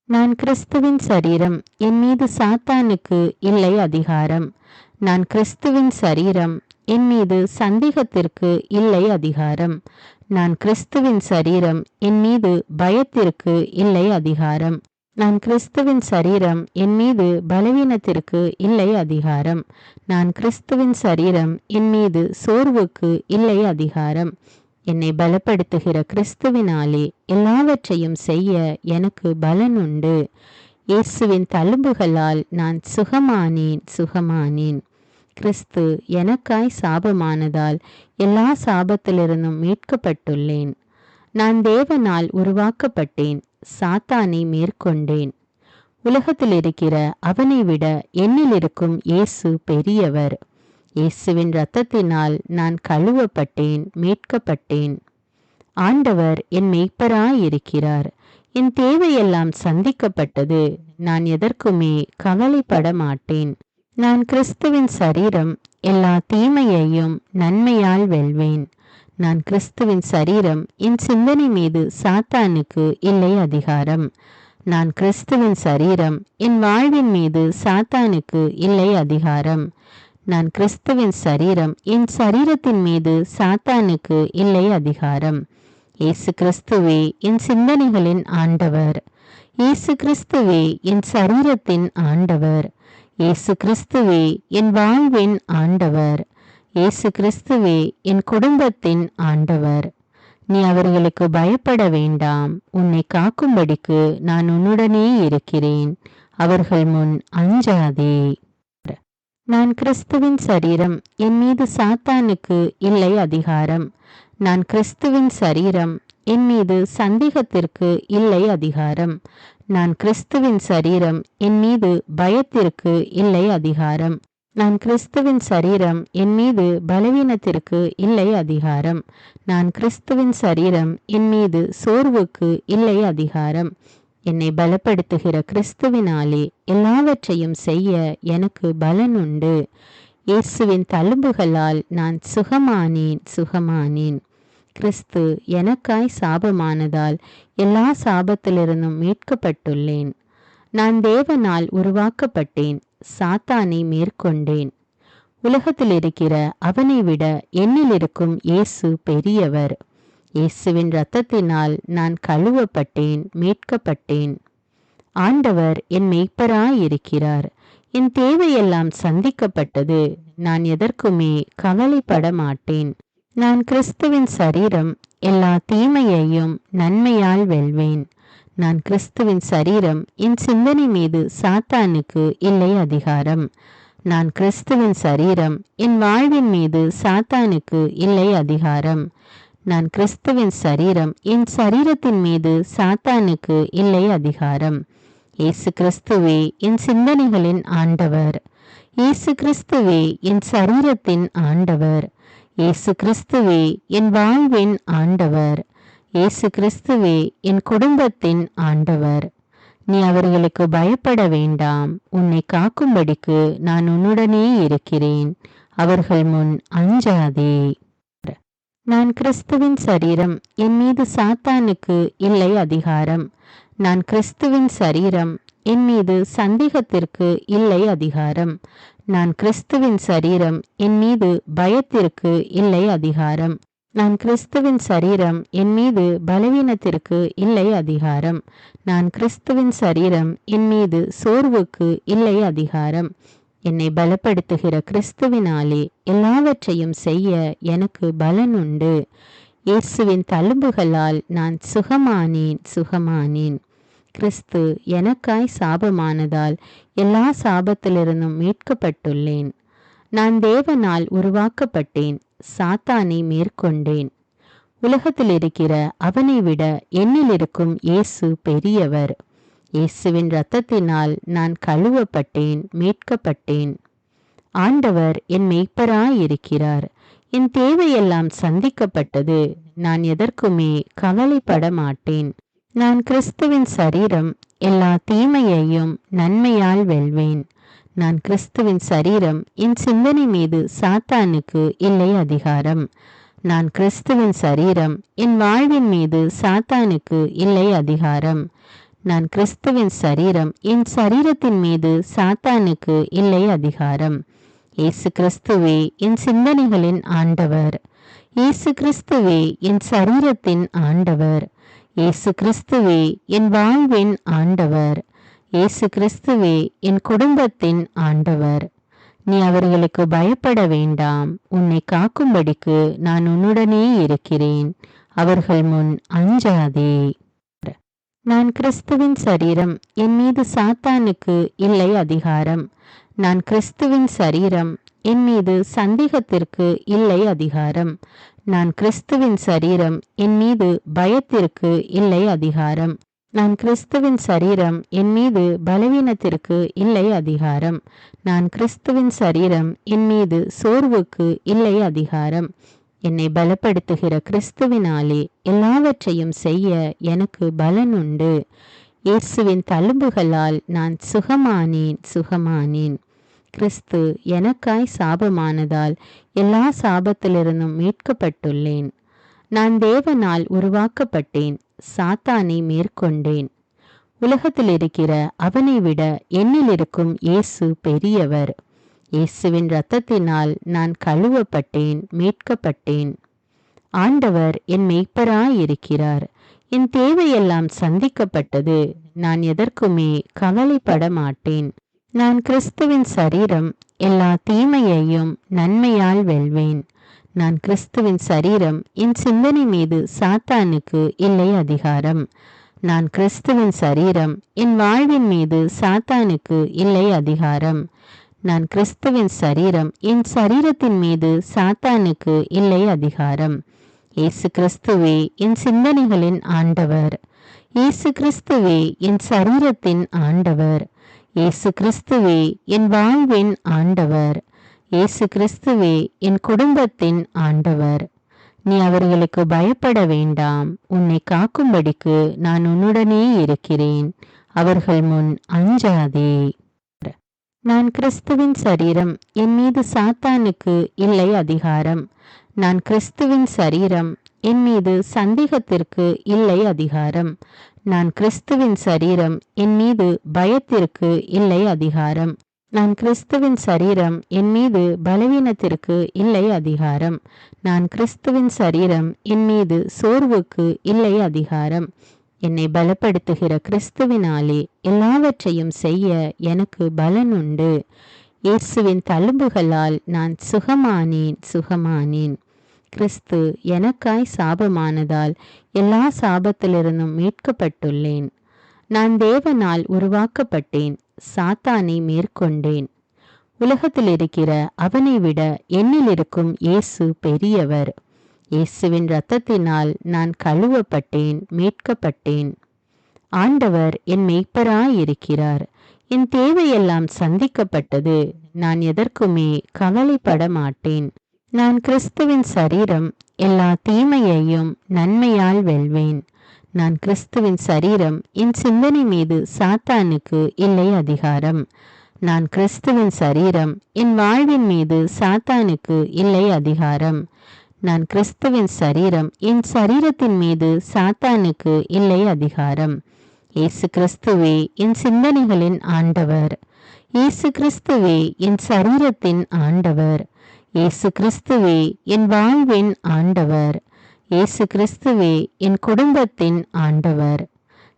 நான் கிறிஸ்துவின் சரீரம். என் மீது சாத்தானுக்கு இல்லை அதிகாரம். நான் கிறிஸ்துவின் சரீரம். என் மீது சந்தேகத்திற்கு இல்லை அதிகாரம். நான் கிறிஸ்துவின் சரீரம். என் மீது பயத்திற்கு இல்லை அதிகாரம். நான் கிறிஸ்துவின் சரீரம். என் மீது பலவீனத்திற்கு இல்லை அதிகாரம். நான் கிறிஸ்துவின் சரீரம். என் மீது சோர்வுக்கு இல்லை அதிகாரம். என்னை பலப்படுத்துகிற கிறிஸ்துவினாலே எல்லாவற்றையும் செய்ய எனக்கு பலன் உண்டு. இயேசுவின் தழும்புகளால் நான் சுகமானேன். கிறிஸ்து எனக்காய் சாபமானதால் எல்லா சாபத்திலிருந்தும் மீட்கப்பட்டுள்ளேன். நான் தேவனால் உருவாக்கப்பட்டேன், சாத்தானை மேற்கொண்டேன். உலகத்தில் இருக்கிற அவனை விட என்னில் இருக்கும் இயேசு பெரியவர். இயேசுவின் இரத்தத்தினால் நான் கழுவப்பட்டேன், மீட்கப்பட்டேன். ஆண்டவர் என் மெய்ப்பராயிருக்கிறார். என் தேவையெல்லாம் சந்திக்கப்பட்டது. நான் எதற்குமே கவலைப்பட மாட்டேன். நான் கிறிஸ்துவின் சரீரம், எல்லா தீமையையும் நன்மையால் வெல்வேன். நான் கிறிஸ்துவின் சரீரம், என் சிந்தனை மீது சாத்தானுக்கு இல்லை அதிகாரம். நான் கிறிஸ்துவின் சரீரம், என் வாழ்வின் மீது சாத்தானுக்கு இல்லை அதிகாரம். நான் கிறிஸ்துவின் சரீரம், என் சரீரத்தின் மீது சாத்தானுக்கு இல்லை அதிகாரம். இயேசு கிறிஸ்துவே என் சிந்தனைகளின் ஆண்டவர். இயேசு கிறிஸ்துவே என் சரீரத்தின் ஆண்டவர். இயேசு கிறிஸ்துவே என் வாழ்வின் ஆண்டவர். இயேசு கிறிஸ்துவே என் குடும்பத்தின் ஆண்டவர். நீ அவர்களுக்கு பயப்பட வேண்டாம். உன்னை காக்கும்படிக்கு நான் உன்னுடனே இருக்கிறேன். அவர்கள் முன் அஞ்சாதே. நான் கிறிஸ்துவின் சரீரம், என் மீது சாத்தானுக்கு இல்லை அதிகாரம். நான் கிறிஸ்துவின் சரீரம், என் மீது சந்தேகத்திற்கு இல்லை அதிகாரம். நான் கிறிஸ்துவின் சரீரம், என் மீது பயத்திற்கு இல்லை அதிகாரம். நான் கிறிஸ்துவின் சரீரம், என் மீது பலவீனத்திற்கு இல்லை அதிகாரம். நான் கிறிஸ்துவின் சரீரம், என் மீது சோர்வுக்கு இல்லை அதிகாரம். என்னை பலப்படுத்துகிற கிறிஸ்துவினாலே எல்லாவற்றையும் செய்ய எனக்கு பலன் உண்டு. இயேசுவின் தழும்புகளால் நான் சுகமானேன். கிறிஸ்து எனக்காய் சாபமானதால் எல்லா சாபத்திலிருந்தும் மீட்கப்பட்டுள்ளேன். நான் தேவனால் உருவாக்கப்பட்டேன், சாத்தானை மேற்கொண்டேன். உலகத்தில் இருக்கிற அவனை விட என்னில் இருக்கும் இயேசு பெரியவர். இயேசுவின் இரத்தத்தினால் நான் கழுவப்பட்டேன், மீட்கப்பட்டேன். ஆண்டவர் என் மெய்ப்பராயிருக்கிறார். என் தேவையெல்லாம் சந்திக்கப்பட்டது. நான் எதற்குமே கவலைப்பட மாட்டேன். நான் கிறிஸ்துவின் சரீரம், எல்லா தீமையையும் நன்மையால் வெல்வேன். நான் கிறிஸ்துவின் சரீரம், என் சிந்தனை மீது சாத்தானுக்கு இல்லை அதிகாரம். நான் கிறிஸ்துவின் சரீரம், என் வாழ்வின் மீது சாத்தானுக்கு இல்லை அதிகாரம். நான் கிறிஸ்துவின் சரீரம், என் சரீரத்தின் மீது சாத்தானுக்கு இல்லை அதிகாரம். இயேசு கிறிஸ்துவே என் சிந்தனைகளின் ஆண்டவர். இயேசு கிறிஸ்துவே என் சரீரத்தின் ஆண்டவர். இயேசு கிறிஸ்துவே என் வாழ்வின் ஆண்டவர். இயேசு கிறிஸ்துவே என் குடும்பத்தின் ஆண்டவர். நீ அவர்களுக்கு பயப்பட வேண்டாம். உன்னை காக்கும்படிக்கு நான் உன்னுடனே இருக்கிறேன். அவர்கள் முன் அஞ்சாதே. நான் கிறிஸ்துவின் சரீரம், என் மீது சாத்தானுக்கு இல்லை அதிகாரம். நான் கிறிஸ்துவின் சரீரம், என் மீது சந்தேகத்திற்கு இல்லை அதிகாரம். நான் கிறிஸ்துவின் சரீரம், என் மீது பயத்திற்கு இல்லை அதிகாரம். நான் கிறிஸ்துவின் சரீரம், என் மீது பலவீனத்திற்கு இல்லை அதிகாரம். நான் கிறிஸ்துவின் சரீரம், என் மீது சோர்வுக்கு இல்லை அதிகாரம். என்னை பலப்படுத்துகிற கிறிஸ்துவினாலே எல்லாவற்றையும் செய்ய எனக்கு பலன் உண்டு. இயேசுவின் தழும்புகளால் நான் சுகமானேன். கிறிஸ்து எனக்காய் சாபமானதால் எல்லா சாபத்திலிருந்தும் மீட்கப்பட்டுள்ளேன். நான் தேவனால் உருவாக்கப்பட்டேன், சாத்தானை மேற்கொண்டேன். உலகத்தில் இருக்கிற அவனை விட என்னில் இருக்கும் இயேசு பெரியவர். இயேசுவின் இரத்தத்தினால் நான் கழுவப்பட்டேன், மீட்கப்பட்டேன். ஆண்டவர் என் மெய்ப்பராயிருக்கிறார். என் தேவையெல்லாம் சந்திக்கப்பட்டது. நான் எதற்குமே கவலைப்பட மாட்டேன். நான் கிறிஸ்துவின் சரீரம், எல்லா தீமையையும் நன்மையால் வெல்வேன். நான் கிறிஸ்துவின் சரீரம், என் சிந்தனை மீது சாத்தானுக்கு இல்லை அதிகாரம். நான் கிறிஸ்துவின் சரீரம், என் வாழ்வின் மீது சாத்தானுக்கு இல்லை அதிகாரம். நான் கிறிஸ்துவின் சரீரம், என் சரீரத்தின் மீது சாத்தானுக்கு இல்லை அதிகாரம். இயேசு கிறிஸ்துவே என் சிந்தனைகளின் ஆண்டவர். இயேசு கிறிஸ்துவே என் சரீரத்தின் ஆண்டவர். இயேசு கிறிஸ்துவே என் வாழ்வின் ஆண்டவர். இயேசு கிறிஸ்துவே என் குடும்பத்தின் ஆண்டவர். நீ அவர்களுக்கு பயப்பட வேண்டாம். உன்னை காக்கும்படிக்கு நான் உன்னுடனே இருக்கிறேன். அவர்கள் முன் அஞ்சாதே. நான் கிறிஸ்துவின் சரீரம், என் மீது சாத்தானுக்கு இல்லை அதிகாரம். நான் கிறிஸ்துவின் சரீரம், என் மீது சந்தேகத்திற்கு இல்லை அதிகாரம். நான் கிறிஸ்துவின் சரீரம், என் மீது பயத்திற்கு இல்லை அதிகாரம். நான் கிறிஸ்துவின் சரீரம், என் மீது பலவீனத்திற்கு இல்லை அதிகாரம். நான் கிறிஸ்துவின் சரீரம், என் மீது சோர்வுக்கு இல்லை அதிகாரம். என்னை பலப்படுத்துகிற கிறிஸ்துவினாலே எல்லாவற்றையும் செய்ய எனக்கு பலன் உண்டு. இயேசுவின் தழும்புகளால் நான் சுகமானேன். கிறிஸ்து எனக்காய் சாபமானதால் எல்லா சாபத்திலிருந்தும் மீட்கப்பட்டுள்ளேன். நான் தேவனால் உருவாக்கப்பட்டேன், சாத்தானை மேற்கொண்டேன். உலகத்தில் இருக்கிற அவனை விட என்னில் இருக்கும் இயேசு பெரியவர். இயேசுவின் இரத்தத்தினால் நான் கழுவப்பட்டேன், மீட்கப்பட்டேன். ஆண்டவர் என் மெய்ப்பராயிருக்கிறார். என் தேவையெல்லாம் சந்திக்கப்பட்டது. நான் எதற்குமே கவலைப்பட மாட்டேன். நான் கிறிஸ்துவின் சரீரம், எல்லா தீமையையும் நன்மையால் வெல்வேன். நான் கிறிஸ்துவின் சரீரம், என் சிந்தனை மீது சாத்தானுக்கு இல்லை அதிகாரம். நான் கிறிஸ்துவின் சரீரம், என் வாழ்வின் மீது சாத்தானுக்கு இல்லை அதிகாரம். நான் கிறிஸ்துவின் சரீரம், என் சரீரத்தின் மீது சாத்தானுக்கு இல்லை அதிகாரம். இயேசு கிறிஸ்துவே என் சிந்தனைகளின் ஆண்டவர். இயேசு கிறிஸ்துவே என் சரீரத்தின் ஆண்டவர். இயேசு கிறிஸ்துவே என் வாழ்வின் ஆண்டவர். இயேசு கிறிஸ்துவே என் குடும்பத்தின் ஆண்டவர். நீ அவர்களுக்கு பயப்பட வேண்டாம். உன்னை காக்கும்படிக்கு நான் உன்னுடனே இருக்கிறேன். அவர்கள் முன் அஞ்சாதே. நான் கிறிஸ்துவின் சரீரம், என் மீது சாத்தானுக்கு இல்லை அதிகாரம். நான் கிறிஸ்துவின் சரீரம், என் மீது சந்தேகத்திற்கு இல்லை அதிகாரம். நான் கிறிஸ்துவின் சரீரம், என் மீது பயத்திற்கு இல்லை அதிகாரம். நான் கிறிஸ்துவின் சரீரம், என் மீது பலவீனத்திற்கு இல்லை அதிகாரம். நான் கிறிஸ்துவின் சரீரம், என் மீது சோர்வுக்கு இல்லை அதிகாரம். என்னை பலப்படுத்துகிற கிறிஸ்துவினாலே எல்லாவற்றையும் செய்ய எனக்கு பலன் உண்டு. இயேசுவின் தழும்புகளால் நான் சுகமானேன். கிறிஸ்து எனக்காய் சாபமானதால் எல்லா சாபத்திலிருந்தும் மீட்கப்பட்டுள்ளேன். நான் தேவனால் உருவாக்கப்பட்டேன், சாத்தானை மேற்கொண்டேன். உலகத்தில் இருக்கிற அவனை விட என்னில் இருக்கும் இயேசு பெரியவர். இயேசுவின் இரத்தத்தினால் நான் கழுவப்பட்டேன், மீட்கப்பட்டேன். ஆண்டவர் என் மெய்ப்பராயிருக்கிறார். என் தேவையெல்லாம் சந்திக்கப்பட்டது. நான் எதற்குமே கவலைப்பட மாட்டேன். நான் கிறிஸ்துவின் சரீரம், எல்லா தீமையையும் நன்மையால் வெல்வேன். நான் கிறிஸ்துவின் சரீரம், என் சிந்தனை மீது சாத்தானுக்கு இல்லை அதிகாரம். நான் கிறிஸ்துவின் சரீரம், என் வாழ்வின் மீது சாத்தானுக்கு இல்லை அதிகாரம். நான் கிறிஸ்துவின் சரீரம், என் சரீரத்தின் மீது சாத்தானுக்கு இல்லை அதிகாரம். இயேசு கிறிஸ்துவே என் சிந்தனைகளின் ஆண்டவர். இயேசு கிறிஸ்துவே என் சரீரத்தின் ஆண்டவர். இயேசு கிறிஸ்துவே என் வாழ்வின் ஆண்டவர். இயேசு கிறிஸ்துவே என் குடும்பத்தின் ஆண்டவர்.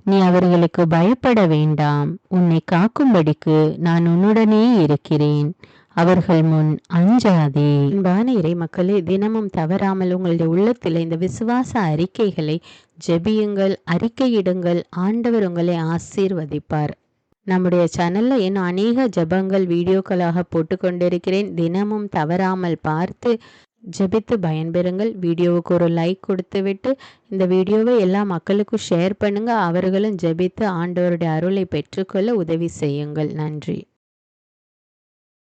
நீ அவர்களுக்கு பயப்பட வேண்டாம். உன்னை காக்கும்படிக்கு நான் உன்னுடனே இருக்கிறேன். அவர்கள் முன் அஞ்சாதே. அன்பான இறை மக்களே, தினமும் தவறாமல் உங்களுடைய உள்ளத்தில் இந்த விசுவாச அறிக்கைகளை ஜெபியுங்கள், அறிக்கையிடுங்கள். ஆண்டவர் உங்களை ஆசீர்வதிப்பார். நம்முடைய சேனல்ல இன்னும் அநேக ஜெபங்கள் வீடியோக்களாக போட்டுக்கொண்டிருக்கிறேன். தினமும் தவறாமல் பார்த்து ஜெபித்து பயன்பெறுங்கள். வீடியோவுக்கு ஒரு லைக் கொடுத்து விட்டு இந்த வீடியோவை எல்லா மக்களுக்கும் ஷேர் பண்ணுங்க. அவர்களும் ஜெபித்து ஆண்டவருடைய அருளை பெற்றுக்கொள்ள உதவி செய்யுங்கள். நன்றி.